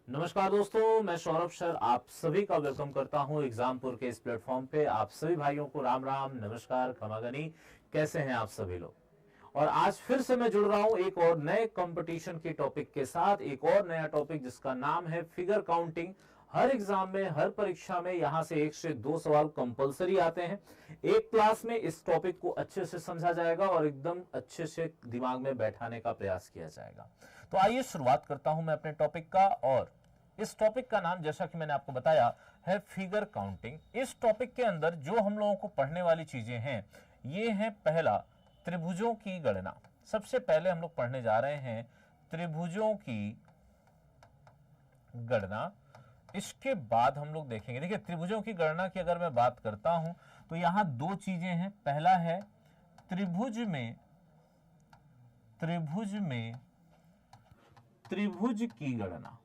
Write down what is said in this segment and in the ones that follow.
नमस्कार दोस्तों, मैं सौरभ सर आप सभी का वेलकम करता हूं एग्जामपुर के इस प्लेटफॉर्म पे। आप सभी भाइयों को राम राम, नमस्कार, खमागनी। कैसे हैं आप सभी लोग? और आज फिर से मैं जुड़ रहा हूं एक और नए कंपटीशन के टॉपिक के साथ। एक और नया टॉपिक जिसका नाम है फिगर काउंटिंग। हर एग्जाम में, हर परीक्षा में यहां से 1 से 2 सवाल कंपलसरी आते हैं। एक क्लास में इस टॉपिक को अच्छे से समझा जाएगा और एकदम अच्छे से दिमाग में बैठाने का प्रयास किया जाएगा। तो आइए शुरुआत करता हूं मैं अपने टॉपिक का। और इस टॉपिक का नाम, जैसा कि मैंने आपको बताया, है फिगर काउंटिंग। इस टॉपिक के अंदर जो हम लोगों को पढ़ने वाली चीजें हैं, ये है पहला, त्रिभुजों की गणना। सबसे पहले हम लोग पढ़ने जा रहे हैं त्रिभुजों की गणना। इसके बाद हम लोग देखेंगे, देखिए त्रिभुजों की गणना की अगर मैं बात करता हूं तो यहां दो चीजें हैं। पहला है त्रिभुज में त्रिभुज की गणना।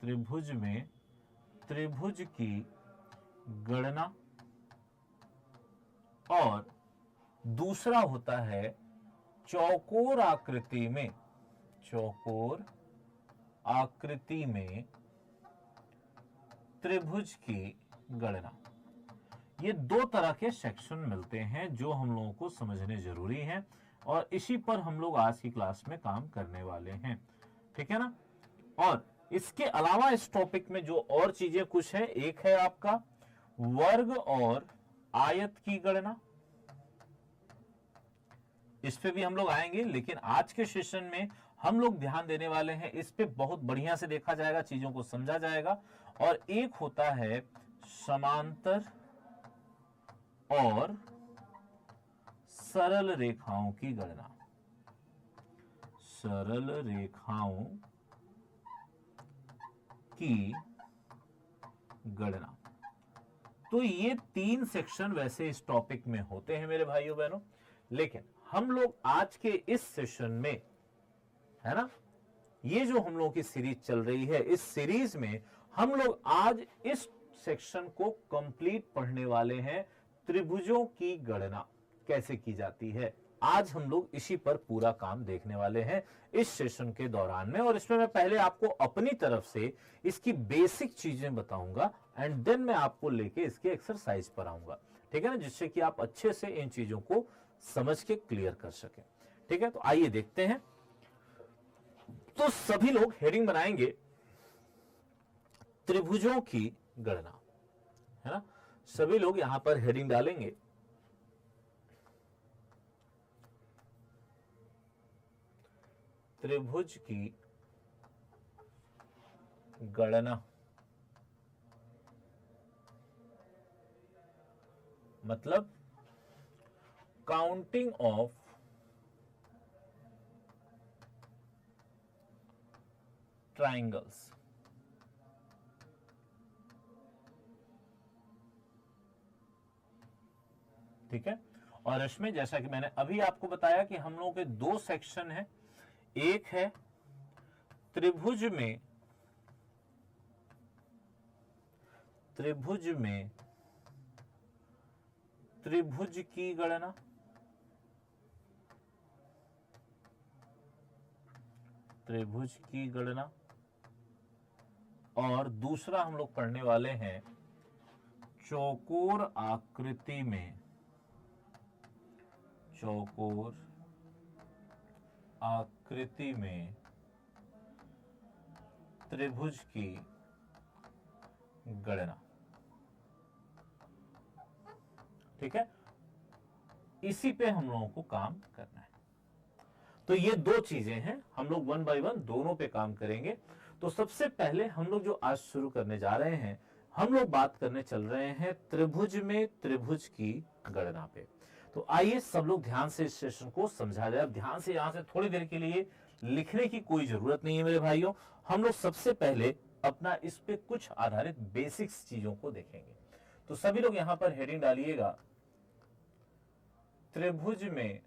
त्रिभुज में त्रिभुज की गणना। और दूसरा होता है चौकोर आकृति में त्रिभुज की गणना। ये दो तरह के सेक्शन मिलते हैं जो हम लोगों को समझने जरूरी हैं, और इसी पर हम लोग आज की क्लास में काम करने वाले हैं। ठीक है ना? और इसके अलावा इस टॉपिक में जो और चीजें कुछ है, एक है आपका वर्ग और आयत की गणना। इस पे भी हम लोग आएंगे, लेकिन आज के सेशन में हम लोग ध्यान देने वाले हैं इस पे। बहुत बढ़िया से देखा जाएगा, चीजों को समझा जाएगा। और एक होता है समांतर और सरल रेखाओं की गणना। सरल रेखाओं की गणना। तो ये 3 सेक्शन वैसे इस टॉपिक में होते हैं मेरे भाइयों बहनों, लेकिन हम लोग आज के इस सेशन में, है ना, ये जो हम लोगों की सीरीज चल रही है, इस सीरीज में हम लोग आज इस सेक्शन को कंप्लीट पढ़ने वाले हैं। त्रिभुजों की गणना कैसे की जाती है, आज हम लोग इसी पर पूरा काम देखने वाले हैं इस सेशन के दौरान में। और इसमें मैं पहले आपको अपनी तरफ से इसकी बेसिक चीजें बताऊंगा, एंड देन मैं आपको लेके इसके एक्सरसाइज पर आऊंगा। ठीक है ना, जिससे कि आप अच्छे से इन चीजों को समझ के क्लियर कर सकें। ठीक है, तो आइए देखते हैं। तो सभी लोग हेडिंग बनाएंगे त्रिभुजों की गणना, है ना। सभी लोग यहां पर हेडिंग डालेंगे त्रिभुज की गणना। मतलब काउंटिंग ऑफ ट्राइंगल्स। ठीक है, और इसमें जैसा कि मैंने अभी आपको बताया कि हम लोगों के 2 सेक्शन हैं। एक है त्रिभुज में त्रिभुज की गणना। त्रिभुज की गणना। और दूसरा हम लोग पढ़ने वाले हैं चौकोर आकृति में त्रिभुज की गणना। ठीक है, इसी पे हम लोगों को काम करना है। तो ये 2 चीजें हैं, हम लोग 1 बाय 1 दोनों पे काम करेंगे। तो सबसे पहले हम लोग जो आज शुरू करने जा रहे हैं, हम लोग बात करने चल रहे हैं त्रिभुज में त्रिभुज की गणना पे। तो आइए सब लोग ध्यान से इस सेशन को समझा जाए। ध्यान से यहां से थोड़ी देर के लिए लिखने की कोई जरूरत नहीं है मेरे भाइयों। हम लोग सबसे पहले अपना इस पे कुछ आधारित बेसिक्स चीजों को देखेंगे। तो सभी लोग यहां पर हेडिंग डालिएगा त्रिभुज में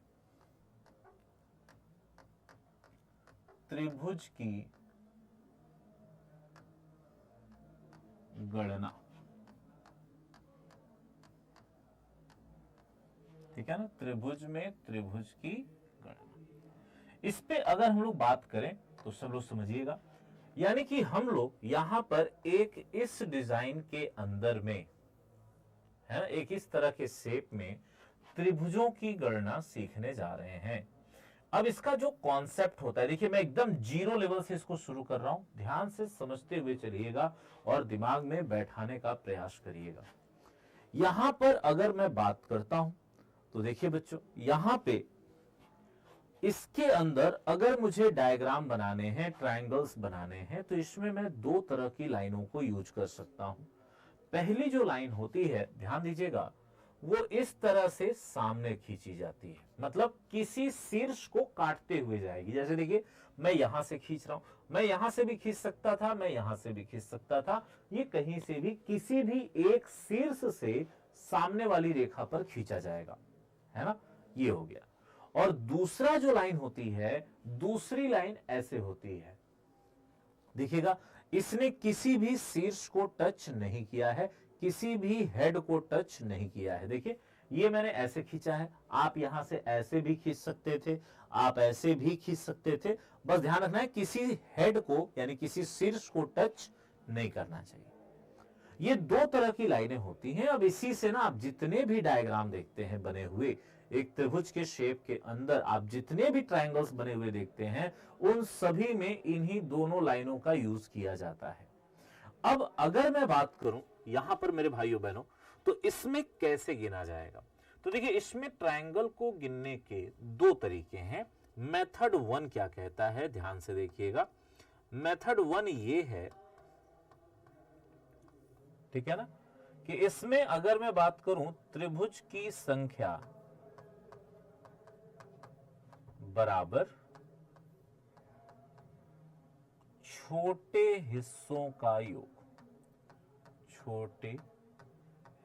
त्रिभुज की गणना। ठीक है ना, त्रिभुज में त्रिभुज की गणना। इस पे अगर हम लोग बात करें तो सब लोग समझिएगा, यानी कि हम लोग यहां पर एक इस डिजाइन के अंदर में, है ना, एक इस तरह के शेप में त्रिभुजों की गणना सीखने जा रहे हैं। अब इसका जो कॉन्सेप्ट होता है, देखिए मैं एकदम जीरो लेवल से इसको शुरू कर रहा हूं, ध्यान से समझते हुए चलिएगा और दिमाग में बैठाने का प्रयास करिएगा। यहां पर अगर मैं बात करता हूं तो देखिए बच्चों, यहां पे इसके अंदर अगर मुझे डायग्राम बनाने हैं, ट्रायंगल्स बनाने हैं, तो इसमें मैं दो तरह की लाइनों को यूज कर सकता हूं। पहली जो लाइन होती है, ध्यान दीजिएगा, वो इस तरह से सामने खींची जाती है, मतलब किसी शीर्ष को काटते हुए जाएगी। जैसे देखिए मैं यहां से खींच रहा हूं, मैं यहां से भी खींच सकता था, मैं यहां से भी खींच सकता था, ये कहीं से भी किसी भी एक शीर्ष से सामने वाली रेखा पर खींचा जाएगा, है ना, ये हो गया। और दूसरा जो लाइन होती है, दूसरी लाइन ऐसे होती है, देखिएगा इसने किसी भी शीर्ष को टच नहीं किया है, किसी भी हेड को टच नहीं किया है। देखिए ये मैंने ऐसे खींचा है, आप यहां से ऐसे भी खींच सकते थे, आप ऐसे भी खींच सकते थे, बस ध्यान रखना है किसी हेड को यानी किसी शीर्ष को टच नहीं करना चाहिए। ये दो तरह की लाइनें होती हैं। अब इसी से ना आप जितने भी डायग्राम देखते हैं बने हुए, एक त्रिभुज के शेप के अंदर आप जितने भी ट्रायंगल्स बने हुए देखते हैं, उन सभी में इन्हीं दोनों लाइनों का यूज किया जाता है। अब अगर मैं बात करूं यहां पर मेरे भाइयों बहनों, तो इसमें कैसे गिना जाएगा, तो देखिए इसमें ट्रायंगल को गिनने के दो तरीके हैं। मेथड 1 क्या कहता है, ध्यान से देखिएगा। मेथड 1 ये है, ठीक है ना, कि इसमें अगर मैं बात करूं त्रिभुज की संख्या बराबर छोटे हिस्सों का योग, छोटे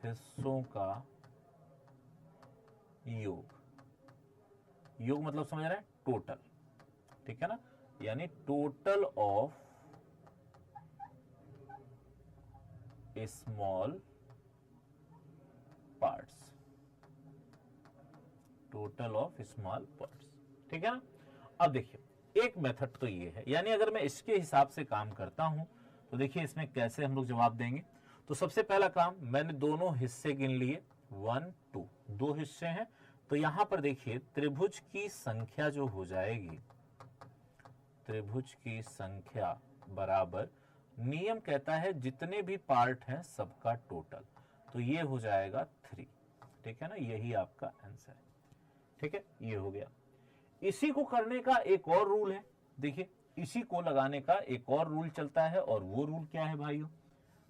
हिस्सों का योग, योग मतलब समझ रहे हैं, टोटल, ठीक है ना, यानी total of small parts, total of small parts, ठीक है ना। अब देखिए एक मेथड तो ये है, यानी अगर मैं इसके हिसाब से काम करता हूं तो देखिए इसमें कैसे हम लोग जवाब देंगे। तो सबसे पहला काम, मैंने दोनों हिस्से गिन लिए, 1 2, दो हिस्से हैं, तो यहां पर देखिए त्रिभुज की संख्या जो हो जाएगी, त्रिभुज की संख्या बराबर, नियम कहता है जितने भी पार्ट हैं सबका टोटल, तो ये हो जाएगा 3, ठीक है ना, यही आपका आंसर है, ठीक है, ये हो गया। इसी को करने का एक और रूल है, देखिए इसी को लगाने का एक और रूल चलता है, और वो रूल क्या है भाइयों,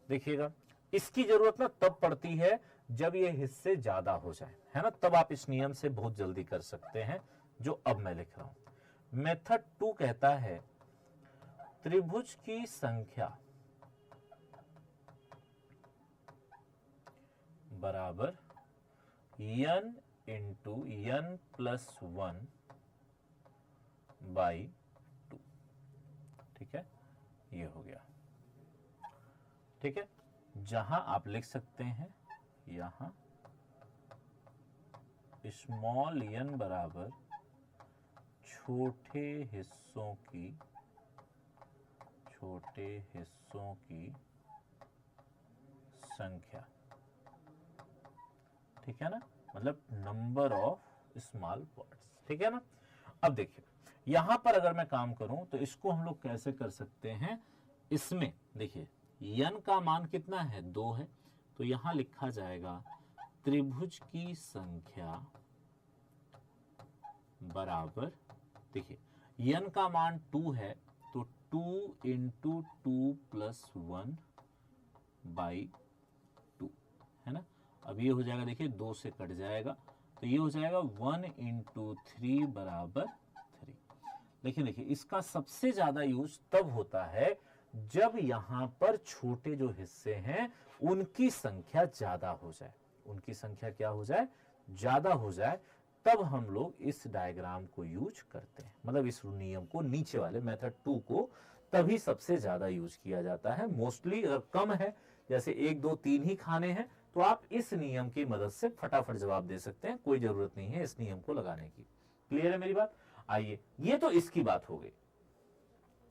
देखिएगा इसकी जरूरत ना तब पड़ती है जब ये हिस्से ज्यादा हो जाए, है ना, तब आप इस नियम से बहुत जल्दी कर सकते हैं जो अब मैं लिख रहा हूं। मेथड 2 कहता है त्रिभुज की संख्या बराबर n into n plus 1 by 2, ठीक है, ये हो गया, ठीक है। जहां आप लिख सकते हैं यहां स्मॉल n बराबर छोटे हिस्सों की संख्या, ठीक है ना, मतलब नंबर ऑफ स्मॉल पार्ट्स, ठीक है ना। अब देखिए यहां पर अगर मैं काम करूं तो इसको हम लोग कैसे कर सकते हैं, इसमें देखिए n का मान कितना है, 2 है, तो यहां लिखा जाएगा त्रिभुज की संख्या बराबर, देखिए n का मान 2 है, तो 2 इंटू 2 प्लस 1 बाई 2, है ना। अब ये हो जाएगा, देखिए 2 से कट जाएगा, तो ये हो जाएगा 1 इंटू 3 बराबर 3। देखिए देखिए इसका सबसे ज्यादा यूज तब होता है जब यहां पर छोटे जो हिस्से हैं उनकी संख्या ज्यादा हो जाए, उनकी संख्या क्या हो जाए, ज्यादा हो जाए, तब हम लोग इस डायग्राम को यूज करते हैं, मतलब इस नियम को, नीचे वाले मेथड 2 को तभी सबसे ज्यादा यूज किया जाता है। मोस्टली अगर कम है, जैसे 1 2 3 ही खाने हैं, तो आप इस नियम की मदद से फटाफट जवाब दे सकते हैं, कोई जरूरत नहीं है इस नियम को लगाने की। क्लियर है मेरी बात। आइए, ये तो इसकी बात हो गई।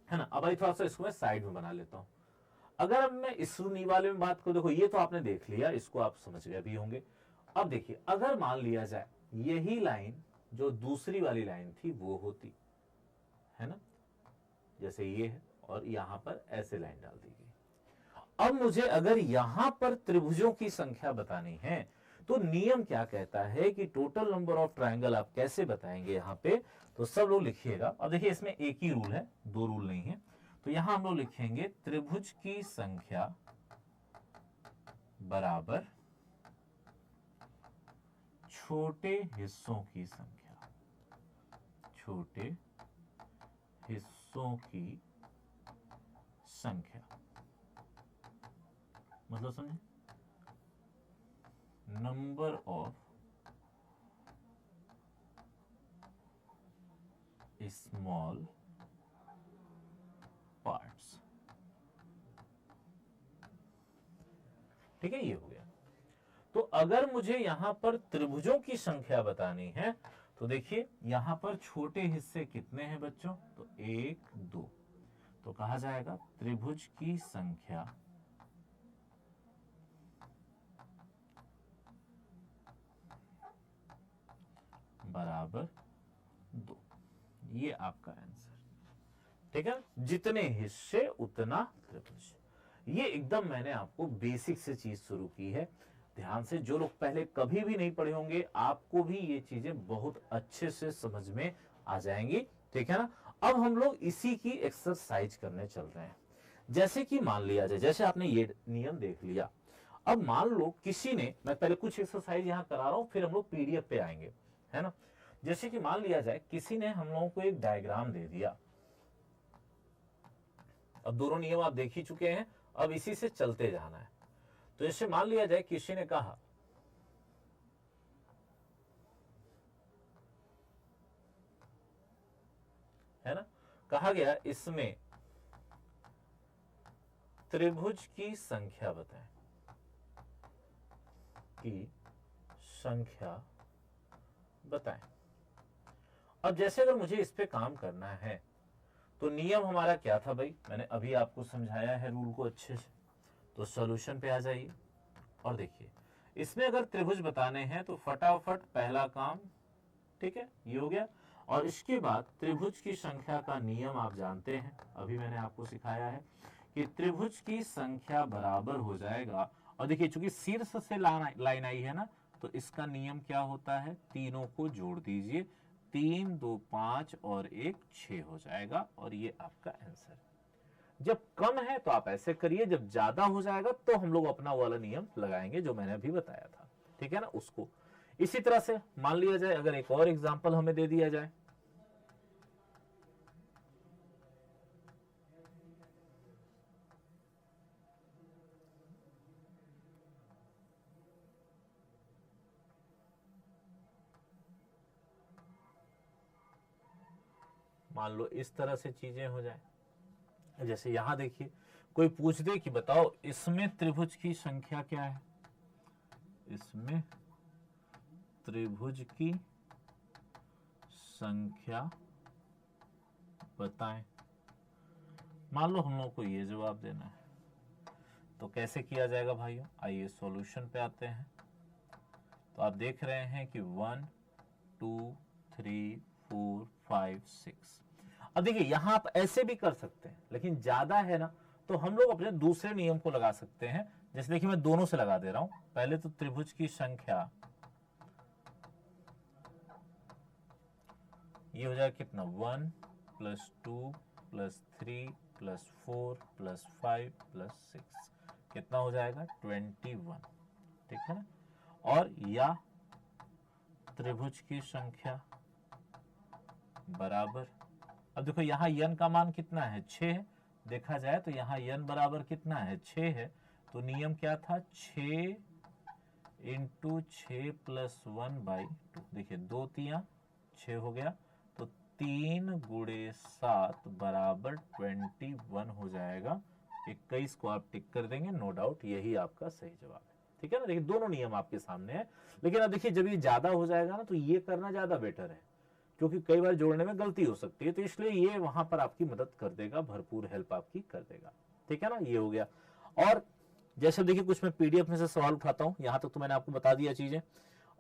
है ना। अब भाई थोड़ा सा इसको मैं साइड में बना लेता हूं। अगर अब मैं इस वाले में बात करूं, देखो ये तो आपने देख लिया, इसको आप समझ गए भी होंगे। अब देखिए, अगर मान लिया जाए यही लाइन जो दूसरी वाली लाइन थी वो होती, है ना, जैसे ये है, और यहां पर ऐसे लाइन डाल दी गई। अब मुझे अगर यहां पर त्रिभुजों की संख्या बतानी है, तो नियम क्या कहता है कि टोटल नंबर ऑफ ट्रायंगल आप कैसे बताएंगे यहां पे, तो सब लोग लिखिएगा। अब देखिए इसमें एक ही रूल है, दो रूल नहीं है। तो यहां हम लोग लिखेंगे त्रिभुज की संख्या बराबर छोटे हिस्सों की संख्या, छोटे हिस्सों की संख्या, मतलब समझे, नंबर ऑफ स्मॉल पार्ट्स। ठीक है, ये हो गया। तो अगर मुझे यहां पर त्रिभुजों की संख्या बतानी है, तो देखिए यहां पर छोटे हिस्से कितने हैं बच्चों, तो 1 2। तो कहा जाएगा त्रिभुज की संख्या बराबर 2। ये आपका आंसर। ठीक है, जितने हिस्से उतना त्रिभुज। ये एकदम मैंने आपको बेसिक से चीज शुरू की है। ध्यान से, जो लोग पहले कभी भी नहीं पढ़े होंगे, आपको भी ये चीजें बहुत अच्छे से समझ में आ जाएंगी। ठीक है ना। अब हम लोग इसी की एक्सरसाइज करने चल रहे हैं। जैसे कि मान लिया जाए, जैसे आपने ये नियम देख लिया, अब मान लो किसी ने, मैं पहले कुछ एक्सरसाइज यहां करा रहा हूं, फिर हम लोग पीडीएफ पे आएंगे, है ना। जैसे कि मान लिया जाए किसी ने हम लोगों को एक डायग्राम दे दिया। अब दोनों नियम आप देख ही चुके हैं, अब इसी से चलते जाना है। तो जैसे मान लिया जाए किसी ने कहा है ना, कहा गया इसमें त्रिभुज की संख्या बताएं, की संख्या बताएं। अब जैसे अगर मुझे इस पे काम करना है, तो नियम हमारा क्या था भाई, मैंने अभी आपको समझाया है रूल को अच्छे से। तो सॉल्यूशन पे आ जाइए और देखिए, इसमें अगर त्रिभुज बताने हैं तो फटाफट पहला काम, ठीक है, ये हो गया। और इसके बाद त्रिभुज की संख्या का नियम आप जानते हैं, अभी मैंने आपको सिखाया है कि त्रिभुज की संख्या बराबर हो जाएगा। और देखिए चूंकि शीर्ष से लाइन आई है ना, तो इसका नियम क्या होता है, तीनों को जोड़ दीजिए, 3 2 5 और 1 6 हो जाएगा, और ये आपका आंसर। जब कम है तो आप ऐसे करिए, जब ज्यादा हो जाएगा तो हम लोग अपना वाला नियम लगाएंगे जो मैंने अभी बताया था। ठीक है ना, उसको इसी तरह से मान लिया जाए। अगर एक और एग्जांपल हमें दे दिया जाए, मान लो इस तरह से चीजें हो जाए। जैसे यहां देखिए, कोई पूछ दे कि बताओ इसमें त्रिभुज की संख्या क्या है, इसमें त्रिभुज की संख्या बताएं। मान लो हम लोग को ये जवाब देना है, तो कैसे किया जाएगा भाइयों, आइए सॉल्यूशन पे आते हैं। तो आप देख रहे हैं कि 1 2 3 4 5 6। अब देखिए यहां आप ऐसे भी कर सकते हैं, लेकिन ज्यादा है ना, तो हम लोग अपने दूसरे नियम को लगा सकते हैं। जैसे देखिए मैं दोनों से लगा दे रहा हूं। पहले तो त्रिभुज की संख्या, ये हो जाएगा कितना, 1 + 2 + 3 + 4 + 5 + 6, कितना हो जाएगा, 21। ठीक है ना। और या त्रिभुज की संख्या बराबर, अब देखो यहां यन का मान कितना है, 6 है। देखा जाए तो यहां यन बराबर कितना है, 6 है। तो नियम क्या था, 6 × 6 + 1/2। देखिए 2 3 6 हो गया, तो 3 × 7 बराबर 21 हो जाएगा। 21 को आप टिक कर देंगे, नो डाउट यही आपका सही जवाब है। ठीक है ना। देखिए दोनों नियम आपके सामने है, लेकिन अब देखिए जब ये ज्यादा हो जाएगा ना, तो ये करना ज्यादा बेटर है। क्योंकि कई बार जोड़ने में गलती हो सकती है, तो इसलिए ये वहां पर आपकी मदद कर देगा, भरपूर हेल्प आपकी कर देगा। ठीक है ना, ये हो गया। और जैसे देखिए कुछ मैं पीडीएफ में से सवाल उठाता हूं, यहां तक तो मैंने आपको बता दिया चीजें।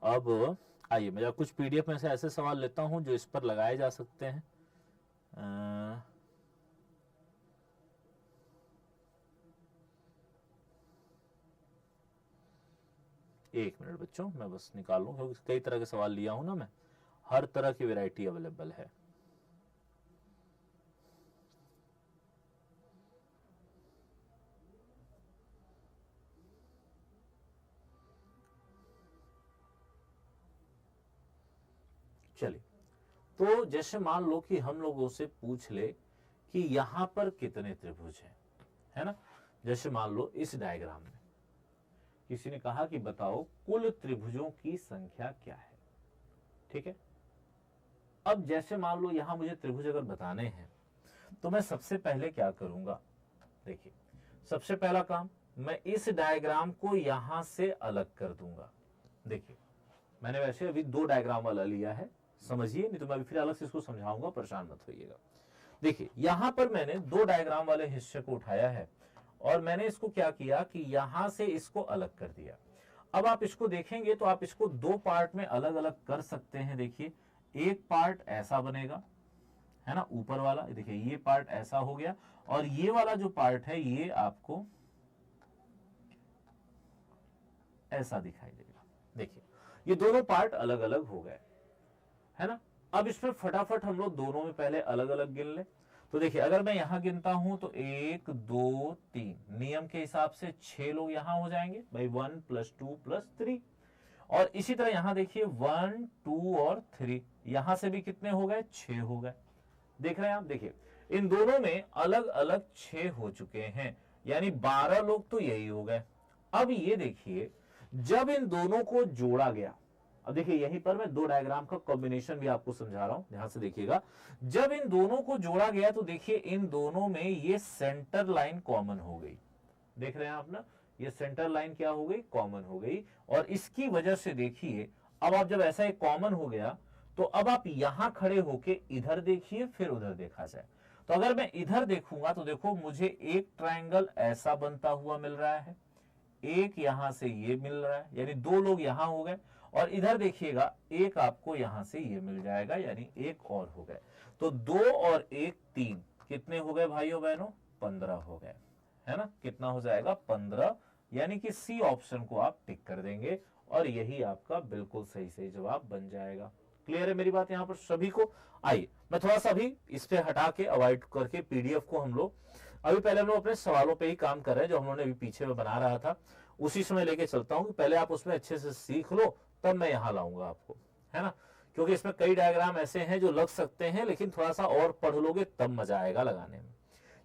अब आइए मैं कुछ पीडीएफ में से ऐसे सवाल लेता हूं जो इस पर लगाए जा सकते हैं। एक मिनट बच्चों, मैं बस निकाल लूं, क्योंकि कई तरह के सवाल लिया हूं ना मैं, हर तरह की वैरायटी अवेलेबल है। चलिए, तो जैसे मान लो कि हम लोगों से पूछ ले कि यहां पर कितने त्रिभुज हैं, है ना। जैसे मान लो इस डायग्राम में किसी ने कहा कि बताओ कुल त्रिभुजों की संख्या क्या है। ठीक है, अब जैसे मान लो यहां मुझे त्रिभुज अगर बताने हैं तो मैं सबसे पहले क्या करूंगा, देखिए सबसे पहला काम, मैं इस डायग्राम को यहां से अलग कर दूंगा। देखिए मैंने वैसे अभी दो डायग्राम वाला लिया है, समझिए, नहीं तो मैं अभी फिर अलग से इसको समझाऊंगा, परेशान मत होइएगा। देखिए यहां पर मैंने दो डायग्राम वाले हिस्से को उठाया है और मैंने इसको क्या किया कि यहां से इसको अलग कर दिया। अब आप इसको देखेंगे तो आप इसको दो पार्ट में अलग अलग कर सकते हैं। देखिए एक पार्ट ऐसा बनेगा, है ना, ऊपर वाला, देखिए ये पार्ट ऐसा हो गया, और ये वाला जो पार्ट है ये आपको ऐसा दिखाई देगा। देखिए ये दोनों पार्ट अलग अलग हो गए, है ना। अब इसमें फटाफट हम लोग दोनों में पहले अलग अलग गिन ले। तो देखिए अगर मैं यहां गिनता हूं तो 1 2 3, नियम के हिसाब से 6 लोग यहां हो जाएंगे भाई, 1 + 2 + 3। और इसी तरह यहां देखिए 1 2 और 3, यहां से भी कितने हो गए, 6 हो गए। देख रहे हैं आप, देखिए इन दोनों में अलग अलग 6 हो चुके हैं, यानी 12 लोग तो यही हो गए। अब ये देखिए जब इन दोनों को जोड़ा गया, अब देखिए यहीं पर मैं दो डायग्राम का कॉम्बिनेशन भी आपको समझा रहा हूं, ध्यान से देखिएगा। जब इन दोनों को जोड़ा गया तो देखिए इन दोनों में ये सेंटर लाइन कॉमन हो गई। देख रहे हैं आप ना, ये सेंटर लाइन क्या हो गई, कॉमन हो गई। और इसकी वजह से देखिए अब आप जब ऐसा एक कॉमन हो गया तो अब आप यहां खड़े होके इधर देखिए, फिर उधर देखा जाए। तो अगर मैं इधर देखूंगा तो देखो मुझे एक ट्रायंगल ऐसा बनता हुआ मिल रहा है, एक यहां से ये मिल रहा है, यानी दो लोग यहां हो गए। और इधर देखिएगा एक आपको यहां से ये मिल जाएगा, यानी एक और हो गए। तो 2 और 1 3, कितने हो गए भाइयों बहनों, 15 हो गए, है ना। कितना हो जाएगा, 15, यानी कि सी ऑप्शन को आप टिक कर देंगे और यही आपका बिल्कुल सही सही जवाब बन जाएगा। क्लियर है मेरी बात यहां पर सभी को। आइए मैं थोड़ा सा अभी इस पे हटा के अवॉइड करके पीडीएफ को हम लोग अभी पहले हम लोग अपने सवालों पे ही काम कर रहे हैं, जो हम लोगों ने अभी पीछे में बना रहा था उसी समय लेके चलता हूं कि पहले आप उसमें अच्छे से सीख लो, तब मैं यहां लाऊंगा आपको, है ना। क्योंकि इसमें कई डायग्राम ऐसे हैं जो लग सकते हैं, लेकिन थोड़ा सा और पढ़ लोगे तब मजा आएगा लगाने में।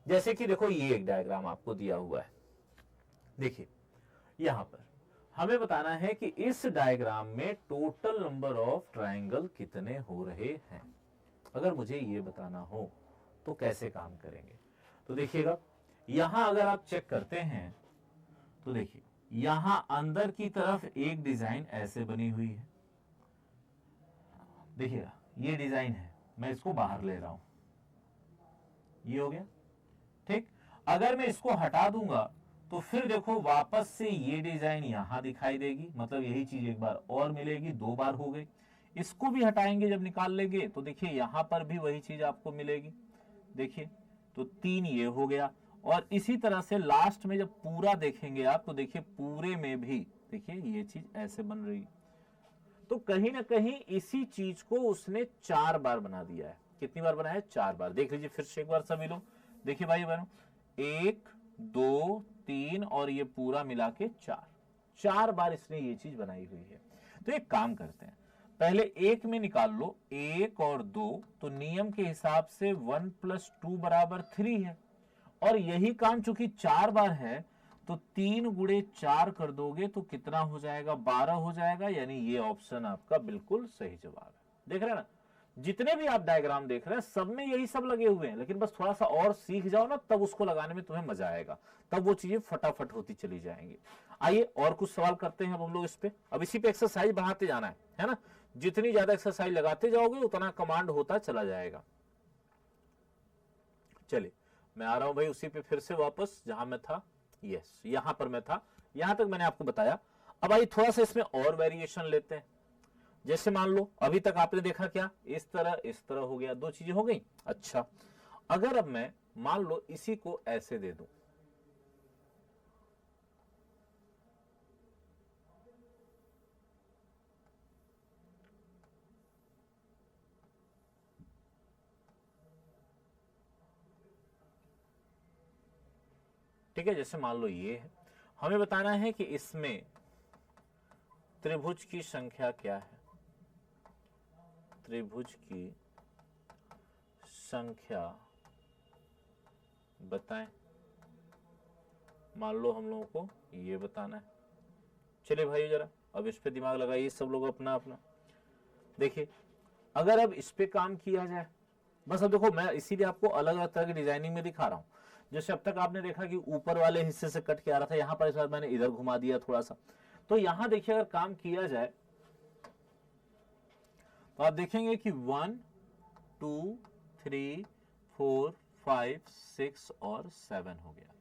जैसे कि देखो ये एक डायग्राम आपको दिया हुआ है, देखिए यहां पर हमें बताना है कि इस डायग्राम में टोटल नंबर ऑफ ट्रायंगल कितने हो रहे हैं। अगर मुझे ये बताना हो तो कैसे काम करेंगे, तो देखिएगा यहां अगर आप चेक करते हैं तो देखिए यहां अंदर की तरफ एक डिजाइन ऐसे बनी हुई है, देखिएगा ये डिजाइन है, मैं इसको बाहर ले रहा हूं, ये हो गया ठीक। अगर मैं इसको हटा दूंगा तो फिर देखो वापस से ये डिजाइन यहां दिखाई देगी, मतलब यही चीज एक बार और मिलेगी, 2 बार हो गई। इसको भी हटाएंगे जब निकाल लेंगे तो देखिए यहां पर भी वही चीज आपको मिलेगी, देखिए तो 3 ये हो गया। और इसी तरह से लास्ट में जब पूरा देखेंगे आप तो देखिए पूरे में भी देखिए ये चीज ऐसे बन रही। तो कहीं ना कहीं इसी चीज को उसने 4 बार बना दिया है। कितनी बार बनाया है, 4 बार। देख लीजिए फिर से एक बार सभी लोग, देखिए भाई बहनों, 1 2 3 और ये पूरा मिला के 4 बार इसने ये चीज बनाई हुई है। तो एक काम करते हैं, पहले एक में निकाल लो 1 और 2, तो नियम के हिसाब से 1 + 2 = 3 है। और यही काम चूंकि 4 बार है तो 3 × 4 कर दोगे तो कितना हो जाएगा, 12 हो जाएगा, यानी ये ऑप्शन आपका बिल्कुल सही जवाब है। देख रहे हैं ना, जितने भी आप डायग्राम देख रहे हैं सब में यही सब लगे हुए हैं, लेकिन बस थोड़ा सा और सीख जाओ ना, तब उसको लगाने में तुम्हें मजा आएगा, तब वो चीजें फटाफट होती चली जाएंगी। आइए और कुछ सवाल करते हैं अब हम लोग इस पे, अब इसी पे एक्सरसाइज बढ़ाते जाना है ना। जितनी ज्यादा एक्सरसाइज लगाते जाओगे उतना कमांड होता चला जाएगा। चलिए मैं आ रहा हूं भाई उसी पे फिर से वापस जहां मैं था। यस, यहां पर मैं था, यहां तक मैंने आपको बताया। अब आइए थोड़ा सा इसमें और वेरिएशन लेते हैं। जैसे मान लो अभी तक आपने देखा क्या, इस तरह हो गया, दो चीजें हो गई। अच्छा, अगर अब मैं मान लो इसी को ऐसे दे दूं, ठीक है, जैसे मान लो ये है, हमें बताना है कि इसमें त्रिभुज की संख्या क्या है। त्रिभुज की संख्या बताएं। मान लो हम लोगों को ये बताना है। चलिए भाई जरा अब इस पे दिमाग लगाइए सब लोग अपना अपना। देखिए अगर अब इस पे काम किया जाए, बस अब देखो मैं इसीलिए आपको अलग अलग तरह की डिजाइनिंग में दिखा रहा हूं। जैसे अब तक आपने देखा कि ऊपर वाले हिस्से से कट के आ रहा था, यहां पर इस बार मैंने इधर घुमा दिया थोड़ा सा। तो यहां देखिए अगर काम किया जाए तो आप देखेंगे कि 1 2 3 4 5 6 और 7 हो गया।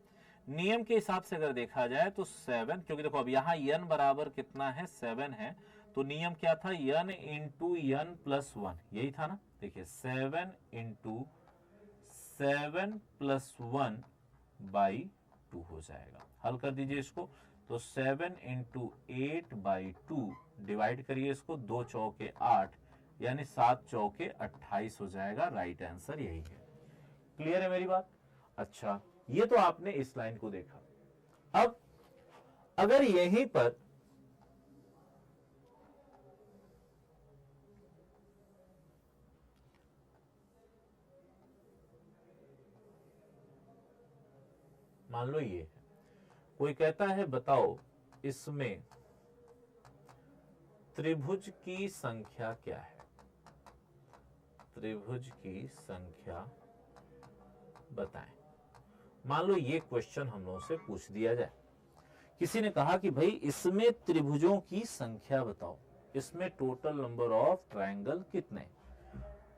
नियम के हिसाब से अगर देखा जाए तो 7, क्योंकि देखो अब यहां n बराबर कितना है, 7 है, तो नियम क्या था, n इंटू n प्लस 1, यही था ना। देखिए 7 इंटू 7 प्लस 1 बाई 2 हो जाएगा। हल कर दीजिए इसको, तो 7 इंटू 8 बाई 2 डिवाइड करिए इसको, 2 चौके 8 यानी 7 चौके 28 हो जाएगा। राइट आंसर यही है। क्लियर है मेरी बात? अच्छा, ये तो आपने इस लाइन को देखा। अब अगर यहीं पर मान लो ये है, कोई कहता है बताओ इसमें त्रिभुज की संख्या क्या है। त्रिभुज की संख्या बताएं। मान लो ये क्वेश्चन हम लोगों से पूछ दिया जाए। किसी ने कहा कि भाई इसमें त्रिभुजों की संख्या बताओ, इसमें टोटल नंबर ऑफ ट्रायंगल कितने।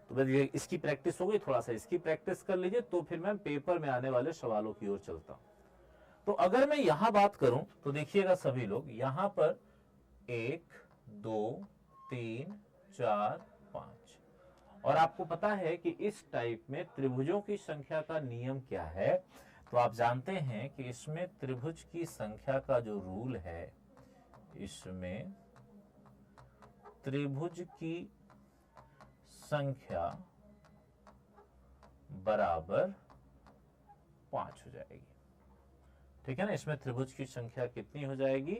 तो बस ये इसकी प्रैक्टिस हो गई, थोड़ा सा इसकी प्रैक्टिस कर लीजिए, तो फिर मैं पेपर में आने वाले सवालों की ओर चलता हूं। तो अगर मैं यहां बात करूं तो देखिएगा सभी लोग, यहां पर 1 2 3 4 5, और आपको पता है कि इस टाइप में त्रिभुजों की संख्या का नियम क्या है। तो आप जानते हैं कि इसमें त्रिभुज की संख्या का जो रूल है, इसमें त्रिभुज की संख्या बराबर 5 हो जाएगी। ठीक है ना, इसमें त्रिभुज की संख्या कितनी हो जाएगी,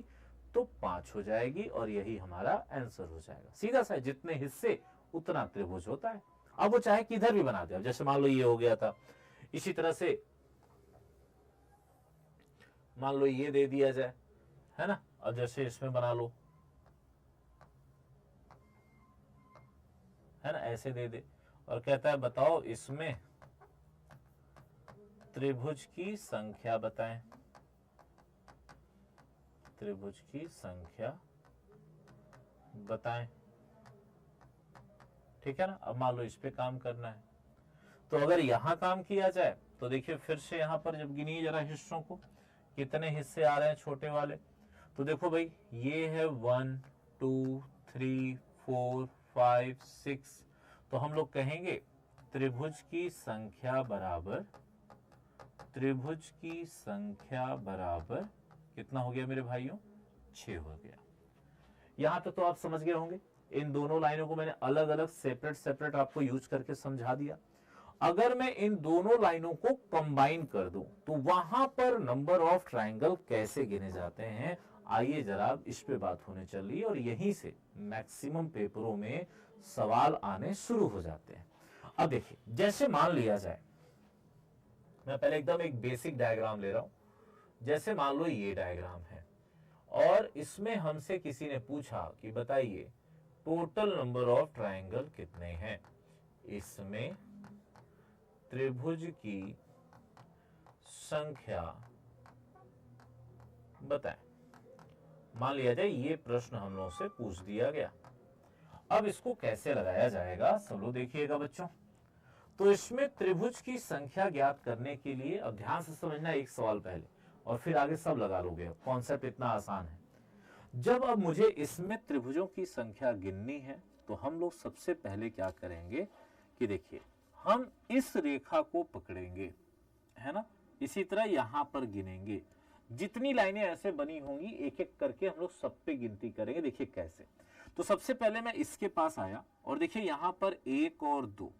तो 5 हो जाएगी, और यही हमारा आंसर हो जाएगा। सीधा सा, जितने हिस्से उतना त्रिभुज होता है। अब वो चाहे किधर भी बना दे, जैसे मान लो ये हो गया था, इसी तरह से मान लो ये दे दिया जाए, है ना। अब जैसे इसमें बना लो, है ना, ऐसे दे दे, और कहता है बताओ इसमें त्रिभुज की संख्या बताएं। त्रिभुज की संख्या बताएं। ठीक है ना। अब मान लो इस पे काम करना है, तो अगर यहां काम किया जाए तो देखिए फिर से यहां पर जब गिनिए जरा हिस्सों को, कितने हिस्से आ रहे हैं छोटे वाले। तो देखो भाई ये है 1 2 3 4 5 6, तो हम लोग कहेंगे त्रिभुज की संख्या बराबर, त्रिभुज की संख्या बराबर कितना हो गया मेरे भाइयों, 6 हो गया। यहां तक तो आप समझ गए होंगे। इन दोनों लाइनों को मैंने अलग अलग सेपरेट सेपरेट आपको यूज करके समझा दिया। अगर मैं इन दोनों लाइनों को कंबाइन कर दूं तो वहां पर नंबर ऑफ ट्रायंगल कैसे गिने जाते हैं, आइए जरा इस पे बात होने चल रही है, और यहीं से मैक्सिमम पेपरों में सवाल आने शुरू हो जाते हैं। अब देखिए जैसे मान लिया जाए, मैं पहले एकदम एक बेसिक डायग्राम ले रहा हूं। जैसे मान लो ये डायग्राम है, और इसमें हमसे किसी ने पूछा कि बताइए टोटल नंबर ऑफ ट्रायंगल कितने हैं, इसमें त्रिभुज की संख्या बताएं। मान लिया जाए ये प्रश्न हम लोगों से पूछ दिया गया, अब इसको कैसे लगाया जाएगा सब लोग देखिएगा बच्चों। तो इसमें त्रिभुज की संख्या ज्ञात करने के लिए अब ध्यान से समझना एक सवाल पहले और फिर आगे सब लगा लोगे। कॉन्सेप्ट इतना आसान है। जब अब मुझे इसमें त्रिभुजों की संख्या गिननी है तो हम लोग सबसे पहले क्या करेंगे कि देखिए हम इस रेखा को पकड़ेंगे, है ना, इसी तरह यहां पर गिनेंगे। जितनी लाइनें ऐसे बनी होंगी एक एक करके हम लोग सब पे गिनती करेंगे। देखिए कैसे। तो सबसे पहले मैं इसके पास आया और देखिए यहां पर 1 और 2,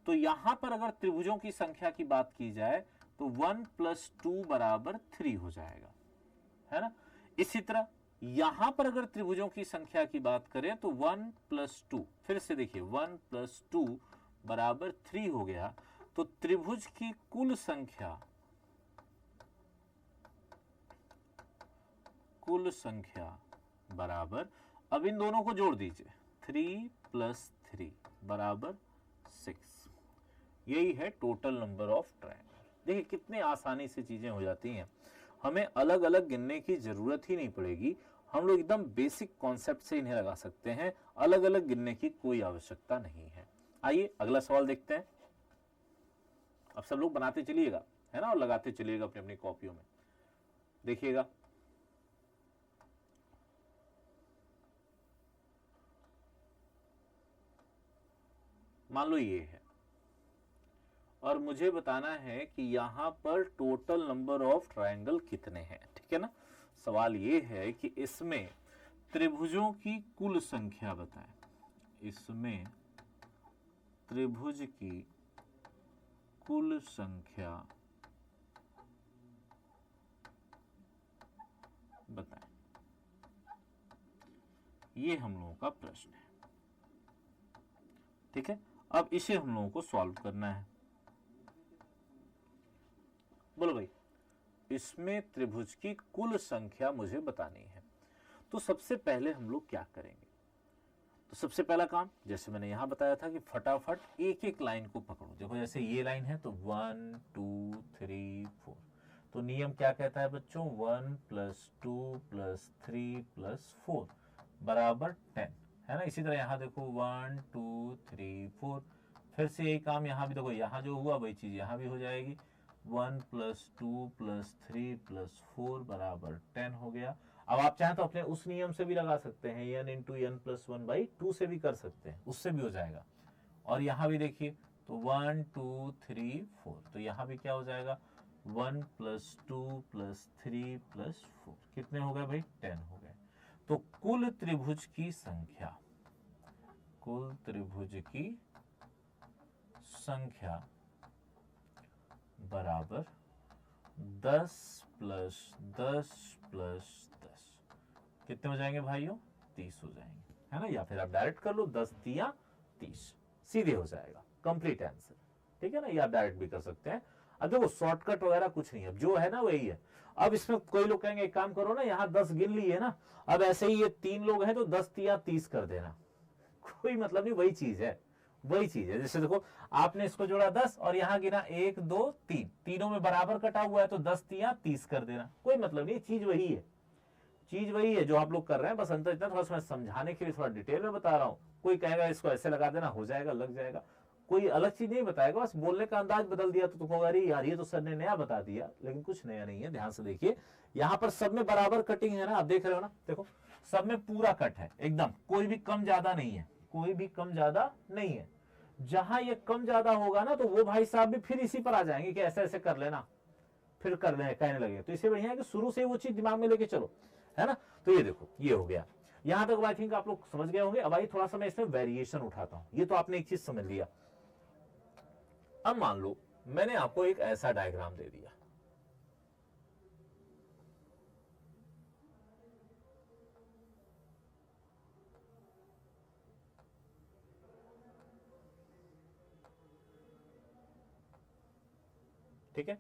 तो यहां पर अगर त्रिभुजों की संख्या की बात की जाए तो 1 + 2 = 3 हो जाएगा, है ना। इसी तरह यहां पर अगर त्रिभुजों की संख्या की बात करें तो 1 + 2, फिर से देखिए 1 + 2 = 3 हो गया। तो त्रिभुज की कुल संख्या बराबर, अब इन दोनों को जोड़ दीजिए, 3 + 3 = 6। यही है टोटल नंबर ऑफ ट्रायंगल। देखिए कितने आसानी से चीजें हो जाती हैं, हमें अलग अलग गिनने की जरूरत ही नहीं पड़ेगी। हम लोग एकदम बेसिक कॉन्सेप्ट से इन्हें लगा सकते हैं, अलग अलग गिनने की कोई आवश्यकता नहीं है। आइए अगला सवाल देखते हैं। अब सब लोग बनाते चलिएगा, है ना, और लगाते चलिएगा अपनी अपनी कॉपियों में। देखिएगा मान लो ये है और मुझे बताना है कि यहां पर टोटल नंबर ऑफ ट्रायंगल कितने हैं, ठीक है ना। सवाल ये है कि इसमें त्रिभुजों की कुल संख्या बताएं। इसमें त्रिभुज की कुल संख्या बताएं, ये हम लोगों का प्रश्न है, ठीक है। अब इसे हम लोगों को सॉल्व करना है। बोलो भाई, इसमें त्रिभुज की कुल संख्या मुझे बतानी है। तो सबसे पहले हम लोग क्या करेंगे, तो सबसे पहला काम जैसे मैंने यहां बताया था कि फटाफट एक एक लाइन को पकड़ो। देखो जैसे ये लाइन है तो 1 2 3 4, तो नियम क्या कहता है बच्चों, 1 + 2 + 3 + 4 = 10, है ना। इसी तरह यहां देखो 1 2 3 4, फिर से यही काम यहां भी देखो, यहां जो हुआ वही चीज यहां भी हो जाएगी। 1 + 2 + 3 + 4 = 10 हो गया। अब आप चाहें तो अपने उस नियम से भी लगा सकते हैं, n × n + 1/2 से भी कर सकते हैं, उससे भी हो जाएगा। और यहां भी देखिए तो 1 2 3 4, तो यहां भी क्या हो जाएगा, 1 + 2 + 3 + 4, कितने हो गए भाई, 10 हो गए। तो कुल त्रिभुज की संख्या बराबर 10 + 10 + 10, कितने हो जाएंगे भाइयों, 30 हो जाएंगे, है ना। या फिर आप डायरेक्ट कर लो, 10 × 30 सीधे हो जाएगा, कंप्लीट आंसर, ठीक है ना। ये आप डायरेक्ट भी कर सकते हैं। अब देखो शॉर्टकट वगैरह कुछ नहीं है, अब जो है ना वही है। अब इसमें कोई लोग कहेंगे एक काम करो ना, यहाँ 10 गिन लिए ना, अब ऐसे ही ये 3 लोग हैं तो 10 × 30 कर देना, कोई मतलब नहीं, वही चीज है, वही चीज है। जैसे देखो आपने इसको जोड़ा 10 और यहां गिना 1 2 3, तीनों में बराबर कटा हुआ है तो 10 × 30 कर देना, कोई मतलब नहीं, चीज वही है, चीज वही है जो आप लोग कर रहे हैं। बस अंतर इतना थोड़ा सा मैं समझाने के लिए थोड़ा डिटेल में बता रहा हूं। कोई कहेगा इसको ऐसे लगा देना, हो जाएगा, लग जाएगा, कोई अलग चीज नहीं बताएगा, बस बोलने का अंदाज बदल दिया तो तुम कहोगे अरे यार ये तो सर ने नया बता दिया, लेकिन कुछ नया नहीं है। ध्यान से देखिए, यहां पर सब में बराबर कटिंग है ना, आप देख रहे हो ना, देखो सब में पूरा कट है एकदम, कोई भी कम ज्यादा नहीं है, कोई भी कम ज्यादा नहीं है। जहां ये कम ज्यादा होगा ना तो वो भाई साहब भी फिर इसी पर आ जाएंगे कि ऐसे ऐसे कर लेना, फिर कर लेना कहने लगे। तो इससे बढ़िया है कि शुरू से वो चीज दिमाग में लेके चलो, है ना। तो ये देखो ये हो गया, यहां तक आई थिंक आप लोग समझ गए होंगे। अब आइए थोड़ा सा मैं इसमें वेरिएशन उठाता हूं। ये तो आपने एक चीज समझ लिया। अब मान लो मैंने आपको एक ऐसा डायग्राम दे दिया, ठीक है।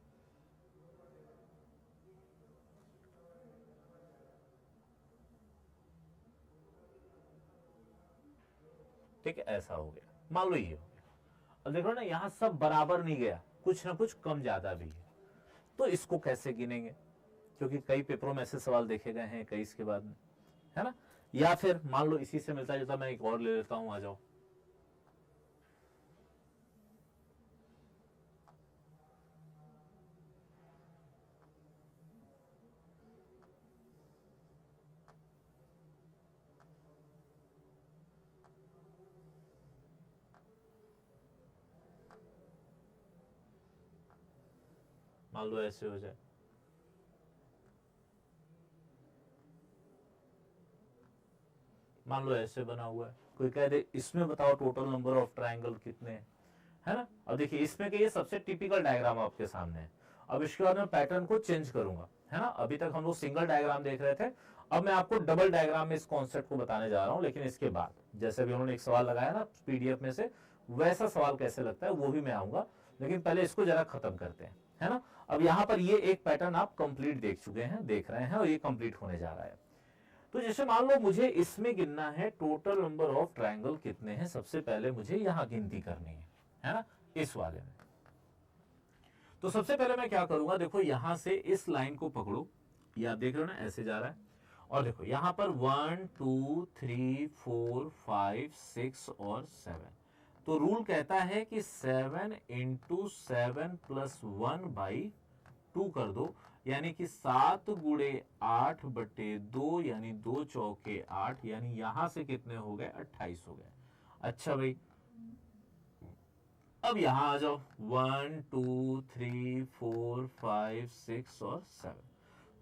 ठीक है, ऐसा हो गया, मान लो ये हो गया। अब देखो ना यहां सब बराबर नहीं गया, कुछ ना कुछ कम ज्यादा भी है। तो इसको कैसे गिनेंगे, क्योंकि कई पेपरों में ऐसे सवाल देखे गए हैं 21 के बाद में, है ना। या फिर मान लो इसी से मिलता जुलता मैं एक और ले लेता हूं, आ जाओ। मान लो ऐसे हो जाए, मान लो ऐसे बना हुआ है, कोई कह दे इसमें बताओ टोटल नंबर ऑफ ट्रायंगल कितने हैं, है ना। अब देखिए इसमें के ये सबसे टिपिकल डायग्राम आपके सामने है। अब इसके बाद मैं पैटर्न को चेंज करूंगा, है ना। अभी तक हम लोग सिंगल डायग्राम देख रहे थे, अब मैं आपको डबल डायग्राम में इस कॉन्सेप्ट को बताने जा रहा हूं। लेकिन इसके बाद जैसे भी उन्होंने एक सवाल लगाया ना पीडीएफ में से, वैसा सवाल कैसे लगता है वो भी मैं आऊंगा। लेकिन पहले इसको जरा खत्म करते हैं, है ना। अब यहाँ पर ये एक पैटर्न आप कंप्लीट देख चुके हैं, देख रहे हैं, और ये कंप्लीट होने जा रहा है। तो जैसे मान लो मुझे इसमें गिनना है टोटल नंबर ऑफ ट्रायंगल कितने हैं, सबसे पहले मुझे यहां गिनती करनी है ना, इस वाले में। तो सबसे पहले मैं क्या करूंगा, देखो यहां से इस लाइन को पकड़ो, या देख रहे हो ना ऐसे जा रहा है, और देखो यहां पर 1 2 3 4 5 6 और 7। तो रूल कहता है कि 7 इंटू 7 प्लस 1/2 कर दो, यानी कि 7 गुणे 8 बटे 2, यानी 2 चौके 8, यानी यहां से कितने हो गए, 28 हो गए। अच्छा भाई, अब यहां आ जाओ, 1 2 3 4 5 6 और 7।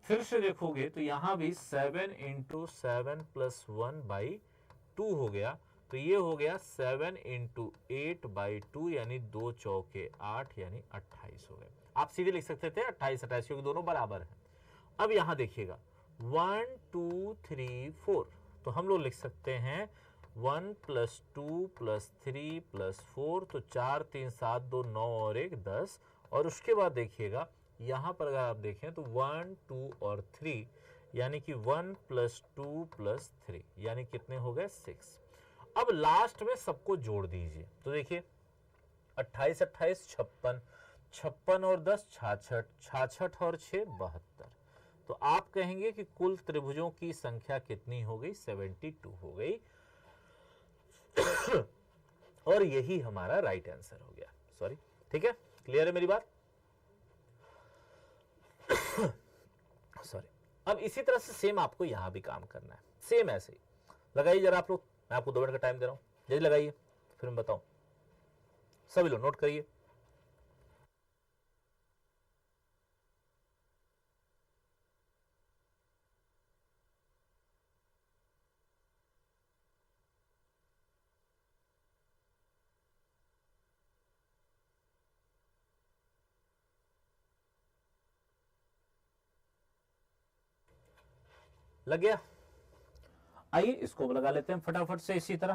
फिर से देखोगे तो यहां भी 7 इंटू 7 प्लस 1/2 हो गया, तो ये हो गया 7 इंटू 8/2, यानी 2 चौके 8, यानी 28 हो गए। आप सीधे लिख सकते थे 28 28, क्योंकि दोनों बराबर हैं। अब यहां देखिएगा 1 2 3 4, तो हम लोग लिख सकते हैं 1 प्लस 2 प्लस 3 प्लस 4, तो 4 3 7 2 9 और 1 10। और उसके बाद देखिएगा यहां पर अगर आप देखें तो 1 2 और 3, यानी कि 1 प्लस 2 प्लस 3, यानी कितने हो गए, 6। अब लास्ट में सबको जोड़ दीजिए, तो देखिए 28 28 56, 56 और 10 66, 66 और 6 72। तो आप कहेंगे कि कुल त्रिभुजों की संख्या कितनी हो गई, 72 हो गई। और यही हमारा राइट आंसर हो गया। सॉरी, ठीक है, क्लियर है मेरी बात। सॉरी। अब इसी तरह से सेम आपको यहां भी काम करना है, सेम ऐसे ही लगाइए जरा आप लोग। मैं आपको 2 मिनट का टाइम दे रहा हूं, जल्दी लगाइए, फिर मैं बताऊं। सभी लोग नोट करिए। लग गया? आइए इसको लगा लेते हैं फटाफट से इसी तरह।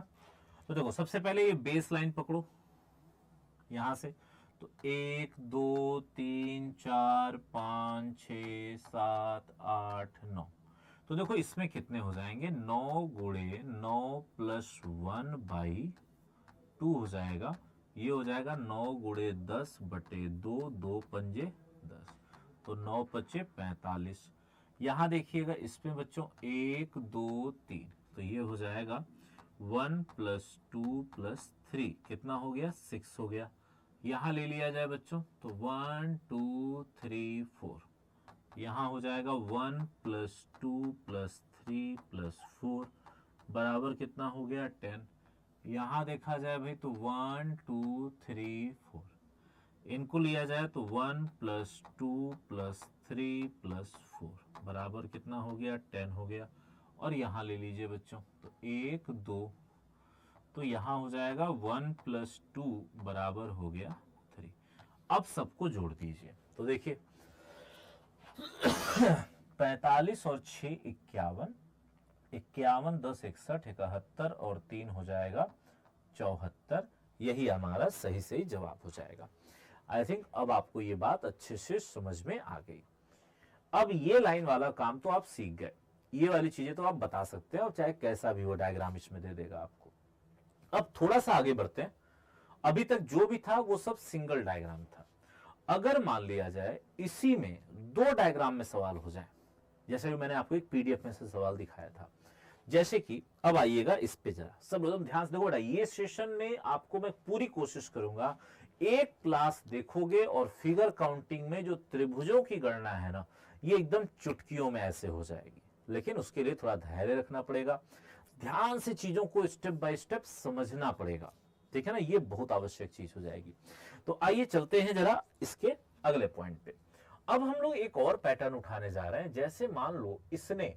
तो देखो सबसे पहले ये बेस लाइन पकड़ो यहां से, तो 1 2 3 4 5 6 7 8 9। तो देखो इसमें कितने हो जाएंगे, 9 गुणे 9 प्लस 1/2 हो जाएगा। ये हो जाएगा 9 गुणे 10 बटे 2, 2 पंजे 10, तो 9 पचे 45। यहां देखिएगा इसमें बच्चों 1 2 3, तो ये हो जाएगा 1 प्लस 2 प्लस 3, कितना हो गया, 6 हो गया। यहां ले लिया जाए बच्चों तो 1 2 3 4, यहां हो जाएगा 1 प्लस 2 प्लस 3 प्लस 4, बराबर कितना हो गया, 10। यहां देखा जाए भाई तो 1 2 3 4, इनको लिया जाए तो 1 प्लस 2 प्लस 3 प्लस 4, बराबर कितना हो गया, 10 हो गया। और यहां ले लीजिए बच्चों तो 1 2, तो यहां हो जाएगा 1 प्लस 2 बराबर हो गया 3। अब सबको जोड़ दीजिए, तो देखिए 45 और 6 51, 51 10 61 71 और 3 हो जाएगा 74। यही हमारा सही सही जवाब हो जाएगा। आई थिंक अब आपको ये बात अच्छे से समझ में आ गई। अब ये लाइन वाला काम तो आप सीख गए, ये वाली चीजें तो आप बता सकते हैं, और चाहे कैसा भी वो डायग्राम इसमें दे देगा आपको। अब थोड़ा सा आगे बढ़ते हैं। अभी तक जो भी था वो सब सिंगल डायग्राम था। अगर मान लिया जाए इसी में 2 डायग्राम में सवाल हो जाए, जैसे भी मैंने आपको एक पीडीएफ में से सवाल दिखाया था, जैसे कि अब आइएगा इस पे जरा सब लोग ध्यान से देखो बेटा, ये सेशन में आपको मैं पूरी कोशिश करूंगा, एक क्लास देखोगे और फिगर काउंटिंग में जो त्रिभुजों की गणना है ना, ये एकदम चुटकियों में ऐसे हो जाएगी। लेकिन उसके लिए थोड़ा धैर्य रखना पड़ेगा, ध्यान से चीजों को स्टेप बाय स्टेप समझना पड़ेगा, ठीक है ना, ये बहुत आवश्यक चीज हो जाएगी। तो आइए चलते हैं जरा इसके अगले पॉइंट पे। अब हम लोग एक और पैटर्न उठाने जा रहे हैं। जैसे मान लो इसने,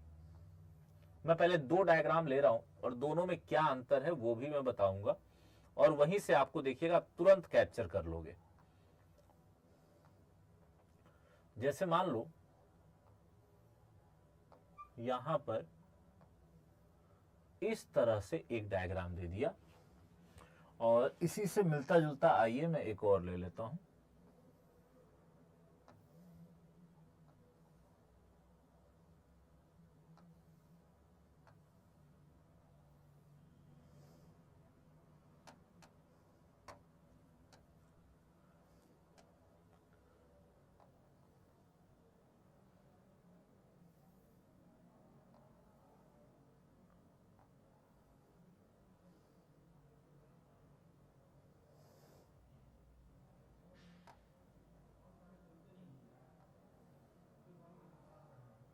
मैं पहले दो डायग्राम ले रहा हूं और दोनों में क्या अंतर है वो भी मैं बताऊंगा, और वहीं से आपको देखिएगा तुरंत कैप्चर कर लोगे। जैसे मान लो यहां पर इस तरह से एक डायग्राम दे दिया, और इसी से मिलता जुलता आइए मैं एक और ले लेता हूं।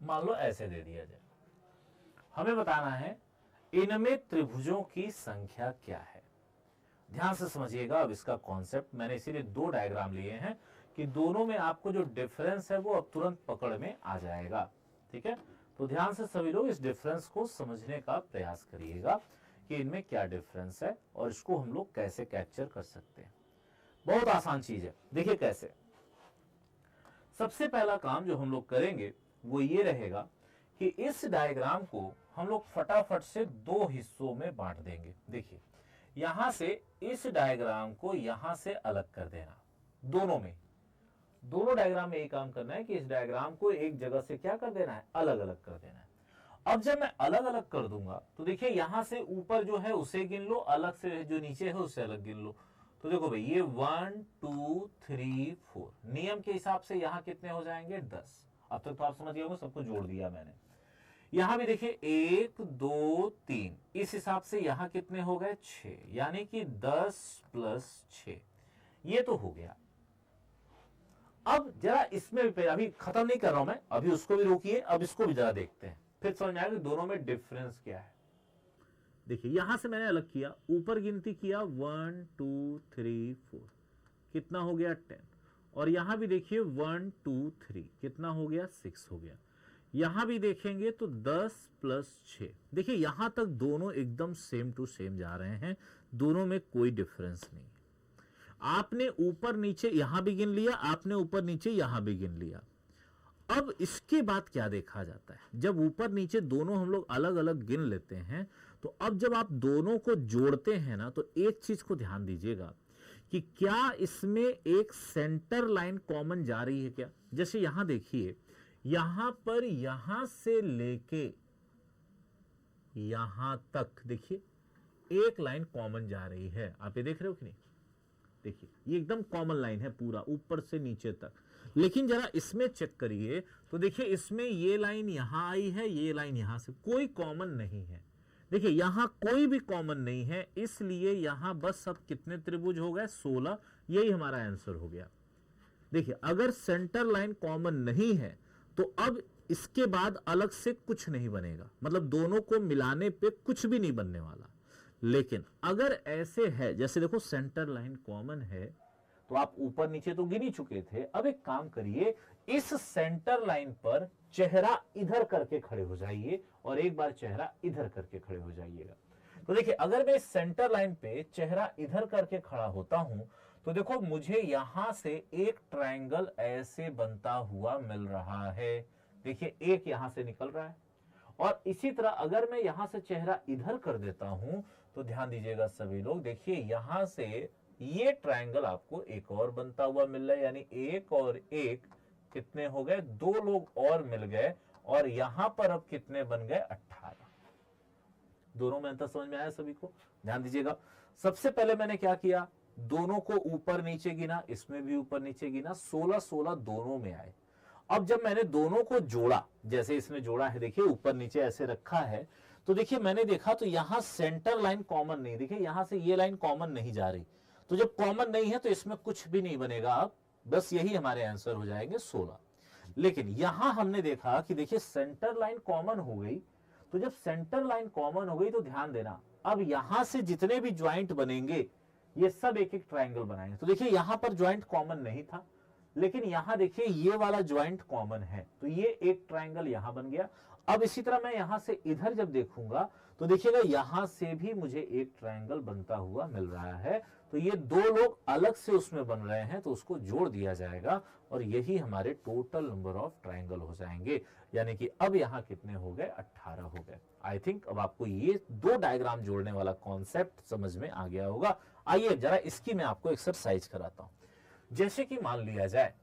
मान लो ऐसे दे दिया जाए, हमें बताना है इनमें त्रिभुजों की संख्या क्या है। ध्यान से समझिएगा अब इसका कॉन्सेप्ट, मैंने इसीलिए दो डायग्राम लिए हैं कि दोनों में आपको जो डिफरेंस है वो अब तुरंत पकड़ में आ जाएगा, ठीक है। तो ध्यान से सभी लोग इस डिफरेंस को समझने का प्रयास करिएगा कि इनमें क्या डिफरेंस है और इसको हम लोग कैसे कैप्चर कर सकते हैं। बहुत आसान चीज है, देखिए कैसे। सबसे पहला काम जो हम लोग करेंगे वो ये रहेगा कि इस डायग्राम को हम लोग फटाफट से दो हिस्सों में बांट देंगे। देखिए यहां से इस डायग्राम को यहां से अलग कर देना, दोनों डायग्राम में एक काम करना है कि इस डायग्राम को एक जगह से क्या कर देना है, अलग अलग कर देना है। अब जब मैं अलग अलग कर दूंगा तो देखिए यहां से ऊपर जो है उसे गिन लो, अलग से जो नीचे है उसे अलग गिन लो। तो देखो भाई ये 1 2 3 4 नियम के हिसाब से यहां कितने हो जाएंगे, 10। अब तक तो आप समझ गए होंगे, सबको जोड़ दिया मैंने। यहां भी देखिए 1 2 3, इस हिसाब से यहां कितने हो गए, 6, यानी कि 10 प्लस 6, ये तो हो गया। अब जरा इसमें भी, अभी खत्म नहीं कर रहा हूं मैं, अभी उसको भी रोकिए, अब इसको भी जरा देखते हैं, फिर समझ में आएगा दोनों में डिफरेंस क्या है। देखिए यहां से मैंने अलग किया, ऊपर गिनती किया 1 2 3 4, कितना हो गया 10, और यहां भी देखिए 1 2 3, कितना हो गया 6 हो गया। यहां भी देखेंगे तो 10 प्लस 6, देखिए यहां तक दोनों एकदम सेम टू सेम जा रहे हैं, दोनों में कोई डिफरेंस नहीं। आपने ऊपर नीचे यहां भी गिन लिया, आपने ऊपर नीचे यहां भी गिन लिया। अब इसके बाद क्या देखा जाता है, जब ऊपर नीचे दोनों हम लोग अलग अलग गिन लेते हैं, तो अब जब आप दोनों को जोड़ते हैं ना, तो एक चीज को ध्यान दीजिएगा कि क्या इसमें एक सेंटर लाइन कॉमन जा रही है क्या। जैसे यहां देखिए, यहां पर यहां से लेके यहां तक देखिए एक लाइन कॉमन जा रही है, आप ये देख रहे हो कि नहीं, देखिए ये एकदम कॉमन लाइन है पूरा ऊपर से नीचे तक। लेकिन जरा इसमें चेक करिए तो देखिए इसमें ये लाइन यहां आई है, ये लाइन यहां से, कोई कॉमन नहीं है। देखिए यहां कोई भी कॉमन नहीं है, इसलिए यहां बस अब कितने त्रिभुज हो गए, 16, यही हमारा आंसर हो गया। देखिए अगर सेंटर लाइन कॉमन नहीं है तो अब इसके बाद अलग से कुछ नहीं बनेगा, मतलब दोनों को मिलाने पे कुछ भी नहीं बनने वाला। लेकिन अगर ऐसे है, जैसे देखो सेंटर लाइन कॉमन है, तो आप ऊपर नीचे तो गिन ही चुके थे। अब एक काम करिए, इस सेंटर लाइन पर चेहरा इधर करके खड़े हो जाइए और एक बार चेहरा इधर करके खड़े हो जाइएगा। तो देखिए अगर मैं इस सेंटर लाइन पे चेहरा इधर करके खड़ा होता हूं तो देखो मुझे यहां से एक ट्रायंगल ऐसे बनता हुआ मिल रहा है। देखिए एक यहां से निकल रहा है, और इसी तरह अगर मैं यहां से चेहरा इधर कर देता हूं तो ध्यान दीजिएगा सभी लोग, देखिए यहां से ये ट्रायंगल आपको एक और बनता हुआ मिल रहा है, यानी एक और एक कितने हो गए, 2 लोग और मिल गए, और यहां पर अब कितने बन गए, 18। दोनों में अंतर समझ में आया सभी को, ध्यान दीजिएगा। सबसे पहले मैंने क्या किया, दोनों को ऊपर नीचे गिना, इसमें भी ऊपर नीचे गिना, 16 16 दोनों में आए। अब जब मैंने दोनों को जोड़ा, जैसे इसमें जोड़ा है, देखिए ऊपर नीचे ऐसे रखा है, तो देखिए मैंने देखा तो यहां सेंटर लाइन कॉमन नहीं, देखिए यहां से ये लाइन कॉमन नहीं जा रही, तो जब कॉमन नहीं है तो इसमें कुछ भी नहीं बनेगा, अब बस यही हमारे आंसर हो जाएंगे 16। लेकिन यहां हमने देखा कि देखिए सेंटर लाइन कॉमन हो गई, तो जब सेंटर लाइन कॉमन हो गई तो ध्यान देना अब यहां से जितने भी ज्वाइंट बनेंगे ये सब एक एक ट्राइंगल बनाएंगे। तो देखिए यहां पर ज्वाइंट कॉमन नहीं था, लेकिन यहां देखिए ये वाला ज्वाइंट कॉमन है, तो ये एक ट्राइंगल यहां बन गया। अब इसी तरह मैं यहां से इधर जब देखूंगा तो देखिएगा यहां से भी मुझे एक ट्राइंगल बनता हुआ मिल रहा है, तो ये दो लोग अलग से उसमें बन रहे हैं तो उसको जोड़ दिया जाएगा और यही हमारे टोटल नंबर ऑफ ट्राइंगल हो जाएंगे। यानी कि अब यहां कितने हो गए, 18 हो गए। आई थिंक अब आपको ये दो डायग्राम जोड़ने वाला कॉन्सेप्ट समझ में आ गया होगा। आइए जरा इसकी मैं आपको एक्सरसाइज कराता हूं। जैसे कि मान लिया जाए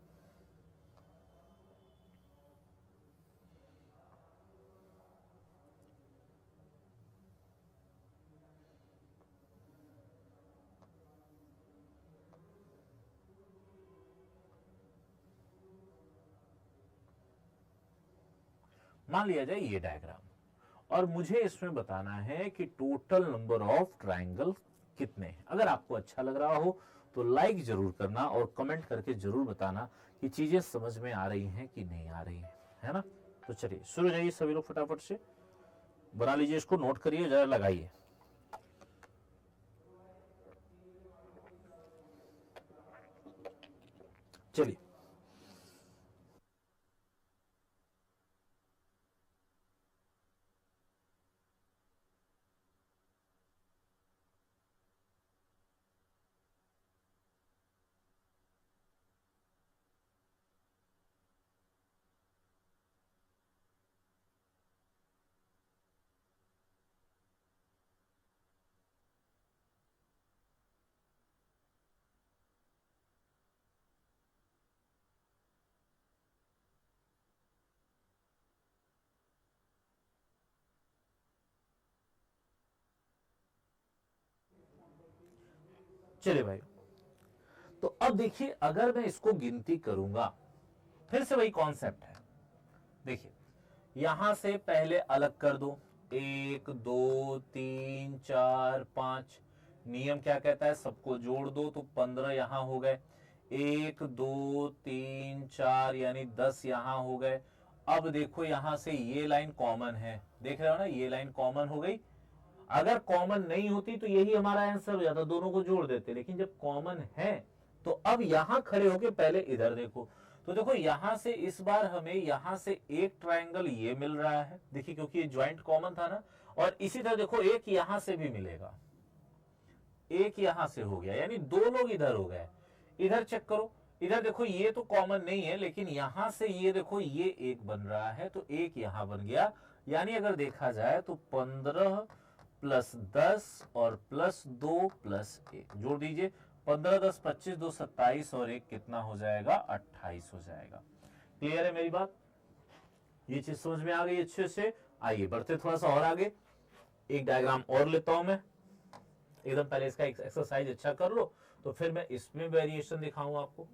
ये डायग्राम और मुझे इसमें बताना है कि टोटल नंबर ऑफ ट्राइंगल कितने हैं। अगर आपको अच्छा लग रहा हो तो लाइक जरूर करना और कमेंट करके जरूर बताना कि चीजें समझ में आ रही हैं कि नहीं आ रही हैं, है ना। तो चलिए शुरू जाइए सभी लोग, फटाफट से बना लीजिए, इसको नोट करिए, जरा लगाइए। चलिए चलिए भाई, तो अब देखिए अगर मैं इसको गिनती करूंगा, फिर से वही कॉन्सेप्ट है। देखिए यहां से पहले अलग कर दो, 1 2 3 4 5, नियम क्या कहता है, सबको जोड़ दो तो 15 यहां हो गए, 1 2 3 4 यानी 10 यहां हो गए। अब देखो यहां से ये लाइन कॉमन है, देख रहे हो ना, ये लाइन कॉमन हो गई। अगर कॉमन नहीं होती तो यही हमारा आंसर हो जाता, दोनों को जोड़ देते, लेकिन जब कॉमन है तो अब यहां खड़े होके पहले इधर देखो, तो देखो यहां से इस बार हमें यहां से एक ट्राइंगल ये मिल रहा है, देखिए क्योंकि ये ज्वाइंट कॉमन था ना, और इसी तरह देखो एक यहां से भी मिलेगा, एक यहां से हो गया, यानी दो लोग इधर हो गए। इधर चेक करो, इधर देखो ये तो कॉमन नहीं है, लेकिन यहां से ये देखो ये एक बन रहा है, तो एक यहां बन गया। यानी अगर देखा जाए तो 15 प्लस 10 और प्लस 2 प्लस 1 जोड़ दीजिए, 15 10 25 2 27 और एक कितना हो जाएगा, 28 हो जाएगा। क्लियर है मेरी बात, ये चीज समझ में आ गई अच्छे से। आइए बढ़ते थोड़ा सा और आगे, एक डायग्राम और लेता हूं मैं, एकदम पहले इसका एक्सरसाइज अच्छा कर लो तो फिर मैं इसमें वेरिएशन दिखाऊंगा आपको।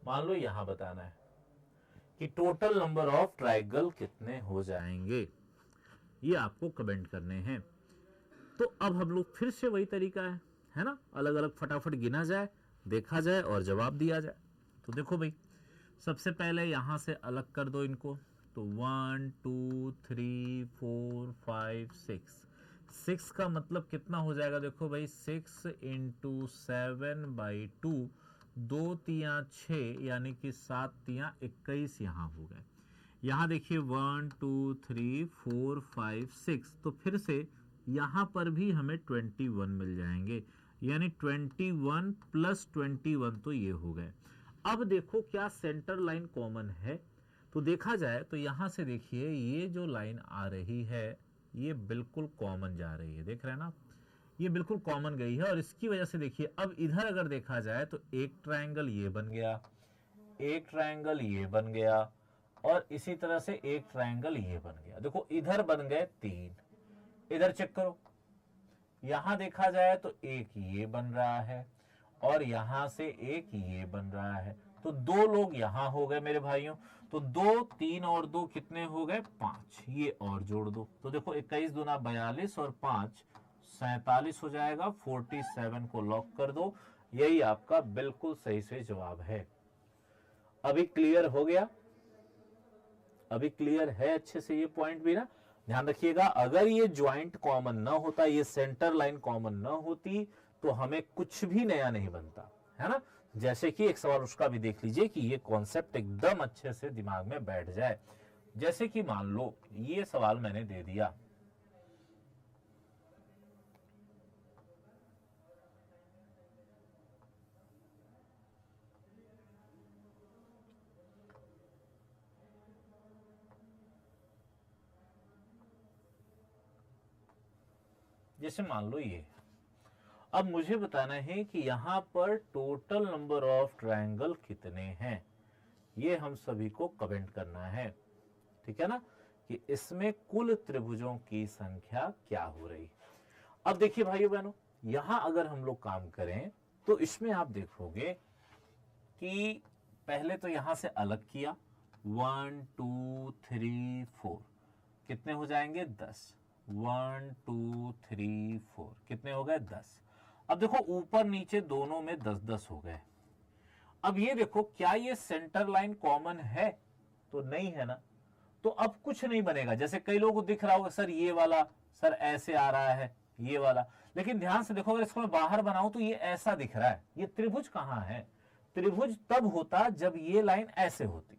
मान लो यहां बताना है कि टोटल नंबर ऑफ ट्राइंगल कितने हो जाएंगे, ये आपको कमेंट करने हैं। तो अब हम लोग फिर से वही तरीका है ना, अलग अलग फटाफट गिना जाए, देखा जाए और जवाब दिया जाए। तो देखो भाई, सबसे पहले यहां से अलग कर दो इनको, तो 1 2 3 4 5 6, 6 का मतलब कितना हो जाएगा, देखो भाई 6 इंटू 7/2, 2 तिया 6 यानी कि 7 तिया 21 यहां हो गए। यहां देखिए 1 2 3 4 5 6, तो फिर से यहां पर भी हमें 21 मिल जाएंगे, यानी 21 प्लस 21 तो ये हो गए। अब देखो क्या सेंटर लाइन कॉमन है, तो देखा जाए तो यहां से देखिए ये जो लाइन आ रही है ये बिल्कुल कॉमन जा रही है, देख रहे हैं ना, ये बिल्कुल कॉमन गई है। और इसकी वजह से देखिए अब इधर अगर देखा जाए तो एक ट्रायंगल ये बन गया, एक ट्रायंगल ये बन गया और इसी तरह से एक ट्रायंगल ये बन गया। देखो इधर बन गए 3, इधर चेक करो, यहां देखा जाए तो एक ये बन रहा है और यहां से एक ये बन रहा है, तो 2 लोग यहां हो गए मेरे भाइयों। तो 2, 3 और 2 कितने हो गए? 5। ये और जोड़ दो तो देखो 21 दूना 42 और 5 47 हो जाएगा। 47 को लॉक कर दो, यही आपका बिल्कुल सही से जवाब है। अभी क्लियर हो गया? अभी क्लियर है अच्छे से ये पॉइंट भी ना? ध्यान रखिएगा, अगर ये ज्वाइंट कॉमन ना होता, ये सेंटर लाइन कॉमन ना होती तो हमें कुछ भी नया नहीं बनता, है ना। जैसे कि एक सवाल उसका भी देख लीजिए कि ये कॉन्सेप्ट एकदम अच्छे से दिमाग में बैठ जाए। जैसे कि मान लो ये सवाल मैंने दे दिया, जैसे मान लो ये, अब मुझे बताना है कि यहां पर टोटल नंबर ऑफ ट्रायंगल कितने हैं, ये हम सभी को कमेंट करना है, ठीक है ना, कि इसमें कुल त्रिभुजों की संख्या क्या हो रही। अब देखिए भाइयों बहनों, यहां अगर हम लोग काम करें तो इसमें आप देखोगे कि पहले तो यहां से अलग किया, 1 2 3 4 कितने हो जाएंगे? 10। 1 2 3 4 कितने हो गए? 10। अब देखो ऊपर नीचे दोनों में 10-10 हो गए। अब ये देखो, क्या ये सेंटर लाइन कॉमन है? तो नहीं है ना, तो अब कुछ नहीं बनेगा। जैसे कई लोगों को दिख रहा होगा सर ये वाला सर ऐसे आ रहा है, ये वाला, लेकिन ध्यान से देखो अगर इसको मैं बाहर बनाऊं तो ये ऐसा दिख रहा है। ये त्रिभुज कहां है? त्रिभुज तब होता जब ये लाइन ऐसे होती,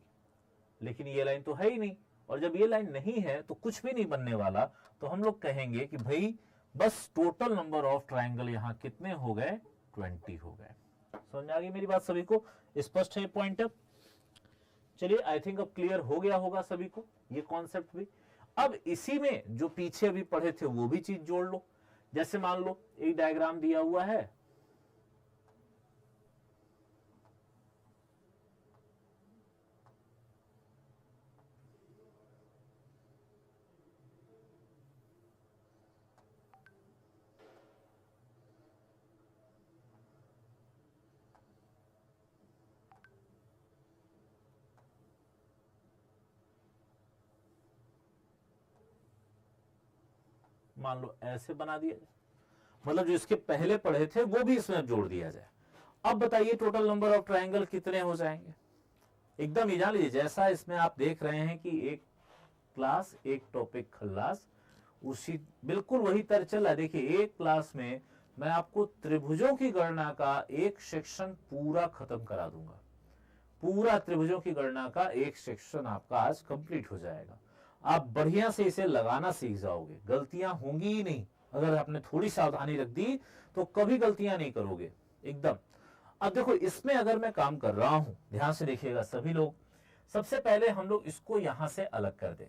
लेकिन ये लाइन तो है ही नहीं, और जब ये लाइन नहीं है तो कुछ भी नहीं बनने वाला। तो हम लोग कहेंगे कि भाई बस टोटल नंबर ऑफ ट्रायंगल यहां कितने हो गए? 20 हो गए। समझ में आ गई मेरी बात सभी को? स्पष्ट है पॉइंट? अब चलिए, आई थिंक अब क्लियर हो गया होगा सभी को ये कॉन्सेप्ट भी। अब इसी में जो पीछे अभी पढ़े थे वो भी चीज जोड़ लो। जैसे मान लो एक डायग्राम दिया हुआ है, मान लो ऐसे बना दिया जाए, मतलब जो इसके पहले पढ़े थे वो भी इसमें जोड़ दिया जाए। अब बताइए टोटल नंबर ऑफ ट्रायंगल कितने हो जाएंगे? एकदम ही जान लीजिए, जैसा इसमें आप देख रहे हैं कि एक क्लास एक टॉपिक खल्लास, उसी बिल्कुल वही तरह चल रहा है। देखिए एक क्लास में मैं आपको त्रिभुजों की गणना का एक सेक्शन पूरा खत्म करा दूंगा। पूरा त्रिभुजों की गणना का एक सेक्शन आपका आज कंप्लीट हो जाएगा। आप बढ़िया से इसे लगाना सीख जाओगे, गलतियां होंगी ही नहीं। अगर आपने थोड़ी सावधानी रख दी तो कभी गलतियां नहीं करोगे एकदम। अब देखो इसमें अगर मैं काम कर रहा हूं, ध्यान से देखिएगा सभी लोग, सबसे पहले हम लोग इसको यहां से अलग कर दें,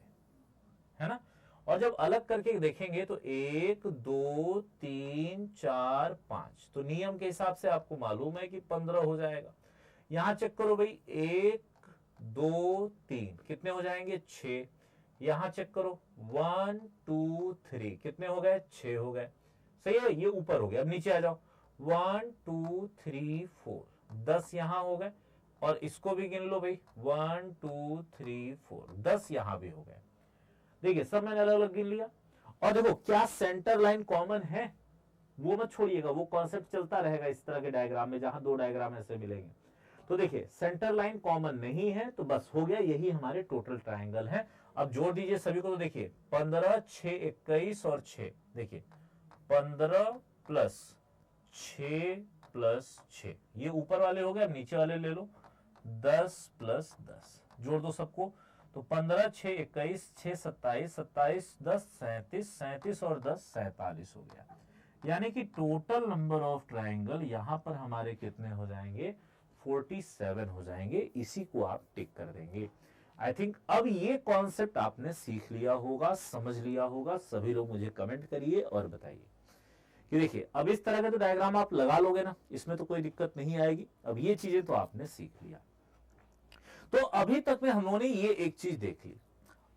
है ना। और जब अलग करके देखेंगे तो 1 2 3 4 5, तो नियम के हिसाब से आपको मालूम है कि 15 हो जाएगा। यहां चेक करो भाई, 1 2 3 कितने हो जाएंगे? 6। यहां चेक करो 1 2 3 कितने हो गए? 6 हो गए। सही है, ये ऊपर हो गया। अब नीचे आ जाओ, 1 2 3 4 10 यहां हो गए। और इसको भी गिन लो भाई, 1 2 3 4 10 यहां भी हो गए। देखिए सब मैंने अलग अलग गिन लिया। और देखो क्या सेंटर लाइन कॉमन है? वो मत छोड़िएगा, वो कॉन्सेप्ट चलता रहेगा इस तरह के डायग्राम में जहां दो डायग्राम ऐसे मिलेंगे। तो देखिए सेंटर लाइन कॉमन नहीं है तो बस हो गया, यही हमारे टोटल ट्रायंगल है। अब जोड़ दीजिए सभी को, तो देखिए 15 6 21 और 6, देखिए 15 प्लस 6 प्लस 6, ये ऊपर वाले हो गए। अब नीचे वाले ले लो, 10 प्लस 10, जोड़ दो सबको। तो 15 6 21 6 27 27 10 37 37 और 10 47 हो गया। यानी कि टोटल नंबर ऑफ ट्रायंगल यहां पर हमारे कितने हो जाएंगे? 47 हो जाएंगे। इसी को आप टिक कर देंगे। आई थिंक अब ये कॉन्सेप्ट आपने सीख लिया होगा, समझ लिया होगा। सभी लोग मुझे कमेंट करिए और बताइए कि देखिए अब इस तरह का तो डायग्राम आप लगा लोगे ना, इसमें तो कोई दिक्कत नहीं आएगी। अब ये चीजें तो आपने सीख लिया। तो अभी तक में हम लोगों ने ये एक चीज देख ली।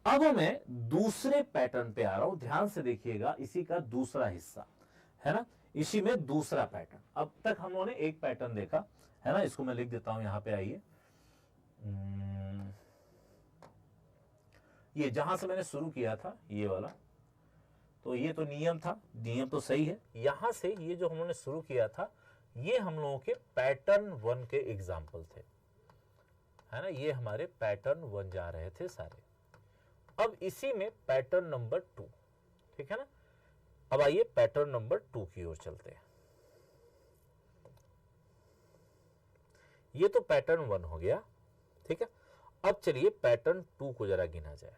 अब मैं दूसरे पैटर्न पे आ रहा हूं, ध्यान से देखिएगा, इसी का दूसरा हिस्सा है ना, इसी में दूसरा पैटर्न। अब तक हम लोगों ने एक पैटर्न देखा है ना, इसको मैं लिख देता हूं यहां पे, आइए। ये जहां से मैंने शुरू किया था ये वाला, तो ये तो नियम था, नियम तो सही है। यहां से ये जो हम लोगों ने शुरू किया था, ये हम लोगों के पैटर्न 1 के एग्जाम्पल थे, है ना, ये हमारे पैटर्न 1 जा रहे थे सारे। अब इसी में पैटर्न नंबर 2, ठीक है ना। अब आइए पैटर्न नंबर 2 की ओर चलते हैं। ये तो पैटर्न 1 हो गया, ठीक है। अब चलिए पैटर्न 2 को जरा गिना जाए।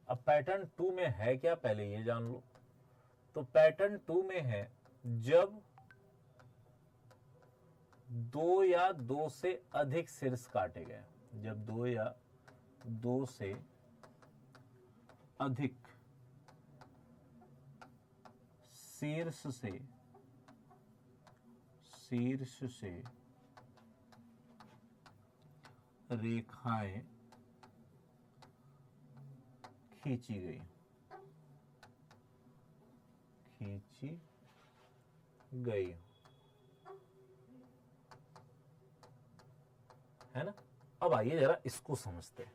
अब पैटर्न 2 में है क्या, पहले ये जान लो। तो पैटर्न 2 में है जब 2 या 2 से अधिक शीर्ष काटे गए, जब 2 या 2 से अधिक शीर्ष से रेखाएं खींची गई है ना। अब आइए जरा इसको समझते हैं,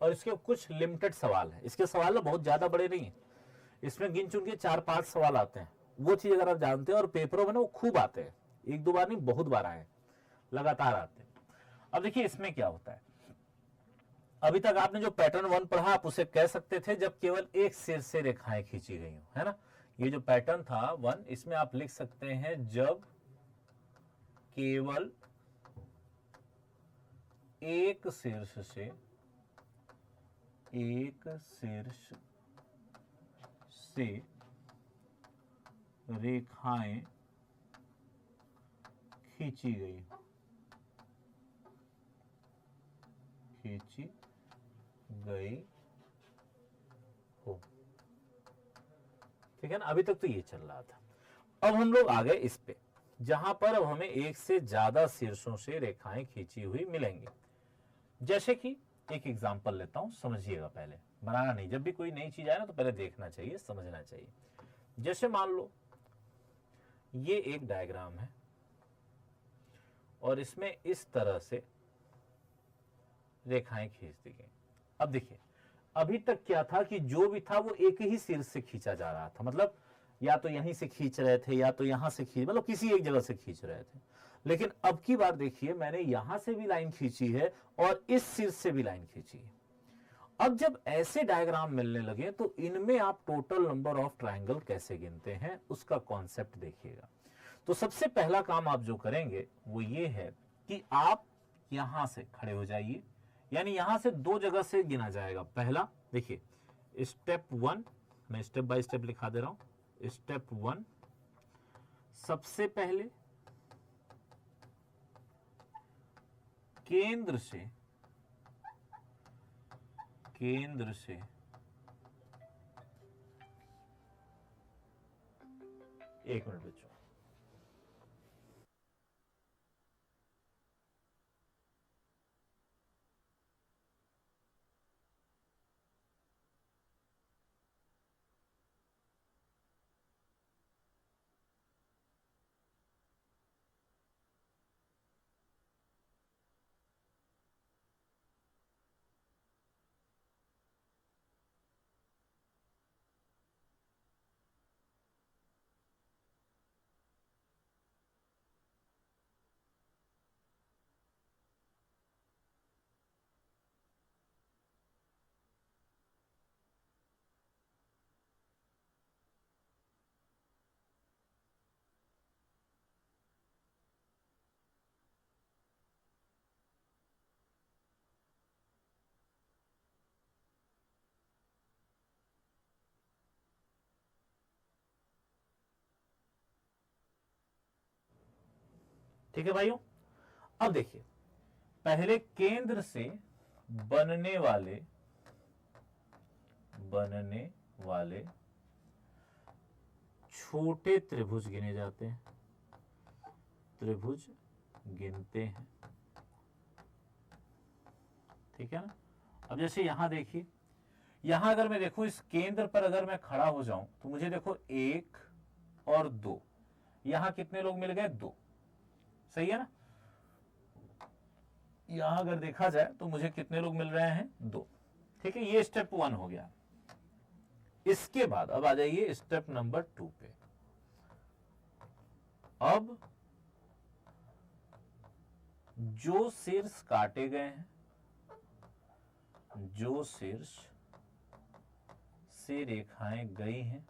और इसके कुछ लिमिटेड सवाल है। इसके सवाल ना बहुत ज्यादा बड़े नहीं है, इसमें गिन चुन के 4-5 सवाल आते हैं। वो चीज अगर आप जानते हैं, और पेपरों में ना वो खूब आते हैं, 1-2 बार नहीं, बहुत बार आए, लगातार आते हैं। अब देखिए इसमें क्या होता है। अभी तक आपने जो पैटर्न 1 पढ़ा, आप उसे कह सकते थे जब केवल एक सिर से रेखाएं खींची गई हो, है ना। ये जो पैटर्न था 1, इसमें आप लिख सकते हैं जब केवल एक शीर्ष से रेखाएं खींची गई हो, ठीक है ना। अभी तक तो ये चल रहा था। अब हम लोग आ गए इस पे, जहां पर अब हमें एक से ज्यादा शीर्षों से रेखाएं खींची हुई मिलेंगी। जैसे कि एक एग्जांपल लेता हूं, समझिएगा, पहले बनाना नहीं। जब भी कोई नई चीज आए ना तो पहले देखना चाहिए, समझना चाहिए। जैसे मान लो ये एक डायग्राम है, और इसमें इस तरह से रेखाएं खींच दी गई। अब देखिए अभी तक क्या था कि जो भी था वो एक ही शीर्ष से खींचा जा रहा था, मतलब या तो यहीं से खींच रहे थे या तो यहां से खींच, मतलब किसी एक जगह से खींच रहे थे। लेकिन अब की बार देखिए मैंने यहां से भी लाइन खींची है और इस शीर्ष से भी लाइन खींची है। अब जब ऐसे डायग्राम मिलने लगे तो इनमें आप टोटल नंबर ऑफ ट्रायंगल कैसे गिनते हैं उसका कॉन्सेप्ट देखिएगा। तो सबसे पहला काम आप जो करेंगे वो ये है कि आप यहां से खड़े हो जाइए, यानी यहां से 2 जगह से गिना जाएगा। पहला देखिए स्टेप 1, मैं स्टेप बाय स्टेप लिखा दे रहा हूं। स्टेप 1, सबसे पहले केंद्र से 1 मिनट बच्चों। ठीक है भाइयों। अब देखिए पहले केंद्र से बनने वाले छोटे त्रिभुज गिने जाते हैं, त्रिभुज गिनते हैं। ठीक है ना। अब जैसे यहां देखिए, यहां अगर मैं देखूं इस केंद्र पर अगर मैं खड़ा हो जाऊं तो मुझे देखो 1 और 2, यहां कितने लोग मिल गए? 2। सही है ना। यहां अगर देखा जाए तो मुझे कितने लोग मिल रहे हैं? 2। ठीक है, ये स्टेप 1 हो गया। इसके बाद अब आ जाइए स्टेप नंबर 2 पे। अब जो शीर्ष काटे गए हैं, जो शीर्ष से रेखाएं गई हैं,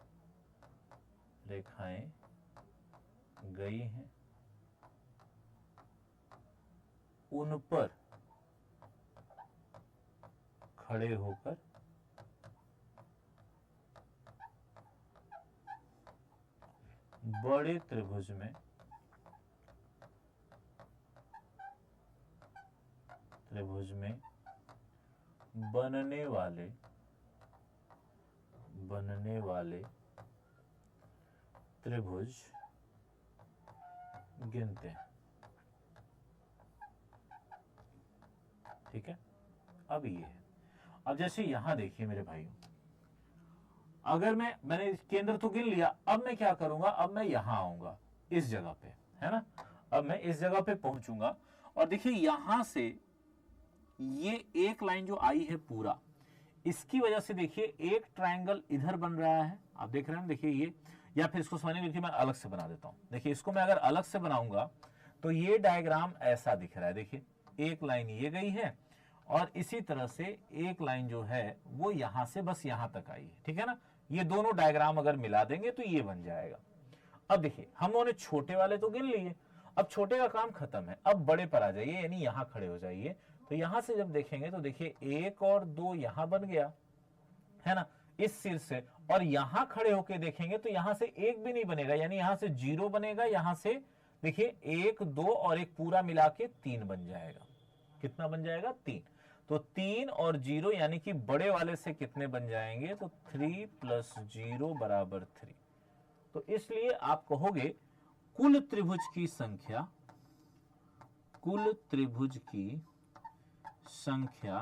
रेखाएं गई हैं, उन पर खड़े होकर बड़े त्रिभुज में बनने वाले त्रिभुज गिनते हैं। ठीक है। अब ये है। अब जैसे यहां देखिए मेरे भाइयों, अगर मैंने केंद्र तो गिन लिया, अब मैं क्या करूंगा? अब मैं यहां आऊंगा इस जगह पे, है ना। अब मैं इस जगह पे पहुंचूंगा और देखिए यहां से ये एक लाइन जो आई है पूरा, इसकी वजह से देखिए एक ट्रायंगल इधर बन रहा है, आप देख रहे हैं। देखिए ये, या फिर इसको समझने के लिए मैं अलग से बना देता हूं। देखिए इसको मैं अगर अलग से बनाऊंगा तो ये डायग्राम ऐसा दिख रहा है। देखिए एक लाइन ये गई है और इसी तरह से एक लाइन जो है वो यहां से बस यहां तक आई है। ठीक है ना। ये दोनों डायग्राम अगर मिला देंगे तो ये बन जाएगा। अब देखिए हमने छोटे वाले तो गिन लिए, अब छोटे का काम खत्म है। अब बड़े पर आ जाइए, यानी यहां खड़े हो जाइए। तो यहां से जब देखेंगे तो देखिए 1 और 2 यहां बन गया, है ना, इस सिर से। और यहां खड़े होके देखेंगे तो यहां से एक भी नहीं बनेगा, यानी यहां से 0 बनेगा। यहां से देखिए 1, 2 और एक पूरा मिला के 3 बन जाएगा। कितना बन जाएगा? 3। तो 3 और 0 यानी कि बड़े वाले से कितने बन जाएंगे? तो 3 + 0 = 3। तो इसलिए आप कहोगे कुल त्रिभुज की संख्या, कुल त्रिभुज की संख्या,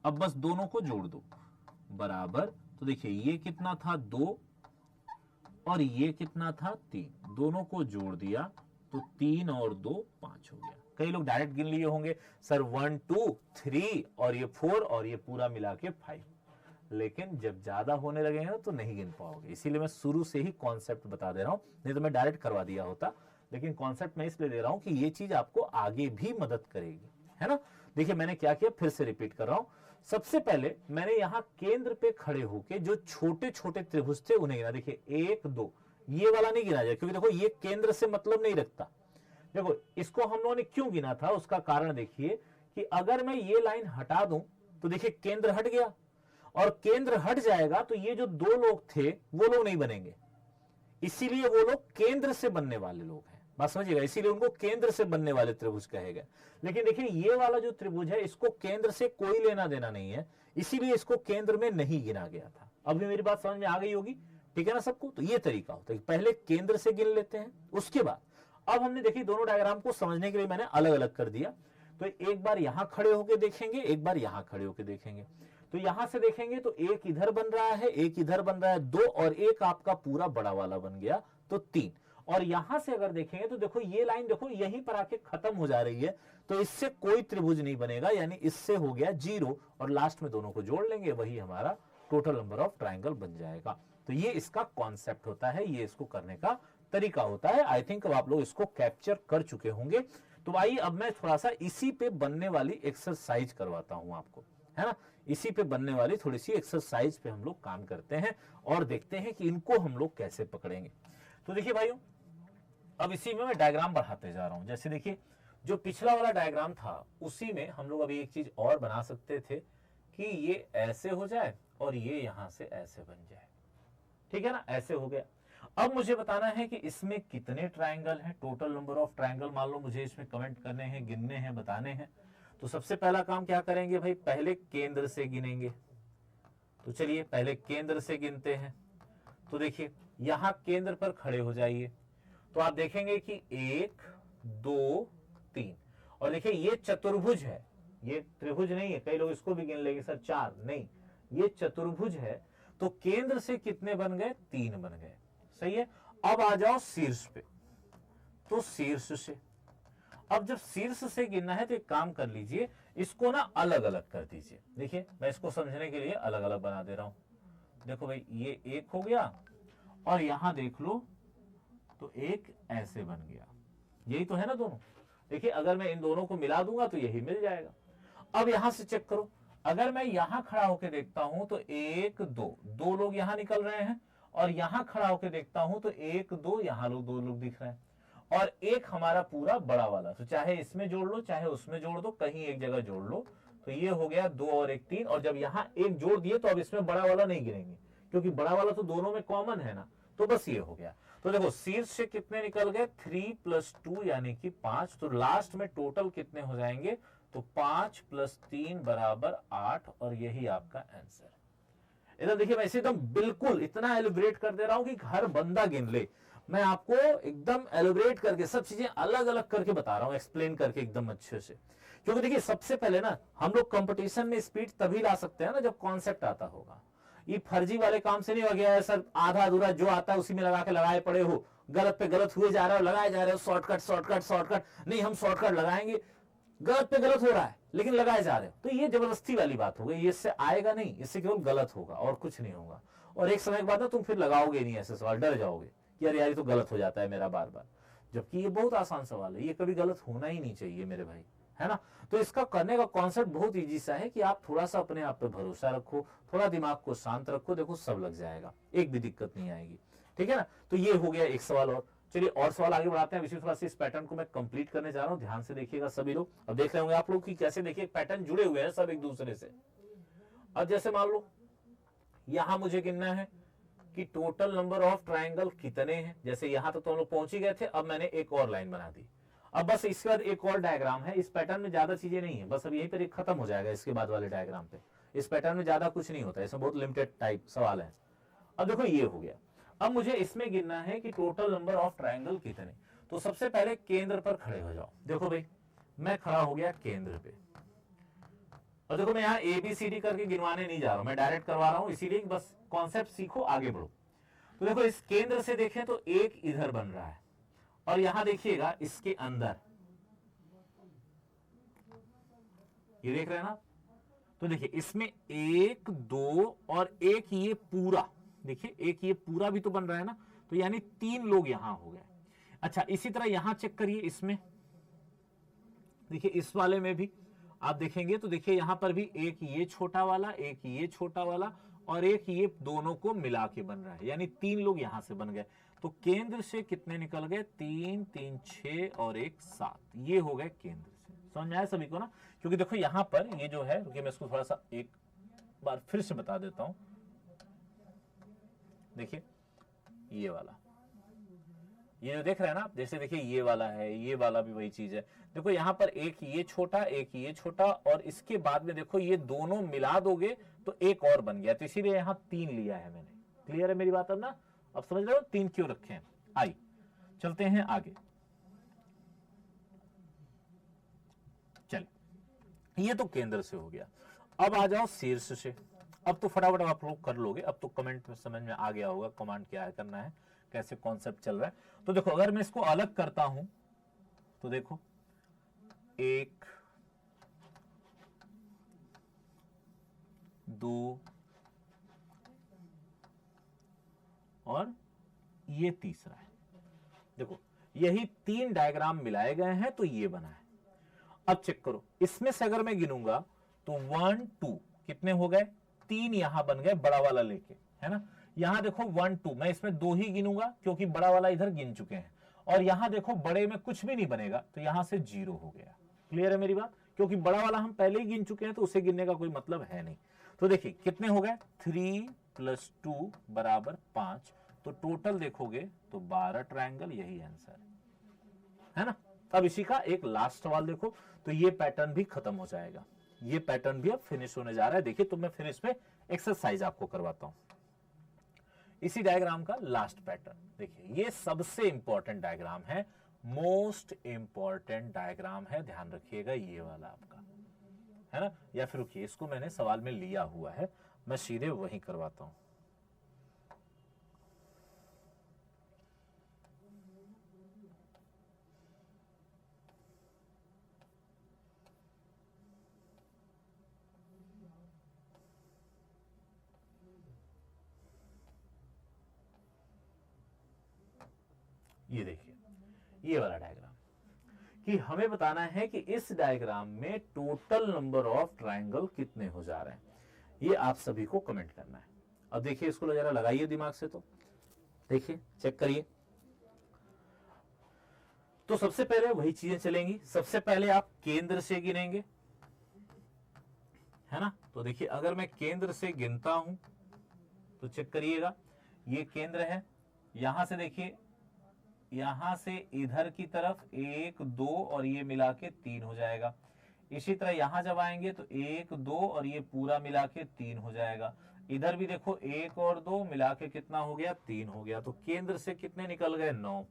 अब बस दोनों को जोड़ दो, बराबर। तो देखिए ये कितना था? 2 और ये कितना था? 3। दोनों को जोड़ दिया तो 3 और 2 5 हो गया। कई लोग डायरेक्ट गिन लिए होंगे, सर 1 2 3 और ये 4 और ये पूरा मिला के 5। लेकिन जब ज्यादा होने लगे हैं तो नहीं गिन पाओगे, इसीलिए मैं शुरू से ही कॉन्सेप्ट बता दे रहा हूं, नहीं तो मैं डायरेक्ट करवा दिया होता। लेकिन कॉन्सेप्ट मैं इसलिए दे रहा हूं कि ये चीज आपको आगे भी मदद करेगी, है ना। देखिए मैंने क्या किया, फिर से रिपीट कर रहा हूं। सबसे पहले मैंने यहां केंद्र पे खड़े होके जो छोटे छोटे त्रिभुज थे उन्हें गिना। देखिए 1 2, ये वाला नहीं गिना जाए क्योंकि देखो ये केंद्र से मतलब नहीं रखता। देखो इसको हम लोगों ने क्यों गिना था, उसका कारण देखिए कि अगर मैं ये लाइन हटा दूं तो देखिए केंद्र हट गया, और केंद्र हट जाएगा तो ये जो 2 लोग थे वो लोग नहीं बनेंगे, इसीलिए वो लोग केंद्र से बनने वाले लोग हैं। बात समझिएगा, इसीलिए उनको केंद्र से बनने वाले त्रिभुज कहेगा। लेकिन देखिए ये वाला जो त्रिभुज है इसको केंद्र से कोई लेना देना नहीं है, इसीलिए इसको केंद्र में नहीं गिना गया था। अभी मेरी बात समझ में आ गई होगी, ठीक है ना सबको। तो ये तरीका होता है, पहले केंद्र से गिन लेते हैं, उसके बाद अब हमने देखी दोनों डायग्राम को समझने के लिए मैंने अलग अलग कर दिया। तो एक बार यहां खड़े होकर देखेंगे, एक बार यहां खड़े होकर देखेंगे। तो यहां से देखेंगे तो एक इधर बन रहा है, एक इधर बन रहा है, 2 और एक आपका पूरा बड़ा वाला बन गया तो 3। और यहां से अगर देखेंगे तो देखो ये लाइन देखो यहीं पर आके खत्म हो जा रही है, तो इससे कोई त्रिभुज नहीं बनेगा, यानी इससे हो गया 0 और लास्ट में दोनों को जोड़ लेंगे, वही हमारा टोटल नंबर ऑफ ट्रायंगल बन जाएगा। तो ये इसका कॉन्सेप्ट होता है, ये इसको करने का तरीका होता है। आई थिंक अब आप लोग इसको कैप्चर कर चुके होंगे। तो आइए अब मैं थोड़ा सा इसी पे बनने वाली एक्सरसाइज करवाता हूं आपको, है ना। इसी पे बनने वाली थोड़ी सी एक्सरसाइज पे हम लोग काम करते हैं और देखते हैं कि इनको हम लोग कैसे पकड़ेंगे। तो देखिए भाइयों, अब इसी में मैं डायग्राम बढ़ाते जा रहा हूं। जैसे देखिए जो पिछला वाला डायग्राम था उसी में हम लोग अभी एक चीज और बना सकते थे कि ये ऐसे हो जाए और ये यहां से ऐसे बन जाए, ठीक है ना, ऐसे हो गया। अब मुझे बताना है कि इसमें कितने ट्रायंगल हैं, टोटल नंबर ऑफ ट्रायंगल मान लो मुझे इसमें कमेंट करने हैं, गिनने हैं, बताने हैं। तो सबसे पहला काम क्या करेंगे भाई, पहले केंद्र से गिनेंगे। तो चलिए पहले केंद्र से गिनते हैं। तो देखिए यहां केंद्र पर खड़े हो जाइए, तो आप देखेंगे कि 1 2 3, और देखिए ये चतुर्भुज है, ये त्रिभुज नहीं है। कई लोग इसको भी गिन लेंगे सर 4, नहीं, ये चतुर्भुज है। तो केंद्र से कितने बन गए? 3 बन गए। सही है। अब आ जाओ शीर्ष पे, तो शीर्ष से, अब जब शीर्ष से गिनना है तो एक काम कर लीजिए, इसको ना अलग अलग कर दीजिए। देखिए मैं इसको समझने के लिए अलग अलग बना दे रहा हूं। देखो भाई ये एक हो गया, और यहां देख लो तो एक ऐसे बन गया। यही तो है ना दोनों। देखिए अगर मैं इन दोनों को मिला दूंगा तो यही मिल जाएगा। अब यहां से चेक करो, अगर मैं यहां खड़ा होकर देखता हूं तो 1 2, 2 लोग यहां निकल रहे हैं, और यहां खड़ा होकर देखता हूं तो 1 2, यहां लोग 2 लोग दिख रहे हैं, और एक हमारा पूरा बड़ा वाला। तो चाहे इसमें जोड़ लो चाहे उसमें जोड़ दो, कहीं एक जगह जोड़ लो। तो ये हो गया 2 और 1 3, और जब यहां एक जोड़ दिए तो अब इसमें बड़ा वाला नहीं गिनेंगे, क्योंकि बड़ा वाला तो दोनों में कॉमन है ना। तो बस ये हो गया। तो देखो शीर्ष से कितने निकल गए? 3 + 2 यानी कि 5। तो लास्ट में टोटल कितने हो जाएंगे? तो 5 + 3 = 8, और यही आपका आंसर। इधर देखिए मैं इसे एकदम बिल्कुल इतना एलिब्रेट कर दे रहा हूं कि हर बंदा गिन ले। मैं आपको एकदम एलिब्रेट करके सब चीजें अलग अलग करके बता रहा हूं, एक्सप्लेन करके एकदम अच्छे से। क्योंकि देखिए सबसे पहले ना हम लोग कंपटीशन में स्पीड तभी ला सकते हैं ना जब कॉन्सेप्ट आता होगा। ये फर्जी वाले काम से नहीं हो गया है सर, आधा अधूरा जो आता है उसी में लगा के लगाए पड़े हो, गलत पे गलत हुए जा रहे हो, लगाए जा रहे हो शॉर्टकट शॉर्टकट शॉर्टकट। नहीं हम शॉर्टकट लगाएंगे, गलत पे गलत हो रहा है लेकिन लगाए जा रहे हो। तो ये जबरदस्ती वाली बात हो गई, ये इससे आएगा नहीं, इससे केवल गलत होगा और कुछ नहीं होगा। और एक समय के बाद ना तुम फिर लगाओगे नहीं ऐसे सवाल, डर जाओगे कि यार ये तो गलत हो जाता है मेरा बार बार। जबकि ये बहुत आसान सवाल है, ये कभी गलत होना ही नहीं चाहिए मेरे भाई, है ना। तो इसका करने का कॉन्सेप्ट बहुत इजी सा है कि आप थोड़ा सा अपने आप पे भरोसा रखो, थोड़ा दिमाग को शांत रखो, देखो सब लग जाएगा, एक भी दिक्कत नहीं आएगी। ठीक है ना। तो ये हो गया एक सवाल। और चलिए और सवाल आगे बढ़ाते हैं। इसी थोड़ा सा इस पैटर्न को मैं कंप्लीट करने जा रहा हूं, ध्यान से देखिएगा सभी लोग। अब देख रहे होंगे आप लोग कि कैसे देखिए पैटर्न जुड़े हुए हैं सब एक दूसरे से। अब जैसे मान लो यहां मुझे गिनना है कि टोटल नंबर ऑफ ट्राइंगल कितने हैं। जैसे यहां तक तो हम लोग पहुंच ही गए थे, अब मैंने एक और लाइन बना दी। अब बस इसके बाद एक और डायग्राम है। इस पैटर्न में ज्यादा चीजें नहीं है, बस अब यहीं पर एक खत्म हो जाएगा इसके बाद वाले डायग्राम पे। इस पैटर्न में ज्यादा कुछ नहीं होता, इसमें बहुत लिमिटेड टाइप सवाल है। अब देखो ये हो गया। अब मुझे इसमें गिनना है कि टोटल नंबर ऑफ ट्राइंगल कितने। तो सबसे पहले केंद्र पर खड़े हो जाओ। देखो भाई मैं खड़ा हो गया केंद्र पे, और देखो मैं यहाँ ABCD करके गिनवाने नहीं जा रहा हूं, मैं डायरेक्ट करवा रहा हूं, इसीलिए बस कॉन्सेप्ट सीखो आगे बढ़ो। तो देखो इस केंद्र से देखें तो एक इधर बन रहा है, और यहां देखिएगा इसके अंदर ये देख रहे हैं ना। तो देखिए इसमें 1 2 और एक ये पूरा, देखिए एक ये पूरा भी तो बन रहा है ना, तो यानी 3 लोग यहां हो गए। अच्छा इसी तरह यहां चेक करिए, इसमें देखिए इस वाले में भी आप देखेंगे तो देखिए यहां पर भी एक ये छोटा वाला, एक ये छोटा वाला, और एक ये दोनों को मिला के बन रहा है, यानी 3 लोग यहां से बन गए। तो केंद्र से कितने निकल गए? 3 3 6 और 1 7, ये हो गए केंद्र से। समझ में आया सभी को ना। क्योंकि देखो यहां पर ये जो है, क्योंकि मैं इसको थोड़ा सा एक बार फिर से बता देता हूं। देखिए ये वाला, ये जो देख रहे हैं ना, जैसे देखिए ये वाला है, ये वाला भी वही चीज है। देखो यहाँ पर एक ये छोटा एक ये छोटा, और इसके बाद में देखो ये दोनों मिला दोगे तो एक और बन गया। तो इसीलिए यहाँ 3 लिया है मैंने। क्लियर है मेरी बात अब ना? अब समझ रहे हो 3 क्यों रखे हैं। आई चलते हैं आगे। चल ये तो केंद्र से हो गया। अब आ जाओ शीर्ष से। अब तो फटाफट आप लोग कर लोगे, अब तो कमेंट में समझ में आ गया होगा कमांड क्या है करना है, कैसे कॉन्सेप्ट चल रहा है। तो देखो अगर मैं इसको अलग करता हूं तो देखो 1 2 और ये तीसरा है। देखो यही 3 डायग्राम मिलाए गए हैं तो ये बना है। अब चेक करो इसमें से अगर मैं गिनूंगा तो 1 2 कितने हो गए? 3 यहां बन गए बड़ा वाला लेके, है ना। यहां देखो 1 2, मैं इसमें 2 ही गिनूंगा क्योंकि बड़ा वाला इधर गिन चुके हैं। और यहां देखो बड़े में कुछ भी नहीं बनेगा, तो यहां से 0 हो गया। क्लियर है मेरी बात? क्योंकि बड़ा वाला हम पहले ही गिन चुके हैं तो उसे गिनने का कोई मतलब है नहीं। तो देखिए कितने हो गए? 3 + 2 = 5। तो टोटल देखोगे तो 12 ट्रायंगल, यही आंसर है ना। अब इसी का एक लास्ट सवाल देखो, तो ये पैटर्न भी खत्म हो जाएगा। ये पैटर्न भी अब फिनिश होने जा रहा है। देखिए, तो मैं फिनिश में एक्सरसाइज आपको करवाता हूं। इसी डायग्राम का लास्ट पैटर्न देखिए, ये सबसे इंपॉर्टेंट डायग्राम है, मोस्ट इंपॉर्टेंट डायग्राम है, ध्यान रखिएगा ये वाला आपका, है ना। या फिर रुकिए, इसको मैंने सवाल में लिया हुआ है, मैं सीधे वही करवाता हूं। ये देखिए, ये वाला डायग्राम, कि हमें बताना है कि इस डायग्राम में टोटल नंबर ऑफ ट्रायंगल कितने हो जा रहे हैं। ये आप सभी को कमेंट करना है। अब देखिए, इसको जरा लगाइए दिमाग से, तो देखिए, चेक करिए। तो सबसे पहले वही चीजें चलेंगी। सबसे पहले आप केंद्र से गिनेंगे, है ना। तो देखिए, अगर मैं केंद्र से गिनता हूं तो चेक करिएगा, ये केंद्र है, यहां से देखिए, यहां से इधर की तरफ 1 2 और ये मिला के 3 हो जाएगा। इसी तरह यहां जब आएंगे तो 1 2 और ये पूरा मिला के 3 हो जाएगा। इधर भी देखो, 1 और 2 मिला के कितना हो गया, 3 हो गया। तो केंद्र से कितने निकल गए, 9।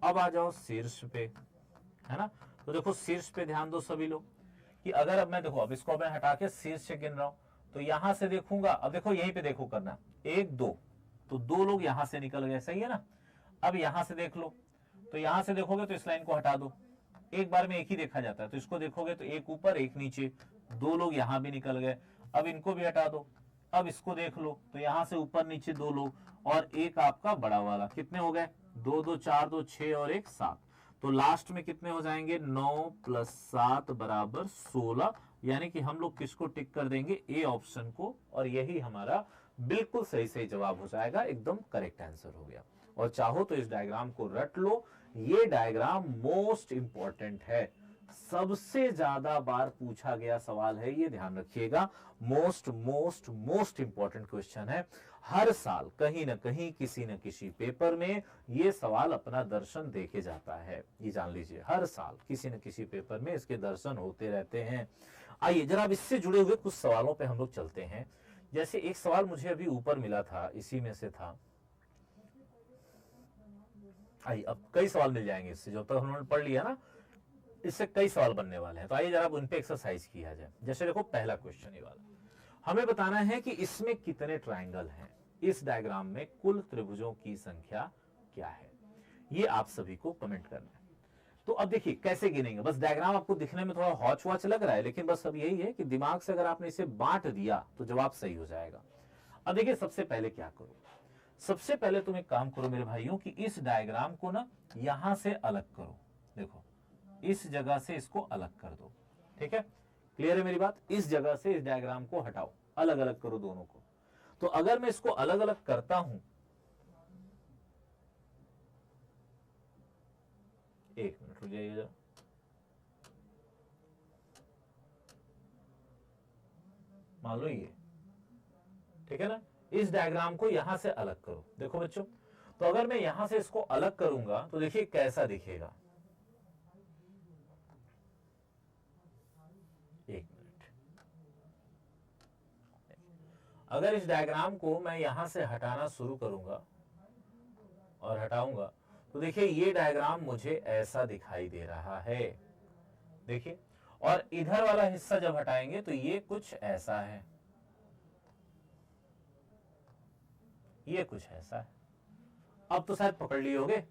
अब आ जाओ शीर्ष पे, है ना। तो देखो, शीर्ष पे ध्यान दो सभी लोग, कि अगर अब मैं देखो, अब इसको मैं हटा के शीर्ष से गिन रहा हूं, तो यहां से देखूंगा, अब देखो यहीं पे देखो करना, 1 2, तो 2 लोग यहां से निकल गए, सही है ना। अब यहां से देख लो, तो यहां से देखोगे तो इस लाइन को हटा दो, एक बार में एक ही देखा जाता है, तो इसको देखोगे तो एक ऊपर एक नीचे, 2 लोग यहां भी निकल गए। अब इनको भी हटा दो, अब इसको देख लो, तो यहां से ऊपर नीचे 2 लोग, और एक आपका बड़ा वाला, कितने हो गए, 2 2 4 2 6 और 1 7। तो लास्ट में कितने हो जाएंगे, 9 + 7 = 16। यानी कि हम लोग किसको टिक कर देंगे, ए ऑप्शन को, और यही हमारा बिल्कुल सही सही जवाब हो जाएगा, एकदम करेक्ट आंसर हो गया। और चाहो तो इस डायग्राम को रट लो, ये डायग्राम मोस्ट इंपॉर्टेंट है, सबसे ज्यादा बार पूछा गया सवाल है, ये ध्यान रखिएगा। Most most most important question है, हर साल कहीं ना कहीं किसी न किसी पेपर में ये सवाल अपना दर्शन देके जाता है, ये जान लीजिए, हर साल किसी न किसी पेपर में इसके दर्शन होते रहते हैं। आइए जरा अब इससे जुड़े हुए कुछ सवालों पे हम लोग चलते हैं। जैसे एक सवाल मुझे अभी ऊपर मिला था, इसी में से था, आइए अब कई सवाल मिल जाएंगे इससे, जो तक हमने पढ़ लिया ना, इससे कई सवाल बनने वाले हैं। तो आइए जरा उन पे एक्सरसाइज किया जाए। जैसे देखो, पहला क्वेश्चन ये वाला, हमें बताना है कि इसमें कितने ट्रायंगल हैं, इस डायग्राम में कुल त्रिभुजों की संख्या क्या है, ये आप सभी को कमेंट करना है। तो अब देखिए कैसे गिनेंगे, बस डायग्राम आपको दिखने में थोड़ा हौच वौच लग रहा है, लेकिन बस अब यही है कि दिमाग से अगर आपने इसे बांट दिया तो जवाब सही हो जाएगा। अब देखिए, सबसे पहले क्या करो, सबसे पहले तुम एक काम करो मेरे भाइयों, कि इस डायग्राम को ना यहां से अलग करो। देखो, इस जगह से इसको अलग कर दो, ठीक है, क्लियर है मेरी बात। इस जगह से इस डायग्राम को हटाओ, अलग अलग करो दोनों को। तो अगर मैं इसको अलग अलग करता हूं, एक मिनट रुक जाइए जरा, मान लो ये, ठीक है ना, इस डायग्राम को यहां से अलग करो। देखो बच्चों, तो अगर मैं यहां से इसको अलग करूंगा तो देखिए कैसा दिखेगा, एक मिनट, अगर इस डायग्राम को मैं यहां से हटाना शुरू करूंगा और हटाऊंगा, तो देखिए ये डायग्राम मुझे ऐसा दिखाई दे रहा है, देखिए। और इधर वाला हिस्सा जब हटाएंगे तो ये कुछ ऐसा है, ये कुछ ऐसा है। अब तो शायद पकड़ लिए होगे।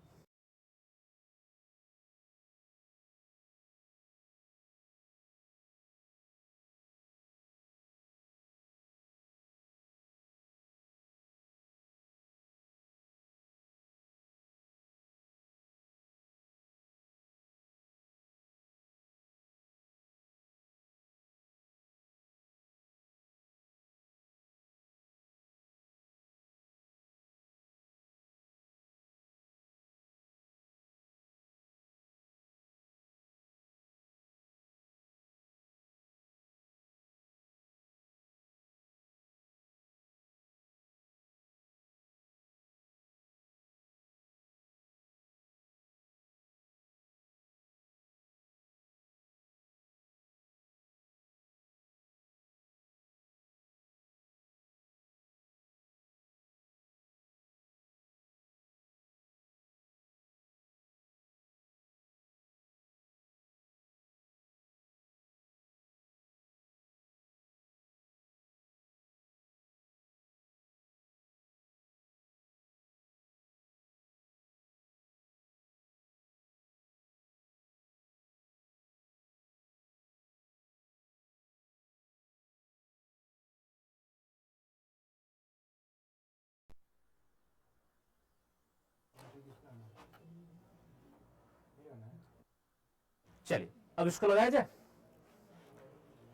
चलिए अब इसको लगाया जाए।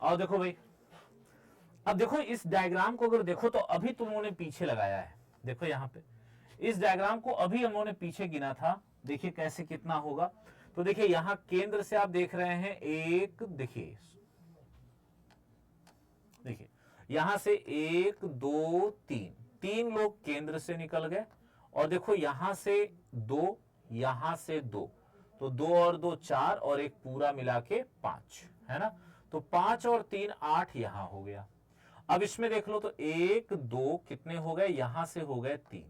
और देखो भाई, अब देखो इस डायग्राम को अगर देखो तो अभी तुम लोगों ने पीछे लगाया है। देखो यहां पे इस डायग्राम को अभी हम लोगों ने पीछे गिना था। देखिए कैसे कितना होगा। तो देखिए यहां केंद्र से आप देख रहे हैं एक, देखिए देखिए यहां से 1 2 3, 3 लोग केंद्र से निकल गए। और देखो यहां से 2, यहां से 2, तो 2 और 2 4 और एक पूरा मिला के 5, है ना। तो 5 और 3 8 यहां हो गया। अब इसमें देख लो तो 1 2 कितने हो गए, यहां से हो गए 3,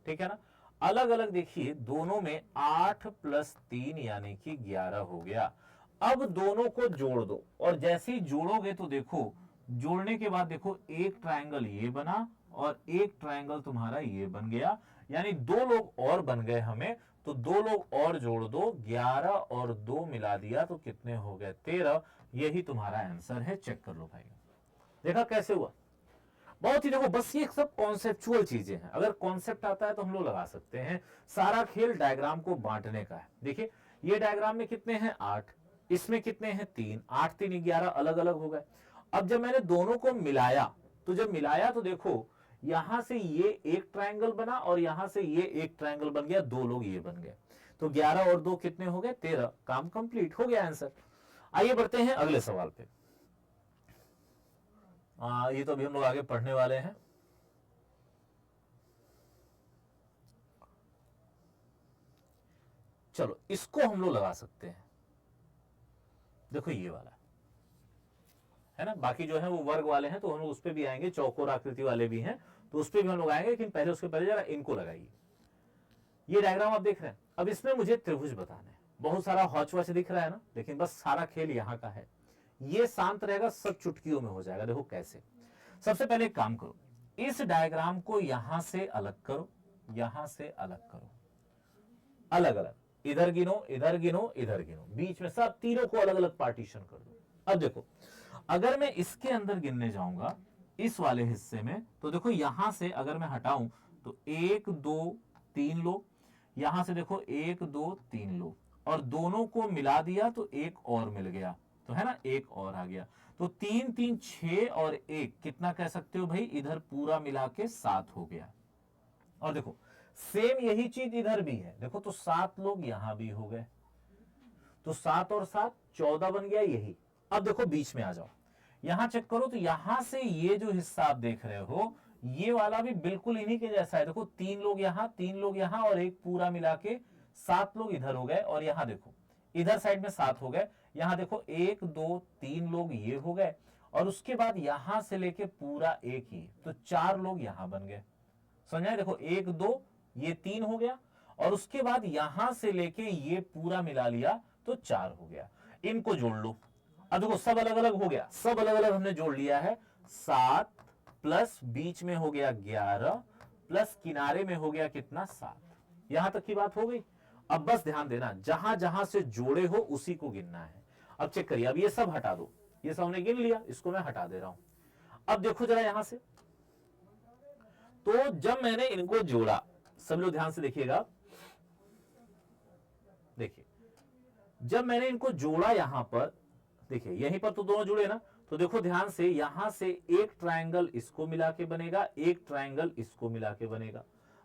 ठीक है ना। अलग अलग देखिए दोनों में 8 प्लस 3 यानी कि 11 हो गया। अब दोनों को जोड़ दो और जैसे ही जोड़ोगे तो देखो जोड़ने के बाद देखो एक ट्रायंगल ये बना और एक ट्रायंगल तुम्हारा ये बन गया, यानी 2 लोग और बन गए हमें। तो 2 लोग और जोड़ दो, 11 और 2 मिला दिया तो कितने हो गए 13। यही तुम्हारा आंसर है। चेक कर लो भाई, देखा कैसे हुआ। बहुत ही देखो, बस ये सब कॉन्सेप्चुअल चीजें हैं। अगर कॉन्सेप्ट आता है तो हम लोग लगा सकते हैं। सारा खेल डायग्राम को बांटने का है। देखिए ये डायग्राम में कितने हैं 8, इसमें कितने हैं 3, 8 3 11 अलग अलग हो गए। अब जब मैंने दोनों को मिलाया, तो जब मिलाया तो देखो यहां से ये एक ट्रायंगल बना और यहां से ये एक ट्रायंगल बन गया, 2 लोग ये बन गए। तो 11 और 2 कितने हो गए 13। काम कंप्लीट हो गया आंसर। आइए बढ़ते हैं अगले सवाल पे। ये तो अभी हम लोग आगे पढ़ने वाले हैं। चलो इसको हम लोग लगा सकते हैं। देखो ये वाला है ना, बाकी जो है वो वर्ग वाले हैं तो हम लोग उस पर भी आएंगे, चौकोर आकृति वाले भी हैं तो उस पर भी हम लोग आएंगे, लेकिन पहले उसके पहले जरा इनको लगाइए। ये डायग्राम आप देख रहे हैं। अब इसमें मुझे त्रिभुज बताना है। बहुत सारा हौच वौच दिख रहा है ना, लेकिन बस सारा खेल यहां का है। ये शांत रहेगा, सब चुटकियों में हो जाएगा। देखो कैसे। सबसे पहले एक काम करो, इस डायग्राम को यहां से अलग करो, यहां से अलग करो, अलग अलग, इधर गिनो इधर गिनो इधर गिनो, बीच में सब तीनों को अलग अलग पार्टीशन कर दो। अब देखो अगर मैं इसके अंदर गिनने जाऊंगा इस वाले हिस्से में, तो देखो यहां से अगर मैं हटाऊं तो 1 2 3 लोग, यहां से देखो 1 2 3 लोग, और दोनों को मिला दिया तो एक और मिल गया, तो है ना, एक और आ गया। तो 3 3 6 और 1 कितना कह सकते हो भाई, इधर पूरा मिला के 7 हो गया। और देखो सेम यही चीज इधर भी है। देखो तो 7 लोग यहां भी हो गए, तो 7 और 7 14 बन गया यही। अब देखो बीच में आ जाओ, यहां चेक करो तो यहां से ये जो हिस्सा आप देख रहे हो ये वाला भी बिल्कुल इन्हीं के जैसा है। देखो 3 लोग यहां 3 लोग यहां और एक पूरा मिला के 7 लोग इधर हो गए। और यहां देखो इधर साइड में 7 हो गए, यहां देखो 1 2 3 लोग ये हो गए, और उसके बाद यहां से लेके पूरा एक ही, तो 4 लोग यहां बन गए। समझाए, देखो 1 2 ये 3 हो गया, और उसके बाद यहां से लेके ये पूरा मिला लिया तो 4 हो गया। इनको जोड़ लो। अब देखो सब अलग अलग हो गया, सब अलग अलग हमने जोड़ लिया है। 7 प्लस बीच में हो गया 11 प्लस किनारे में हो गया कितना 7। यहां तक की बात हो गई। अब बस ध्यान देना, जहां जहां से जोड़े हो उसी को गिनना है। अब चेक करिए, अब ये सब हटा दो, ये सब हमने गिन लिया, इसको मैं हटा दे रहा हूं। अब देखो जरा यहां से, तो जब मैंने इनको जोड़ा, सब लोग ध्यान से देखिएगा, देखिए जब मैंने इनको जोड़ा यहां पर, देखिए यहीं पर तो दोनों जुड़े ना, तो देखो ध्यान से यहां से एक ट्रायंगल इसको मिला के बनेगा, एक ट्रायंगल इसको मिला के बनेगा,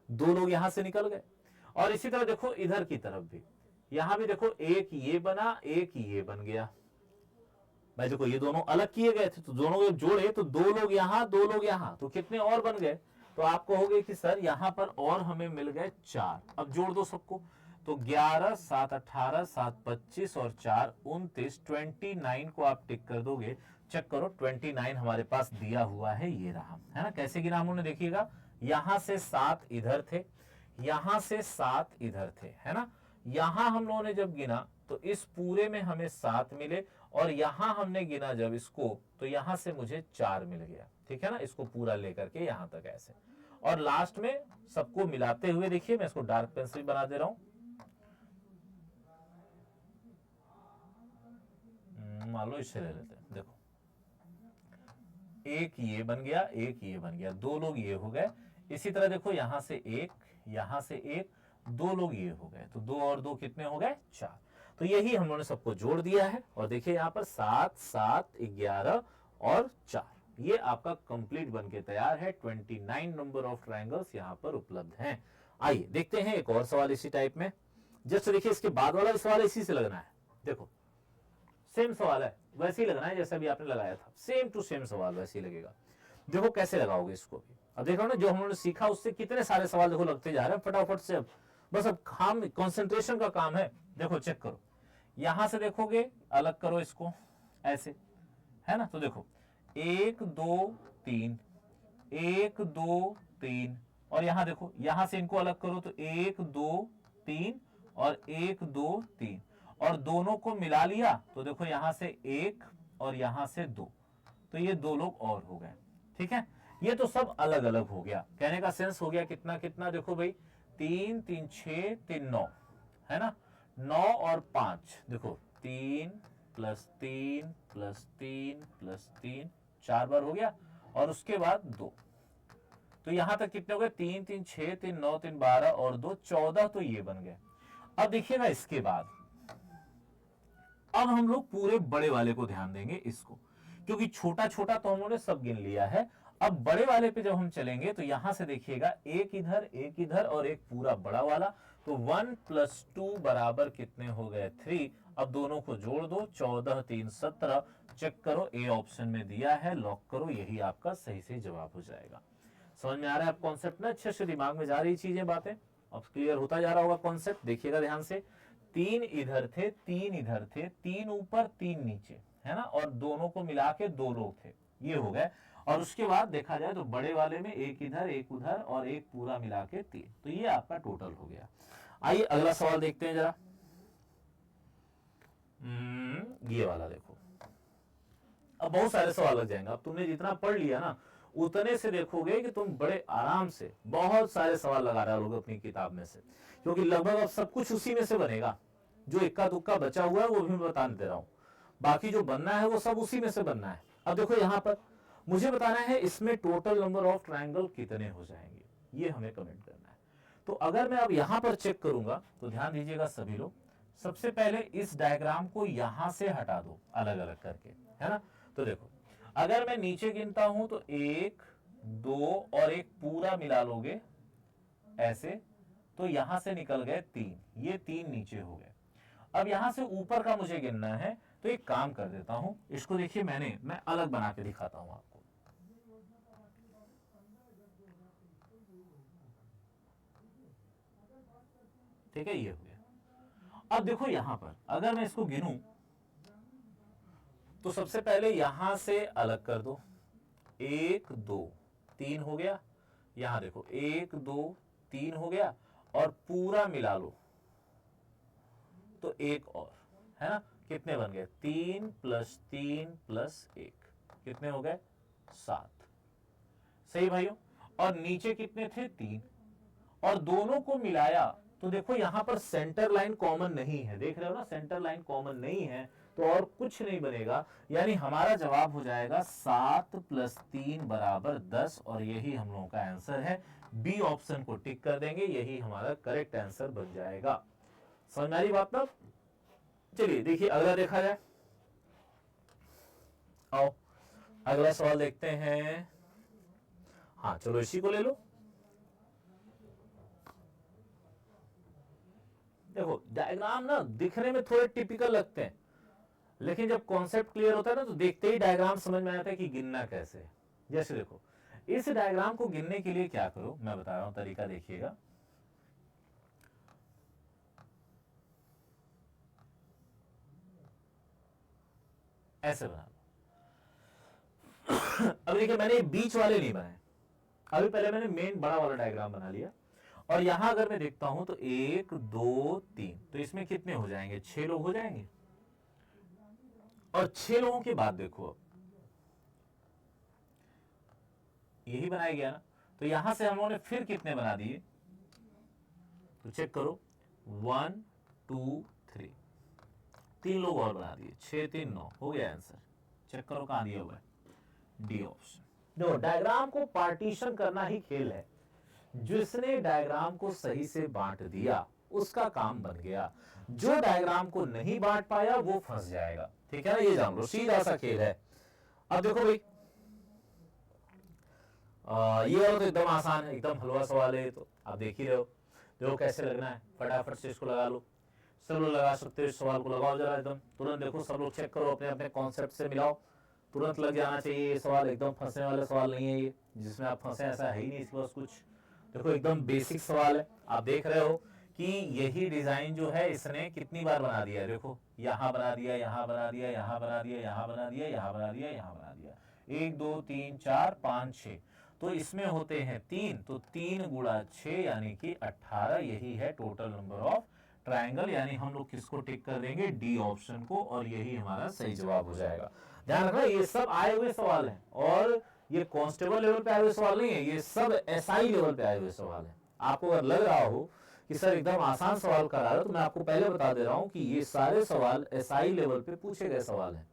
2 लोग यहां से निकल गए। और इसी तरह देखो इधर की तरफ भी, यहां भी देखो एक ये बना एक ये बन गया। भाई देखो ये दोनों अलग किए गए थे तो दोनों को जोड़े तो 2 लोग यहां 2 लोग यहां, तो कितने और बन गए। तो आप कहोगे कि सर यहां पर और हमें मिल गए 4। अब जोड़ दो सबको, तो 11 7 18 7 25 और 4 29, 29 को आप टिक कर दोगे। चेक करो 29 हमारे पास दिया हुआ है, ये रहा, है ना। कैसे गिना हम लोगों ने, देखिएगा यहां से 7 इधर थे, यहां से 7 इधर थे, है ना। यहां हम लोगों ने जब गिना तो इस पूरे में हमें 7 मिले, और यहां हमने गिना जब इसको तो यहां से मुझे 4 मिल गया, ठीक है ना। इसको पूरा लेकर के यहां तक ऐसे, और लास्ट में सबको मिलाते हुए देखिए, मैं इसको डार्क पेंसिल बना दे रहा हूं। मान लो इसे ले लेते हैं, देखो एक ये बन गया एक ये बन गया, 2 लोग ये हो गए। इसी तरह देखो यहां से एक, यहां से एक, 2 लोग ये हो गए, तो 2 और 2 कितने हो गए 4। तो यही हम लोगों ने सबको जोड़ दिया है और देखिए यहाँ पर 7, 7, 11 और 4, ये आपका कंप्लीट बनके तैयार है। 29 नंबर ऑफ ट्रायंगल्स यहाँ पर उपलब्ध हैं। आइए देखते हैं एक और सवाल इसी टाइप में। जस्ट देखिए इसके बाद वाला सवाल इसी से लगना है। देखो सेम सवाल है, वैसे ही लगना है जैसा भी आपने लगाया था, सेम टू सेम सवाल वैसे ही लगेगा। देखो कैसे लगाओगे इसको भी। अब देखो ना जो हम लोगों ने सीखा उससे कितने सारे सवाल देखो लगते जा रहे हैं फटाफट से। अब बस अब काम कंसंट्रेशन का काम है। देखो चेक करो, यहां से देखोगे अलग करो इसको ऐसे, है ना। तो देखो 1 2 3, 1 2 3 और यहां देखो यहां से इनको अलग करो तो 1 2 3 और 1 2 3 और दोनों को मिला लिया तो देखो यहां से 1 और यहां से 2, तो ये 2 लोग और हो गए। ठीक है, ये तो सब अलग अलग हो गया। कहने का सेंस हो गया कितना कितना। देखो भाई 3 3 6 3 9, है ना। 9 और 5 देखो 3 प्लस 3 प्लस 3 प्लस 3, 4 बार हो गया और उसके बाद 2, तो यहां तक कितने हो गए 3 3 6 3 9 3 12 और 2 14, तो ये बन गए। अब देखिएगा इसके बाद अब हम लोग पूरे बड़े वाले को ध्यान देंगे इसको, क्योंकि छोटा छोटा तो हम लोगों ने सब गिन लिया है। अब बड़े वाले पे जब हम चलेंगे तो यहां से देखिएगा एक इधर और एक पूरा बड़ा वाला, तो 1 + 2 बराबर कितने हो गए 3। अब दोनों को जोड़ दो 14 3 17, चेक करो ए ऑप्शन में दिया है, लॉक करो, यही आपका सही से जवाब हो जाएगा। समझ में आ रहा है आप कॉन्सेप्ट ना, अच्छे से दिमाग में जा रही चीजें बातें, अब क्लियर होता जा रहा होगा कॉन्सेप्ट। देखिएगा ध्यान से, 3 इधर थे 3 इधर थे, 3 ऊपर 3 नीचे, है ना, और दोनों को मिला के 2 लोग थे, ये हो गए। और उसके बाद देखा जाए तो बड़े वाले में एक इधर एक उधर और एक पूरा मिला के 3, तो ये आपका टोटल हो गया। आइए अगला सवाल देखते हैं जरा। ये वाला देखो, अब बहुत सारे सवाल लग जाएंगे। अब तुमने जितना पढ़ लिया ना उतने से देखोगे कि तुम बड़े आराम से बहुत सारे सवाल लगा रहे हो अपनी किताब में से, क्योंकि लगभग अब सब कुछ उसी में से बनेगा। जो इक्का दुक्का बचा हुआ है वो भी मैं बता दे रहा हूं, बाकी जो बनना है वो सब उसी में से बनना है। अब देखो यहां पर मुझे बताना है इसमें टोटल नंबर ऑफ ट्रायंगल कितने हो जाएंगे, ये हमें कमेंट करना है। तो अगर मैं अब यहां पर चेक करूंगा तो ध्यान दीजिएगा सभी लोग, सबसे पहले इस डायग्राम को यहां से हटा दो अलग अलग करके, है ना। तो देखो अगर मैं नीचे गिनता हूं तो 1 2 और एक पूरा मिला लोगे ऐसे, तो यहां से निकल गए 3, ये 3 नीचे हो गए। अब यहां से ऊपर का मुझे गिनना है, तो एक काम कर देता हूं, इसको देखिए मैं अलग बना के दिखाता हूं आपको। ठीक है, ये हो गया। अब देखो यहां पर अगर मैं इसको गिनूं तो सबसे पहले यहां से अलग कर दो, 1 2 3 हो गया। यहां देखो 1 2 3 हो गया और पूरा मिला लो तो एक और, है ना। कितने बन गए 3 + 3 + 1, कितने हो गए 7। सही भाइयों, और नीचे कितने थे 3, और दोनों को मिलाया तो देखो यहां पर सेंटर लाइन कॉमन नहीं है, देख रहे हो ना, सेंटर लाइन कॉमन नहीं है तो और कुछ नहीं बनेगा, यानी हमारा जवाब हो जाएगा 7 + 3 = 10, और यही हम लोगों का आंसर है। बी ऑप्शन को टिक कर देंगे, यही हमारा करेक्ट आंसर बन जाएगा। समझ में आ रही बात ना। चलिए देखिए अगला देखा जाए। आओ अगला सवाल देखते हैं। हाँ चलो इसी को ले लो। देखो डायग्राम ना दिखने में थोड़े टिपिकल लगते हैं, लेकिन जब कॉन्सेप्ट क्लियर होता है ना तो देखते ही डायग्राम समझ में आता है कि गिनना कैसे है। जैसे देखो इस डायग्राम को गिनने के लिए क्या करो, मैं बता रहा हूं तरीका, देखिएगा। ऐसे बना लो। अब देखिए मैंने बीच वाले नहीं बनाए, अभी पहले मैंने मेन बड़ा वाला डायग्राम बना लिया, और यहां अगर मैं देखता हूं तो 1 2 3, तो इसमें कितने हो जाएंगे 6 लोग हो जाएंगे। और 6 लोगों के बाद देखो अब यही बनाया गया ना, तो यहां से हम लोगों ने फिर कितने बना दिए, तो चेक करो 1 2 3, 3 लोग और बना दिए, 6 3 9 हो गया आंसर। चेक करो कहां दिया हुआ है, डी ऑप्शन। देखो डायग्राम को पार्टीशन करना ही खेल है, जिसने डायग्राम को सही से बांट दिया उसका काम बन गया। जो डायग्राम को नहीं बांट पाया वो फंस जाएगा, ठीक है ना, ये जान लो, सीधा सा खेल है। अब देखो भाई, ये वाला तो एकदम आसान है, एकदम हलवा सवाल है, तो आप देख ही रहे हो। देखो कैसे लगना है, फटाफट से इसको लगा लो। सब लोग लगा सकते हो, इस सवाल को लगाओ जरा एकदम तुरंत। देखो सब लोग चेक करो, अपने अपने कॉन्सेप्ट से मिलाओ, तुरंत लग जाना चाहिए। ये सवाल एकदम फंसने वाले सवाल नहीं है, ये जिसमें आप फंसे ऐसा है ही नहीं इसके पास कुछ। देखो एकदम बेसिक सवाल है। आप देख रहे हो कि यही डिजाइन जो है इसने कितनी बार बना दिया है। देखो यहाँ बना दिया, यहाँ बना दिया, यहाँ बना दिया, यहाँ बना दिया, यहाँ बना दिया, यहाँ बना दिया, 1 2 3 4 5 6। तो इसमें होते हैं 3, तो 3 गुणा 6 यानी कि 18। यही है टोटल नंबर ऑफ ट्रायंगल, यानी हम लोग किसको टिक कर देंगे, डी ऑप्शन को, और यही हमारा सही जवाब हो जाएगा। ध्यान रखना ये सब आए हुए सवाल हैं, और ये कांस्टेबल लेवल पे आए हुए सवाल नहीं है, ये सब एसआई लेवल पे आए हुए सवाल हैं। आपको अगर लग रहा हो कि सर एकदम आसान सवाल करा रहे हो, तो मैं आपको पहले बता दे रहा हूं कि ये सारे सवाल एसआई लेवल पे पूछे गए सवाल हैं,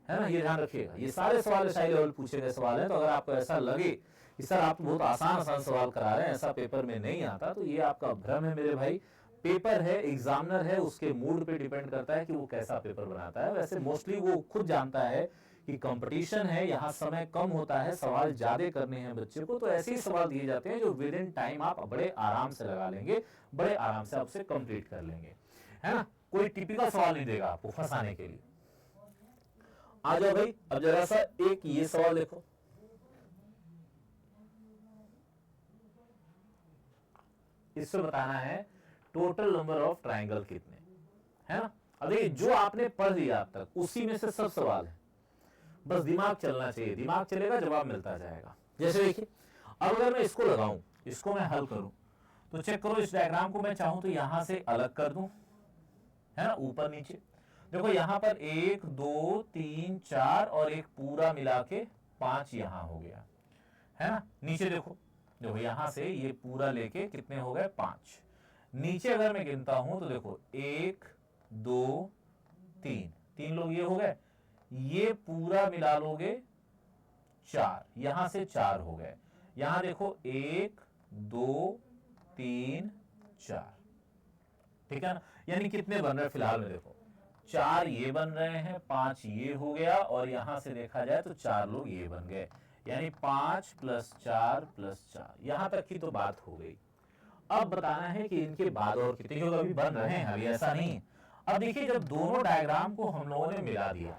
है ना, ये ध्यान रखिएगा। ये सारे सवाल एसआई लेवल पूछे गए सवाल हैं। तो अगर आपको ऐसा लगे कि सर आप बहुत आसान सवाल करा रहे हैं, ऐसा पेपर में नहीं आता, तो ये आपका भ्रम है मेरे भाई। पेपर है, एग्जामिनर है, उसके मूड पे डिपेंड करता है कि वो कैसा पेपर बनाता है। वैसे मोस्टली वो खुद जानता है कि कंपटीशन है, यहाँ समय कम होता है, सवाल ज्यादा करने हैं बच्चे को, तो ऐसे ही सवाल दिए जाते हैं जो विद इन टाइम आप बड़े आराम से लगा लेंगे, बड़े आराम से आपसे कंप्लीट कर लेंगे, है ना। कोई टिपिकल सवाल नहीं देगा आपको फंसाने के लिए। आ जाओ भाई, अब जरा सा एक ये सवाल देखो, इससे बताना है टोटल नंबर ऑफ ट्रायंगल कितने, है ना। अब देखिए जो आपने पढ़ लिया अब तक उसी में से सब सवाल है, बस दिमाग चलना चाहिए, दिमाग चलेगा जवाब मिलता जाएगा। जैसे देखिए अब अगर मैं इसको लगाऊं, इसको मैं हल करूं, तो चेक करो इस डायग्राम को मैं चाहूं तो यहां से अलग कर दूं, है ना, ऊपर नीचे। देखो यहां पर 1 2 3 4 और एक पूरा मिला के 5 यहां हो गया, है ना। नीचे देखो, देखो यहां से ये पूरा लेके कितने हो गए, 5। नीचे अगर मैं गिनता हूं तो देखो 1 2 3, 3 लोग ये हो गए, ये पूरा मिला लोगे 4, यहां से 4 हो गए। यहां देखो 1 2 3 4, ठीक है ना। यानी कितने बन रहे हैं फिलहाल में, देखो 4 ये बन रहे हैं, 5 ये हो गया, और यहां से देखा जाए तो 4 लोग ये बन गए, यानी 5 + 4 + 4। यहां तक की तो बात हो गई। अब बताना है कि इनके बाद और कितने लोग अभी बन रहे हैं, अभी ऐसा नहीं। अब देखिए जब दोनों डायग्राम को हम लोगों ने मिला दिया,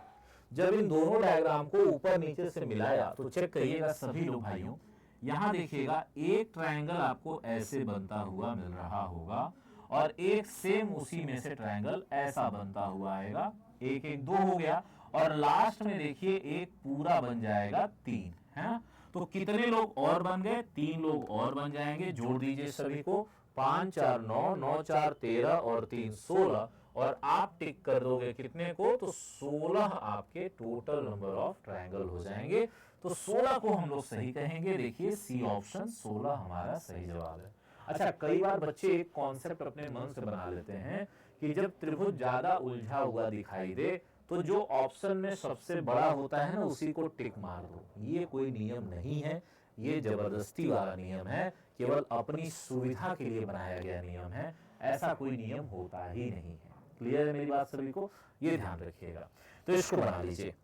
जब इन दोनों डायग्राम को ऊपर नीचे से मिलाया, तो चेक करिएगा सभी लोग भाइयों, यहां देखिएगा एक ट्रायंगल आपको ऐसे बनता हुआ मिल रहा होगा, और एक सेम उसी में से ट्रायंगल ऐसा बनता हुआ आएगा। 1 1 2 हो गया, और लास्ट में देखिए एक पूरा बन जाएगा 3, है ना। तो कितने लोग और बन गए, 3 लोग और बन जाएंगे। जोड़ दीजिए सभी को, 5 4 9, 9 4 13 और 3 16, और आप टिक कर दोगे कितने को, तो 16 आपके टोटल नंबर ऑफ ट्रायंगल हो जाएंगे। तो 16 को हम लोग सही कहेंगे। देखिए सी ऑप्शन 16 हमारा सही जवाब है। अच्छा, कई बार बच्चे एक कॉन्सेप्ट अपने मन से बना लेते हैं कि जब त्रिभुज ज्यादा उलझा हुआ दिखाई दे तो जो ऑप्शन में सबसे बड़ा होता है ना उसी को टिक मार दो। ये कोई नियम नहीं है, ये जबरदस्ती वाला नियम है, केवल अपनी सुविधा के लिए बनाया गया नियम है, ऐसा कोई नियम होता ही नहीं है। क्लियर है मेरी बात सभी को, ये ध्यान रखिएगा। तो इसको बना लीजिए।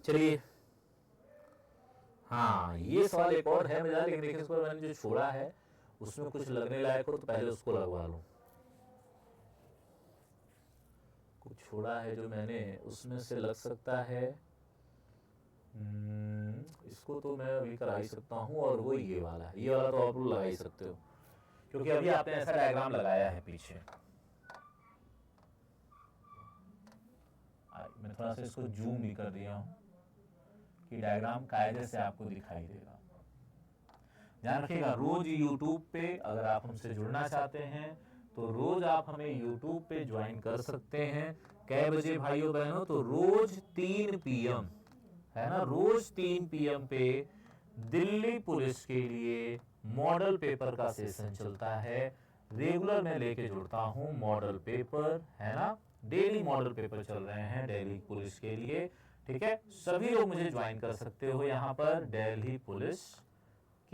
चलिए, हाँ ये सवाल एक और है मेरा, लेकिन देखिए इस पर मैंने जो छोड़ा है उसमें कुछ लगने लायक हो तो पहले उसको लगवा लूं। कुछ छोड़ा है जो मैंने, उसमें से लग सकता है, इसको तो मैं अभी करा ही सकता हूँ, और वो ये वाला तो आप लोग लगा ही सकते हो, क्योंकि अभी आपने ऐसा डायग्राम लगाया है पीछे। मैं थोड़ा सा इसको जूम भी कर दिया हूँ कि डायग्राम कायदे से आपको दिखाई देगा। ध्यान रखिएगा, रोज YouTube पे अगर आप हमसे जुड़ना चाहते हैं तो रोज आप हमें YouTube पे ज्वाइन कर सकते हैं। कै बजे भाइयों बहनों, तो रोज 3 PM, है ना, रोज 3 PM पे दिल्ली पुलिस के लिए मॉडल पेपर का सेशन चलता है। रेगुलर मैं लेके जुड़ता हूँ मॉडल पेपर, है ना, डेली मॉडल पेपर चल रहे हैं दिल्ली पुलिस के लिए, ठीक है। सभी लोग मुझे ज्वाइन कर सकते हो यहाँ पर दिल्ली पुलिस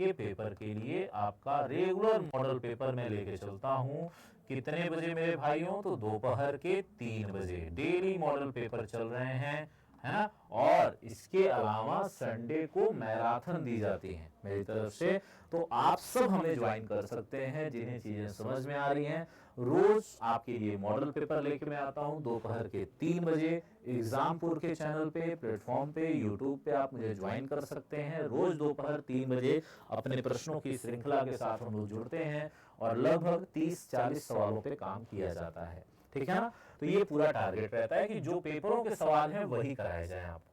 के पेपर के लिए आपका रेगुलर मॉडल पेपर मैं लेके चलता हूं। कितने बजे मेरे भाइयों? तो दोपहर के 3 बजे डेली मॉडल पेपर चल रहे हैं, है ना। और इसके अलावा संडे को मैराथन दी जाती है मेरी तरफ से, तो आप सब हमें ज्वाइन कर सकते हैं जिन्हें चीजें समझ में आ रही हैं। रोज आपके लिए मॉडल पेपर लेके मैं आता हूं दोपहर के 3 बजे एग्जामपुर के चैनल पे, प्लेटफॉर्म पे, यूट्यूब पे आप मुझे ज्वाइन कर सकते हैं। रोज दोपहर 3 बजे अपने प्रश्नों की श्रृंखला के साथ हम लोग जुड़ते हैं और लगभग 30-40 सवालों पे काम किया जाता है, ठीक है ना। तो ये पूरा टारगेट रहता है कि जो पेपरों के सवाल हैं वही कराए जाएं आपको।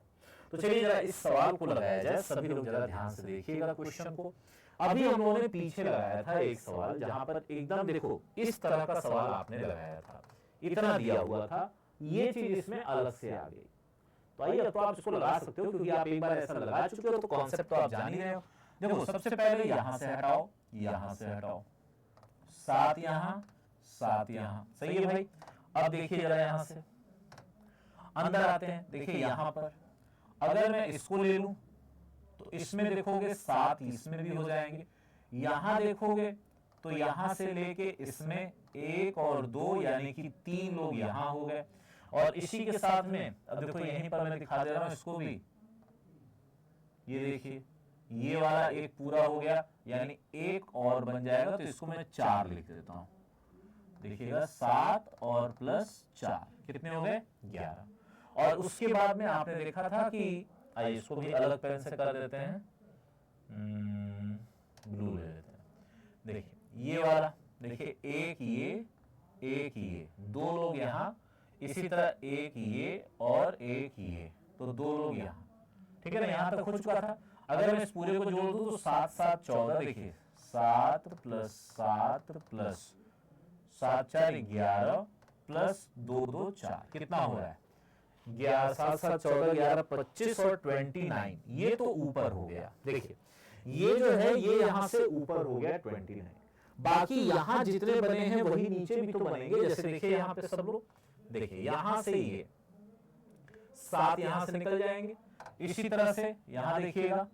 तो चलिए जरा इस सवाल को लगाया जाए, सभी लोग जरा ध्यान से देखिएगा क्वेश्चन को। अभी हम लोगों ने पीछे लगाया था एक सवाल जहां पर एकदम देखो इस तरह का सवाल आपने लगाया था, इतना दिया हुआ था, ये चीज इसमें अलग से आ गई। तो आइए अब तो आप इसको लगा सकते हो क्योंकि आप एक बार ऐसा लगा चुके हो तो कॉन्सेप्ट तो आप जान ही रहे हो। देखो सबसे पहले यहां से हटाओ, यहां से हटाओ, 7 यहां 7 यहां, सही है भाई। अब देखिए जरा यहां से अंदर आते हैं, देखिए यहां पर अगर मैं इसको ले लूं तो इसमें देखोगे 7 इसमें भी हो जाएंगे, यहां देखोगे तो यहां से लेके इसमें 1 और 2 यानी कि 3 लोग यहां हो गए। और इसी के साथ में अब देखो यहीं पर मैं दिखा दे रहा हूं इसको भी, ये देखिए ये वाला एक पूरा हो गया यानी 1 और बन जाएगा, तो इसको मैं 4 लिख देता हूं। देखिएगा 7 और प्लस 4 कितने हो गए? 11। और उसके बाद में आपने देखा था कि आइए इसको भी अलग पेन से कर देते हैं, ब्लू ले लेते हैं। देखिए ये वाला, देखिए एक ये 2 लोग यहाँ, इसी तरह एक ये और एक ये, तो 2 लोग यहाँ, ठीक है ना। यहाँ तक हो चुका था। अगर मैं इस पूरे को जोड़ दूं तो 7 7 14, देखिए 7 प्लस 7 प्लस 7 4 11 प्लस 2 2 4 कितना हो रहा है? 11 7 7 14 11 25 और 29, ये तो ऊपर हो गया। देखिए ये जो है ये यहां से ऊपर हो गया 29, बाकी यहां जितने बने हैं वही नीचे भी तो बनेंगे। जैसे देखिए यहां पे सब लोग, देखिए यहां से ये 7 यहां से निकल जाएंगे, इसी तरह से यहां देखिएगा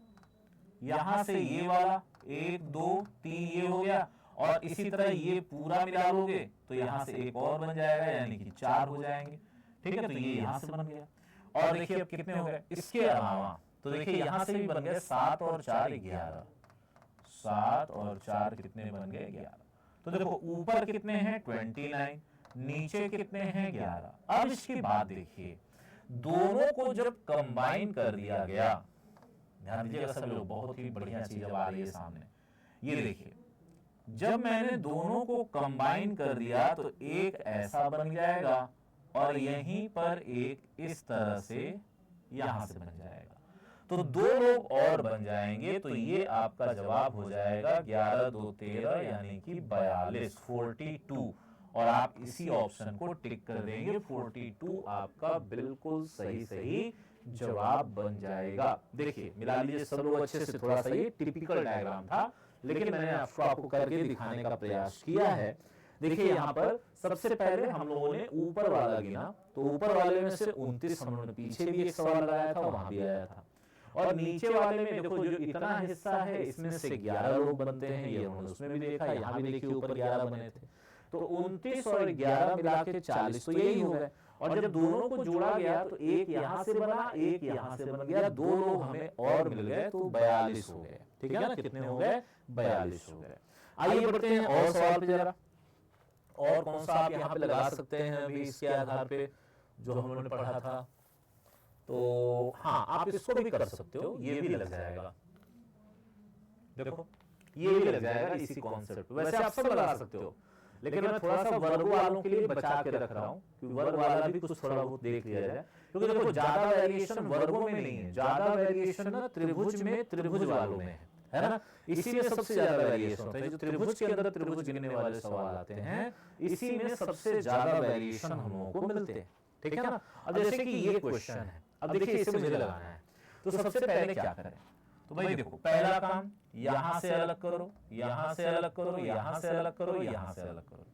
यहां से ये वाला 1 2 3 ये हो गया, और इसी तरह ये पूरा मिला लोगे तो यहां से एक और बन जाएगा यानी कि 4 हो जाएंगे, ठीक है। तो ये यहां से बन गया। और देखिए अब कितने हो गए इसके अलावा, तो देखिए यहां से भी बन गए 7 और 4 11, 7 और 4 कितने बन गए? 11। तो देखो ऊपर कितने हैं? 29, नीचे कितने हैं? 11। अब इसके बाद देखिए दोनों को जब कंबाइन कर दिया गया, ध्यान दीजिएगा सब लोग, बहुत ही बढ़िया चीज अब आ रही है सामने। ये देखिए जब मैंने दोनों को कंबाइन कर दिया तो एक ऐसा बन जाएगा और यहीं पर एक इस तरह से यहां से बन जाएगा, तो 2 लोग और बन जाएंगे। तो ये आपका जवाब हो जाएगा 11 2 13 यानी कि 42 42, और आप इसी ऑप्शन को टिक कर देंगे। 42 आपका बिल्कुल सही जवाब बन जाएगा। देखिए मिला लीजिए सब लोग अच्छे से, थोड़ा सा ये टिपिकल डायग्राम था लेकिन मैंने आपको करके दिखाने का प्रयास किया है। देखिए यहाँ पर सबसे पहले हम लोगों ने ऊपर वाला गिना, तो ऊपर वाले में से 29 हम लोगों ने पीछे भी एक सवाल लगाया था, वहां भी आया था। और नीचे वाले में देखो जो इतना हिस्सा है इसमें से 11 लोग बनते हैं, ये हमने उसमें भी देखा, यहाँ भी देखिए ऊपर 11 बने थे, तो 29 और 11 मिला के 40, तो यही हो गए। और जब दोनों को जोड़ा गया तो एक यहां से बना, एक यहां से बन गया, 2 लोग हमें और मिल गए तो 42 हो गए, ठीक है ना। कितने हो गए? 42 हो गए। आइए बढ़ते हैं और सवाल पे जरा, और कौन सा आप यहाँ पे लगा सकते हैं अभी इसके आधार पे जो हम लोगों ने पढ़ा था। तो हाँ आप इसको भी कर सकते हो, ये भी लग जाएगा, देखो ये भी लग जाएगा इसी कॉन्सेप्ट। वैसे आप सब लगा सकते हो लेकिन मैं थोड़ा सा वर्ग वालों के लिए बचा के रख रहा हूं क्योंकि वर्ग वाला भी कुछ थोड़ा बहुत देख लिया जाए, क्योंकि देखो ज्यादा वेरिएशन वर्गों में नहीं है, ज्यादा वेरिएशन ना त्रिभुज में, त्रिभुज वालों में है ना। इसी में सबसे ज्यादा वेरिएशन होता है, जो त्रिभुज के अंदर त्रिभुज गिनने वाले सवाल आते हैं इसी में सबसे ज्यादा वेरिएशन हम लोगों को मिलते हैं, ठीक है ना। अब जैसे कि ये क्वेश्चन है, अब देखिए इसे मुझे लगाना है, तो सबसे पहले क्या करें? तो भाई देखो पहला काम यहां से अलग करो, यहां से अलग करो, यहां से अलग करो, यहां से अलग करो।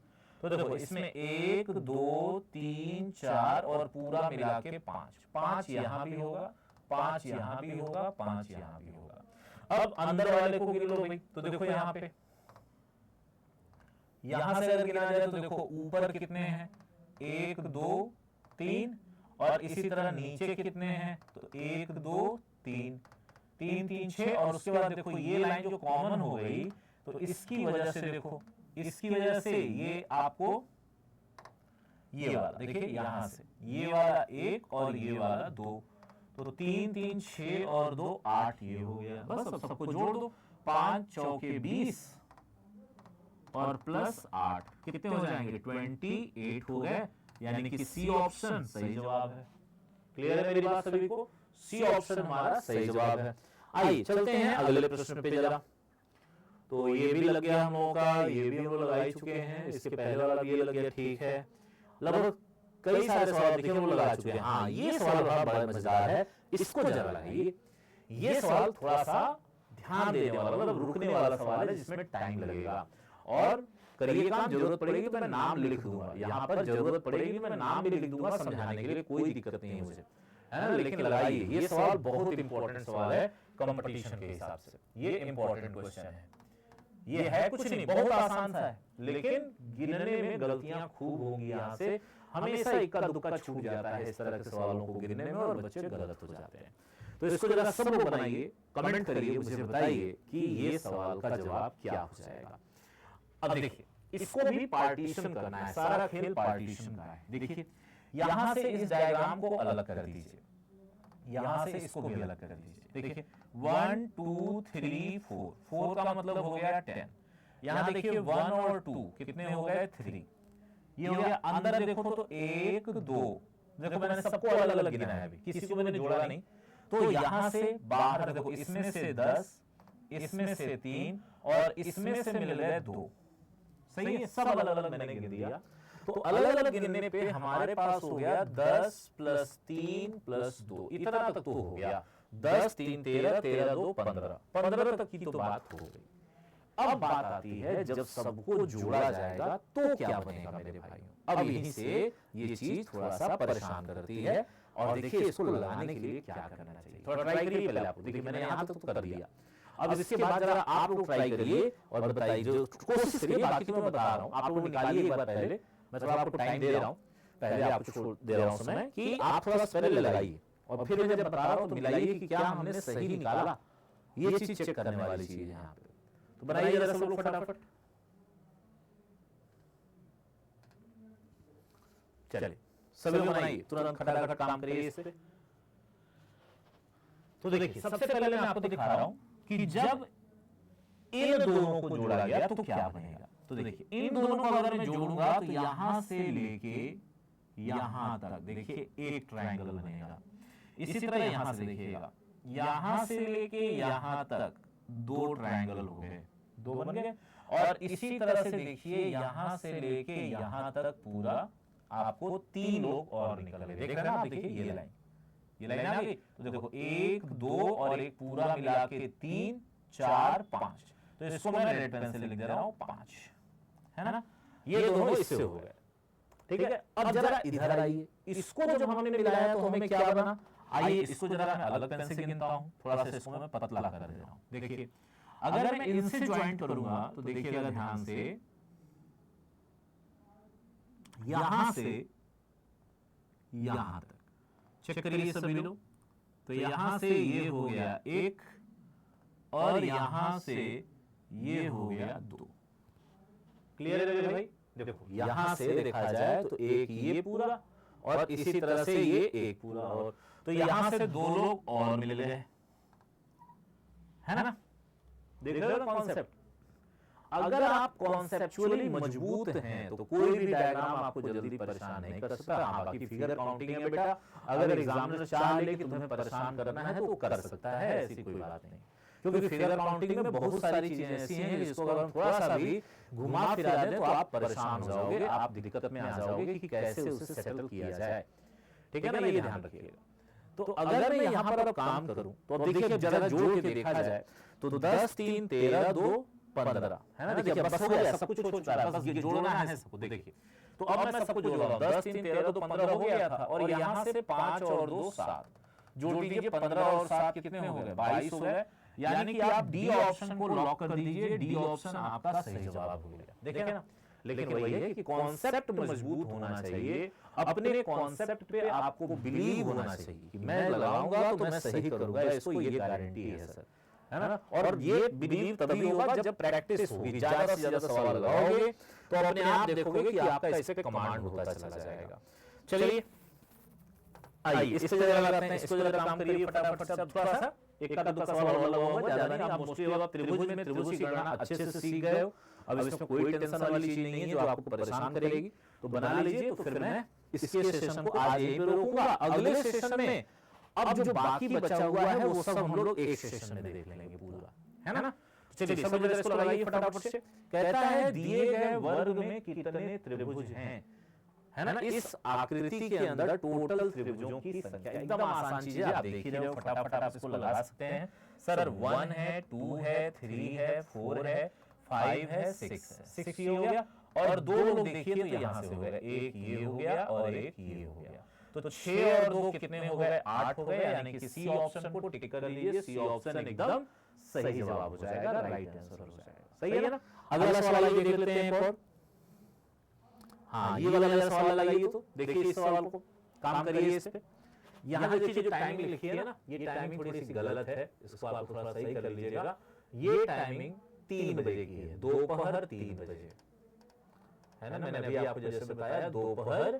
तो देखो इसमें 1 2 3 4 और पूरा मिला के 5 5 यहां भी होगा, 5 यहां भी होगा, 5 यहां भी होगा। अब अंदर वाले को गिन लो भाई, तो देखो यहाँ पे, यहां से अगर गिना जाए तो देखो ऊपर कितने हैं, 1 2 3, और इसी तरह नीचे कितने हैं, तो 1 2 3 3 3 6, और उसके बाद देखो ये लाइन जो कॉमन हो गई, तो इसकी वजह से देखो, इसकी वजह से ये आपको ये वाला देखिए, यहां से ये वाला 1 और ये वाला 2, तो 3 3 6 और 2 8, ये हो गया। बस अब सबको जोड़ दो, 5 चौके 20 और प्लस 8 कितने हो जाएंगे, 28 हो गए, यानी कि सी ऑप्शन सही जवाब है। क्लियर है मेरी बात सभी को, सी ऑप्शन हमारा सही जवाब है। आइए चलते हैं अगले प्रश्न पे जरा। तो ये भी लग गया हम लोगों का, ये भी हम लोग लगा ही चुके हैं, इसके पहले वाला भी ये लग गया, ठीक है। लगभग कई सारे सवाल देखिए हम लोग लगा चुके हैं। हाँ, ये सवाल बड़ा मजेदार है, इसको जरा लगाइए। ये सवाल थोड़ा सा ध्यान देने वाला, मतलब रुकने वाला सवाल है, जिसमें टाइम लगेगा, और करिए काम, जरूरत पड़ेगी तो मैं नाम लिख दूंगा, यहाँ पर जरूरत पड़ेगी तो मैं नाम भी लिख दूंगा समझाने के लिए, कोई दिक्कत नहीं है मुझे, है ना। लेकिन लगाइए, ये सवाल बहुत इंपॉर्टेंट सवाल है कंपटीशन के हिसाब से, ये इंपॉर्टेंट क्वेश्चन है। ये है कुछ नहीं, बहुत आसान सा है, लेकिन गिनने में गलतियां खूब होंगी। यहाँ से हमेशा इक्का दुक्का छूट जाता है इस तरह के सवालों को गिनने में, और बच्चे गलत हो जाते हैं। तो इसको जरा सब लोग बनाइए, कमेंट करिए, मुझे बताइए कि ये सवाल का जवाब क्या हो जाएगा। अब देखिए, इसको भी पार्टीशन करना है, सारा खेल पार्टीशन का है। देखिए यहां से इस डायग्राम को अलग कर दीजिए, यहां से इसको भी अलग कर दीजिए। देखिए 1 2 3 4, 4 का मतलब हो गया 10। यहां देखिए 1 और 2 कितने हो गए, 3। ये हो गया। अंदर देखो तो 1 2, देखो मैंने सबको अलग अलग गिना है, अभी किसी को मैंने जोड़ा नहीं। तो यहां से बाहर देखो, इसमें से 10, इसमें से 3, और इसमें से मिल गए 2। सही है, सब अलग अलग मैंने गिन दिया। तो अलग अलग गिनने पे हमारे पास हो गया 10 + 3 + 2, इतना तक तो हो गया। 10 3 13, 13 2 15, 15 तक की तो बात हो गई। अब बात आती है जब सबको जोड़ा जाएगा तो क्या बनेगा मेरे भाइयों। अब यहीं से ये चीज थोड़ा सा परेशान करती है, और देखिए इसको लगाने के लिए क्या करना चाहिए, थोड़ा ट्राई करिए पहले आप। देखिए मैंने यहां तक तो कर दिया, अब इसके बाद जरा आप लोग ट्राई करिए और बताइए, जो कोशिश करिए, बाकी तो मैं बता रहा हूं, आप लोग निकालिए एक बार पहले, मैं थोड़ा आपको टाइम दे रहा हूं, पहले आपको छोड़ दे रहा हूं समय, कि आप थोड़ा सा पहले लगाइए, और फिर मैं जब बता रहा हूं तो मिलाइए कि क्या हमने सही निकाला। ये चीज चेक करने वाली चीज है यहाँ पे। तो बनाइए जरा सब लोग फटाफट, चलिए सभी लोग बनाइए, तुरंत खटाखट काम करिए इस पे। तो देखिए सबसे पहले मैं आपको दिखा रहा हूं कि जब इन दोनों को जोड़ा गया तो क्या बनेगा। तो देखिए इन दोनों को अगर मैं जोड़ूंगा तो यहां से लेके यहां तक देखिए एक ट्रायंगल बनेगा। इसी तरह यहां से देखिएगा, यहां से लेके यहां तक 2 ट्रायंगल हो गए, 2 बन गए। और इसी तरह से देखिए यहां से लेके यहां तक पूरा आपको 3 लोग और निकल गए। देख रहे हैं आप, देखिए ये लाइन आ गई। तो देखो 1 2 और एक पूरा मिला के 3 4 5, तो इसको मैं रेड पेन से लिख दे रहा हूं 5, है ना। ये दोनों इससे हो गए, ठीक है। अब जरा इधर आइए, इसको जब हमने मिलाया तो हमें क्या बना। आइए इसको जरा मैं अलग पेन से गिनता हूं, थोड़ा सा इसको मैं पतला कर दे रहा हूं। देखिए अगर मैं इनसे ज्वाइंट करूंगा तो देखिएगा ध्यान से, यहां से यहां तक चेक करिए सभी लोग, तो यहां से ये हो गया 1 और यहां से ये हो गया 2। क्लियर है भाई। देखो यहां से देखा जाए तो एक ये पूरा और इसी तरह से ये एक पूरा, और तो यहां से 2 लोग और मिल गए, है ना। देख रहे हो कॉन्सेप्ट। अगर आप कॉन्सेप्चुअली मजबूत हैं तो कोई भी डायग्राम आपको जल्दी परेशान नहीं कर सकता। हाँ बाकी फिगर काउंटिंग है बेटा, अगर एग्जामिनर चाह ले कि तुम्हें परेशान करना है तो कर सकता है, ऐसी कोई बात नहीं। क्योंकि फिगर काउंटिंग में बहुत सारी चीजें ऐसी हैं जिसको अगर हम थोड़ा सा भी घुमा फिरा दें तो आप परेशान हो जाओगे, आप दिक्कत में आ जाओगे कि कैसे उसे सेटल किया जाए, ठीक है ना। ये ध्यान रखिएगा। तो अगर मैं यहाँ पर अब काम करूं तो अब देखिए जरा जोड़ के देखा जाए तो 10 3 13 2 15, है ना। देखिए बस हो गया, सब कुछ हो चुका है, बस ये जोड़ना है सबको। देखिए तो अब मैं सबको जोड़ रहा हूं, 10 3 13 2 15 हो गया था, और यहां से 5 और 2 7 जोड़ दीजिए, 15 और 7 कितने हो गए, 22 हो गए। यानी कि आप डी ऑप्शन को लॉक कर दीजिए, डी ऑप्शन आपका सही जवाब हो गया। देखें ना, लेकिन वही है कि कॉन्सेप्ट मजबूत होना चाहिए, अपने कॉन्सेप्ट पे आपको बिलीव होना चाहिए कि मैं लगाऊंगा तो मैं सही करूंगा, इसको ये गारंटी है सर, है ना। और ये बिलीव तभी होगा जब प्रैक्टिस होगी, ज्यादा से ज्यादा सवाल लगाओगे तो अपने आप देखोगे कि आपका इस पे कमांड होता चला जाएगा। चलिए आइए इस पे जरा लगाते हैं, इसको जरा काम करिए फटाफट से। थोड़ा सा एक का दो सवाल और लगाऊंगा, ज्यादा नहीं। आप मोस्टली आप त्रिभुज में त्रिभुज की गणना अच्छे से सीख गए हो, अब इसमें कोई टेंशन वाली चीज नहीं है जो आपको परेशान करेगी, तो बना लीजिए। तो फिर मैं इसके सेशन को आज यहीं पे रोकूंगा। अगले सेशन में अब जो बाकी बचा हुआ है वो सब हम लोग एक सेशन में देख लेंगे पूरा, है ना। चलिए सब जरा इसको लगाइए फटाफट से। कहता है दिए गए वर्ग में कितने त्रिभुज हैं, है ना। इस आकृति के अंदर टोटल त्रिभुजों की संख्या, एकदम आसान चीज है, आप देख ही रहे हो, फटाफट आप इसको लगा सकते हैं। सर 1 है, 2 है, 3 है, 4 है, 5 है, 6 है। 6 ये हो गया, और दो लोग देखिए तो यहां से हो गया, एक ये हो गया और एक ये हो गया। तो 6 और 2 कितने हो गए, 8 हो गए, यानी कि सी ऑप्शन को टिक कर लीजिए। सी ऑप्शन एकदम सही जवाब हो जाएगा, राइट आंसर हो जाएगा। सही है ना। अगला सवाल आइए देख लेते हैं एक और। हाँ ये वाला सवाल लगाइए, तो देखिए इस सवाल को, काम करिए इस पे। यहाँ देखिए जो टाइमिंग लिखी है ना, ये टाइमिंग थोड़ी सी गलत है, इसको आप थोड़ा सही कर लीजिएगा। ये टाइमिंग 3 बजे की है, दोपहर 3 बजे, है ना। मैंने अभी आपको जैसे बताया दोपहर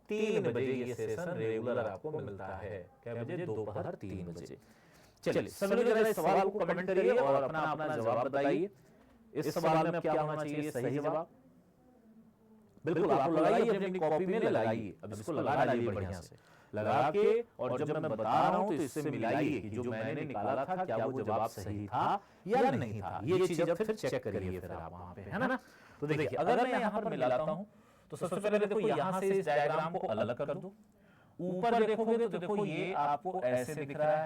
3 बजे ये सेशन रेगुलर आपको मिलता है। क्या बजे, दोपहर 3 बजे। चलिए सभी लोग जरा इस सवाल को कमेंट करिए और अपना अपना जवाब बताइए। इस सवाल में क्या होना चाहिए सही जवाब। बिल्कुल आप लगाइए, अपनी कॉपी में लगाइए। अब इसको लगा डालिए बढ़िया से, लगा के, और जब मैं बता रहा हूं तो इससे मिलाइए कि जो मैंने निकाला था क्या वो जवाब सही था या नहीं था। ये चीज अब फिर चेक करिए फिर आप वहां पे, है ना। तो देखिए अगर मैं यहाँ पर मिलाता हूं तो सबसे पहले देखो यहाँ से इस डायग्राम को अलग कर दो। ऊपर देखोगे तो देखो ये आपको ऐसे दिख रहा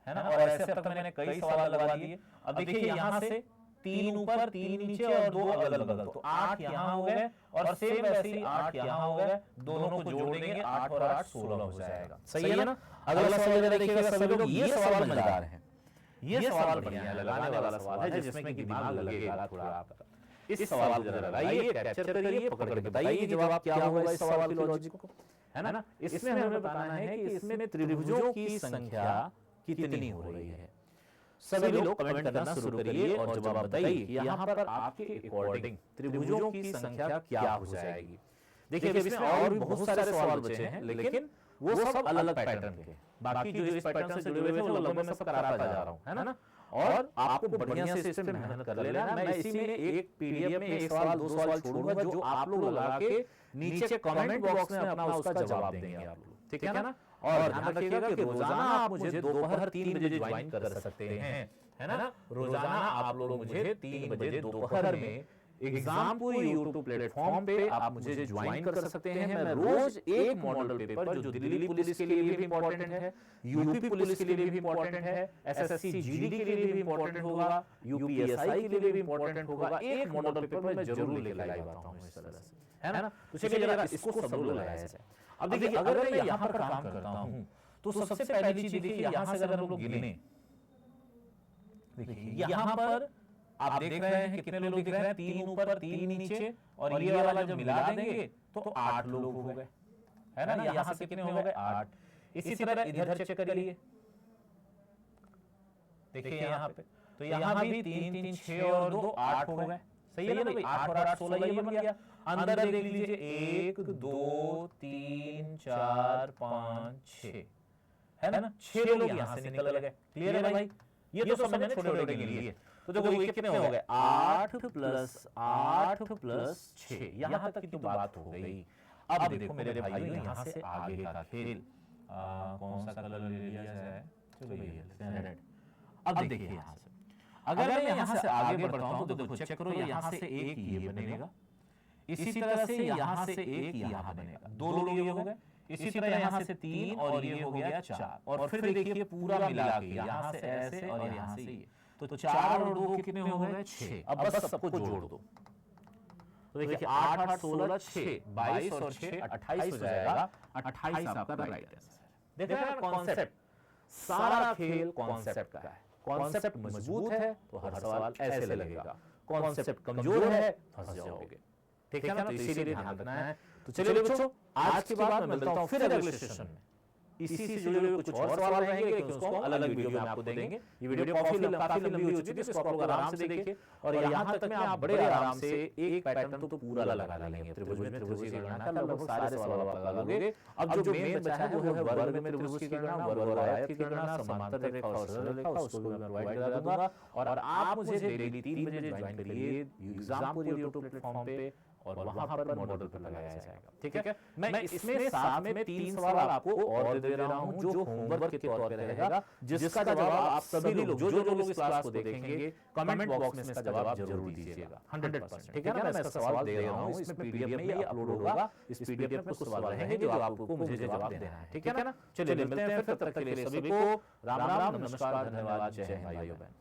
है ना। और ऐसे अब तक मैंने कई सवाल लगा दिए। अब देखिए यहाँ से 3 ऊपर 3 नीचे और 2 अगल बगल, तो 8 यहाँ हो गए, और सेम वैसे ही 8 यहाँ हो गए। दोनों को जोड़ देंगे, 8 और 8 16 हो जाएगा। सही है ना। अगला सवाल देखिएगा सभी लोग, ये सवाल मजेदार है, ये सवाल बढ़िया है, लगाने वाला सवाल है जिसमें कि दिमाग लगेगा थोड़ा आपका। इस सवाल को जरा लगाइए, कैप्चर करिए, पकड़ के बताइए जवाब क्या होगा इस सवाल की लॉजिक को, है ना। इसमें हमें बताना है कि इसमें त्रिभुजों की संख्या कितनी हो रही है। सभी लोग कमेंट करना शुरू करिए और जवाब बताइए कि यहाँ पर आपके अकॉर्डिंग त्रिभुजों की संख्या क्या हो जाएगी। देखिए इसमें और भी बहुत सारे सवाल बचे हैं, लेकिन वो सब अलग पैटर्न के, बाकी जो इस पैटर्न से जुड़े हुए थे वो लगभग मैं सब कराता जा रहा हूँ, है ना। और आपको बढ़िया से इस पे मेहनत कर लेना है। मैं इसी में एक पीडीएफ में एक सवाल 2 सवाल छोड़ूंगा जो आप लोग लगा के नीचे कमेंट बॉक्स में अपना उसका जवाब देंगे आप लोग, ठीक है ना। और ध्यान रखिएगा कि रोजाना आप मुझे दोपहर 3 बजे ज्वाइन कर सकते हैं, है ना। रोजाना आप लोग मुझे 3 बजे दोपहर में एग्जामपुर यूट्यूब प्लेटफॉर्म पे आप मुझे ज्वाइन कर सकते हैं। मैं रोज एक मॉडल पेपर जो दिल्ली पुलिस के लिए भी इंपॉर्टेंट है, यूपी पुलिस के लिए भी इंपॉर्टेंट है, एसएससी जीडी के लिए भी इंपॉर्टेंट होगा, यूपीएसआई के लिए भी इंपॉर्टेंट होगा, एक मॉडल पेपर मैं जरूर लेकर आता हूं इस तरह से, है ना। तो चलिए जरा इसको सब लोग लगाया जाए। अब देखिए अगर मैं यहाँ पर काम करता हूं तो सबसे पहली चीज देखिए यहाँ से अगर हम लोग गिने, देखिए यहाँ पर आप देख रहे हैं कितने लोग दिख रहे हैं, 3 ऊपर 3 नीचे, और ये वाला जब मिला देंगे तो 8 लोग हो गए, है ना। यहाँ से कितने हो गए 8। इसी तरह इधर चेक करिए, देखिए यहाँ पे, तो यहाँ भी 3 3 6 और 2 8 हो गए। सही है ना भाई, 8 और 8 16 ये बन गया। अंदर देख लीजिए 1 2 3 4 5 6, है ना। 6 लोग यहाँ से निकल गए। क्लियर है भाई, ये तो सब मैंने छोटे छोटे गिन लिए। तो देखो ये कितने हो गए 8 + 8 + 6, यहाँ तक की तो बात हो गई। अब देखो मेरे भाइयों यहाँ से आगे का खेल, कौन सा कलर ले लिया जाए, चलो ये रेड। अब देखिए यहाँ से अगर मैं यहाँ से आगे बढ़ता हूँ तो देखो चेक करो, यहाँ से एक ये बनेगा, इसी तरह से यहाँ से एक यहाँ बनेगा, 2 लोग ये हो गए। इसी तरह यहाँ से 3 और ये हो गया 4, और फिर देखिए पूरा मिला के यहाँ से ऐसे और यहाँ से ये, तो 4 और 2 कितने हो गए 6। अब बस सबको जोड़ दो, तो देखिए 8 8 16 6 22 और 6 28 हो जाएगा। 28 आपका राइट आंसर। देखो ना कॉन्सेप्ट, सारा खेल कॉन्सेप्ट का है। कॉन्सेप्ट मजबूत है तो हर सवाल ऐसे लगेगा, कॉन्सेप्ट कमजोर है फंस जाओगे। ठीक है ना, तो इसीलिए ध्यान रखना है। तो चलिए बच्चों, आज के बाद मैं मिलता हूं फिर अगले सेशन में। इसी से जुड़े हुए कुछ और सवाल रहेंगे, लेकिन उसको अलग अलग वीडियो में आपको देंगे। ये वीडियो काफी लंबी हो चुकी है, इसको आप लोग आराम से देखिए और यहां तक में आप बड़े आराम से एक पैटर्न तो पूरा लगा लेंगे। त्रिभुज में त्रिभुज की गणना का लगभग सारे सवाल आप लगा लोगे। अब जो मेन बचा है वो है वर्ग में त्रिभुज की गणना, वर्ग और आयत की गणना, समांतर रेखा और सरल रेखा, उसको भी मैं प्रोवाइड करा दूंगा। और आप मुझे डेली 3 बजे ज्वाइन करिए एग्जामपुर यूट्यूब प्लेटफॉर्म पे और वहां पर मॉडल पर लगाया जाएगा। ठीक है, मैं इसमें साथ में 3 सवाल आपको और दे रहा हूं जो होमवर्क के तौर पे रहेगा, जिसका जवाब आप सभी लोग जो लोग इस क्लास को देखेंगे कमेंट बॉक्स में इसका जवाब जरूर दीजिएगा 100%। ठीक है ना, मैं इसका सवाल दे रहा हूं, इसमें पीडीएफ में ये अपलोड होगा। इस पीडीएफ में कुछ सवाल रहेंगे जो आपको मुझे जवाब देना है। ठीक है ना, चलिए मिलते हैं फिर, तब तक के लिए सभी को राम राम, नमस्कार, धन्यवाद, जय हिंद भाइयों बहन।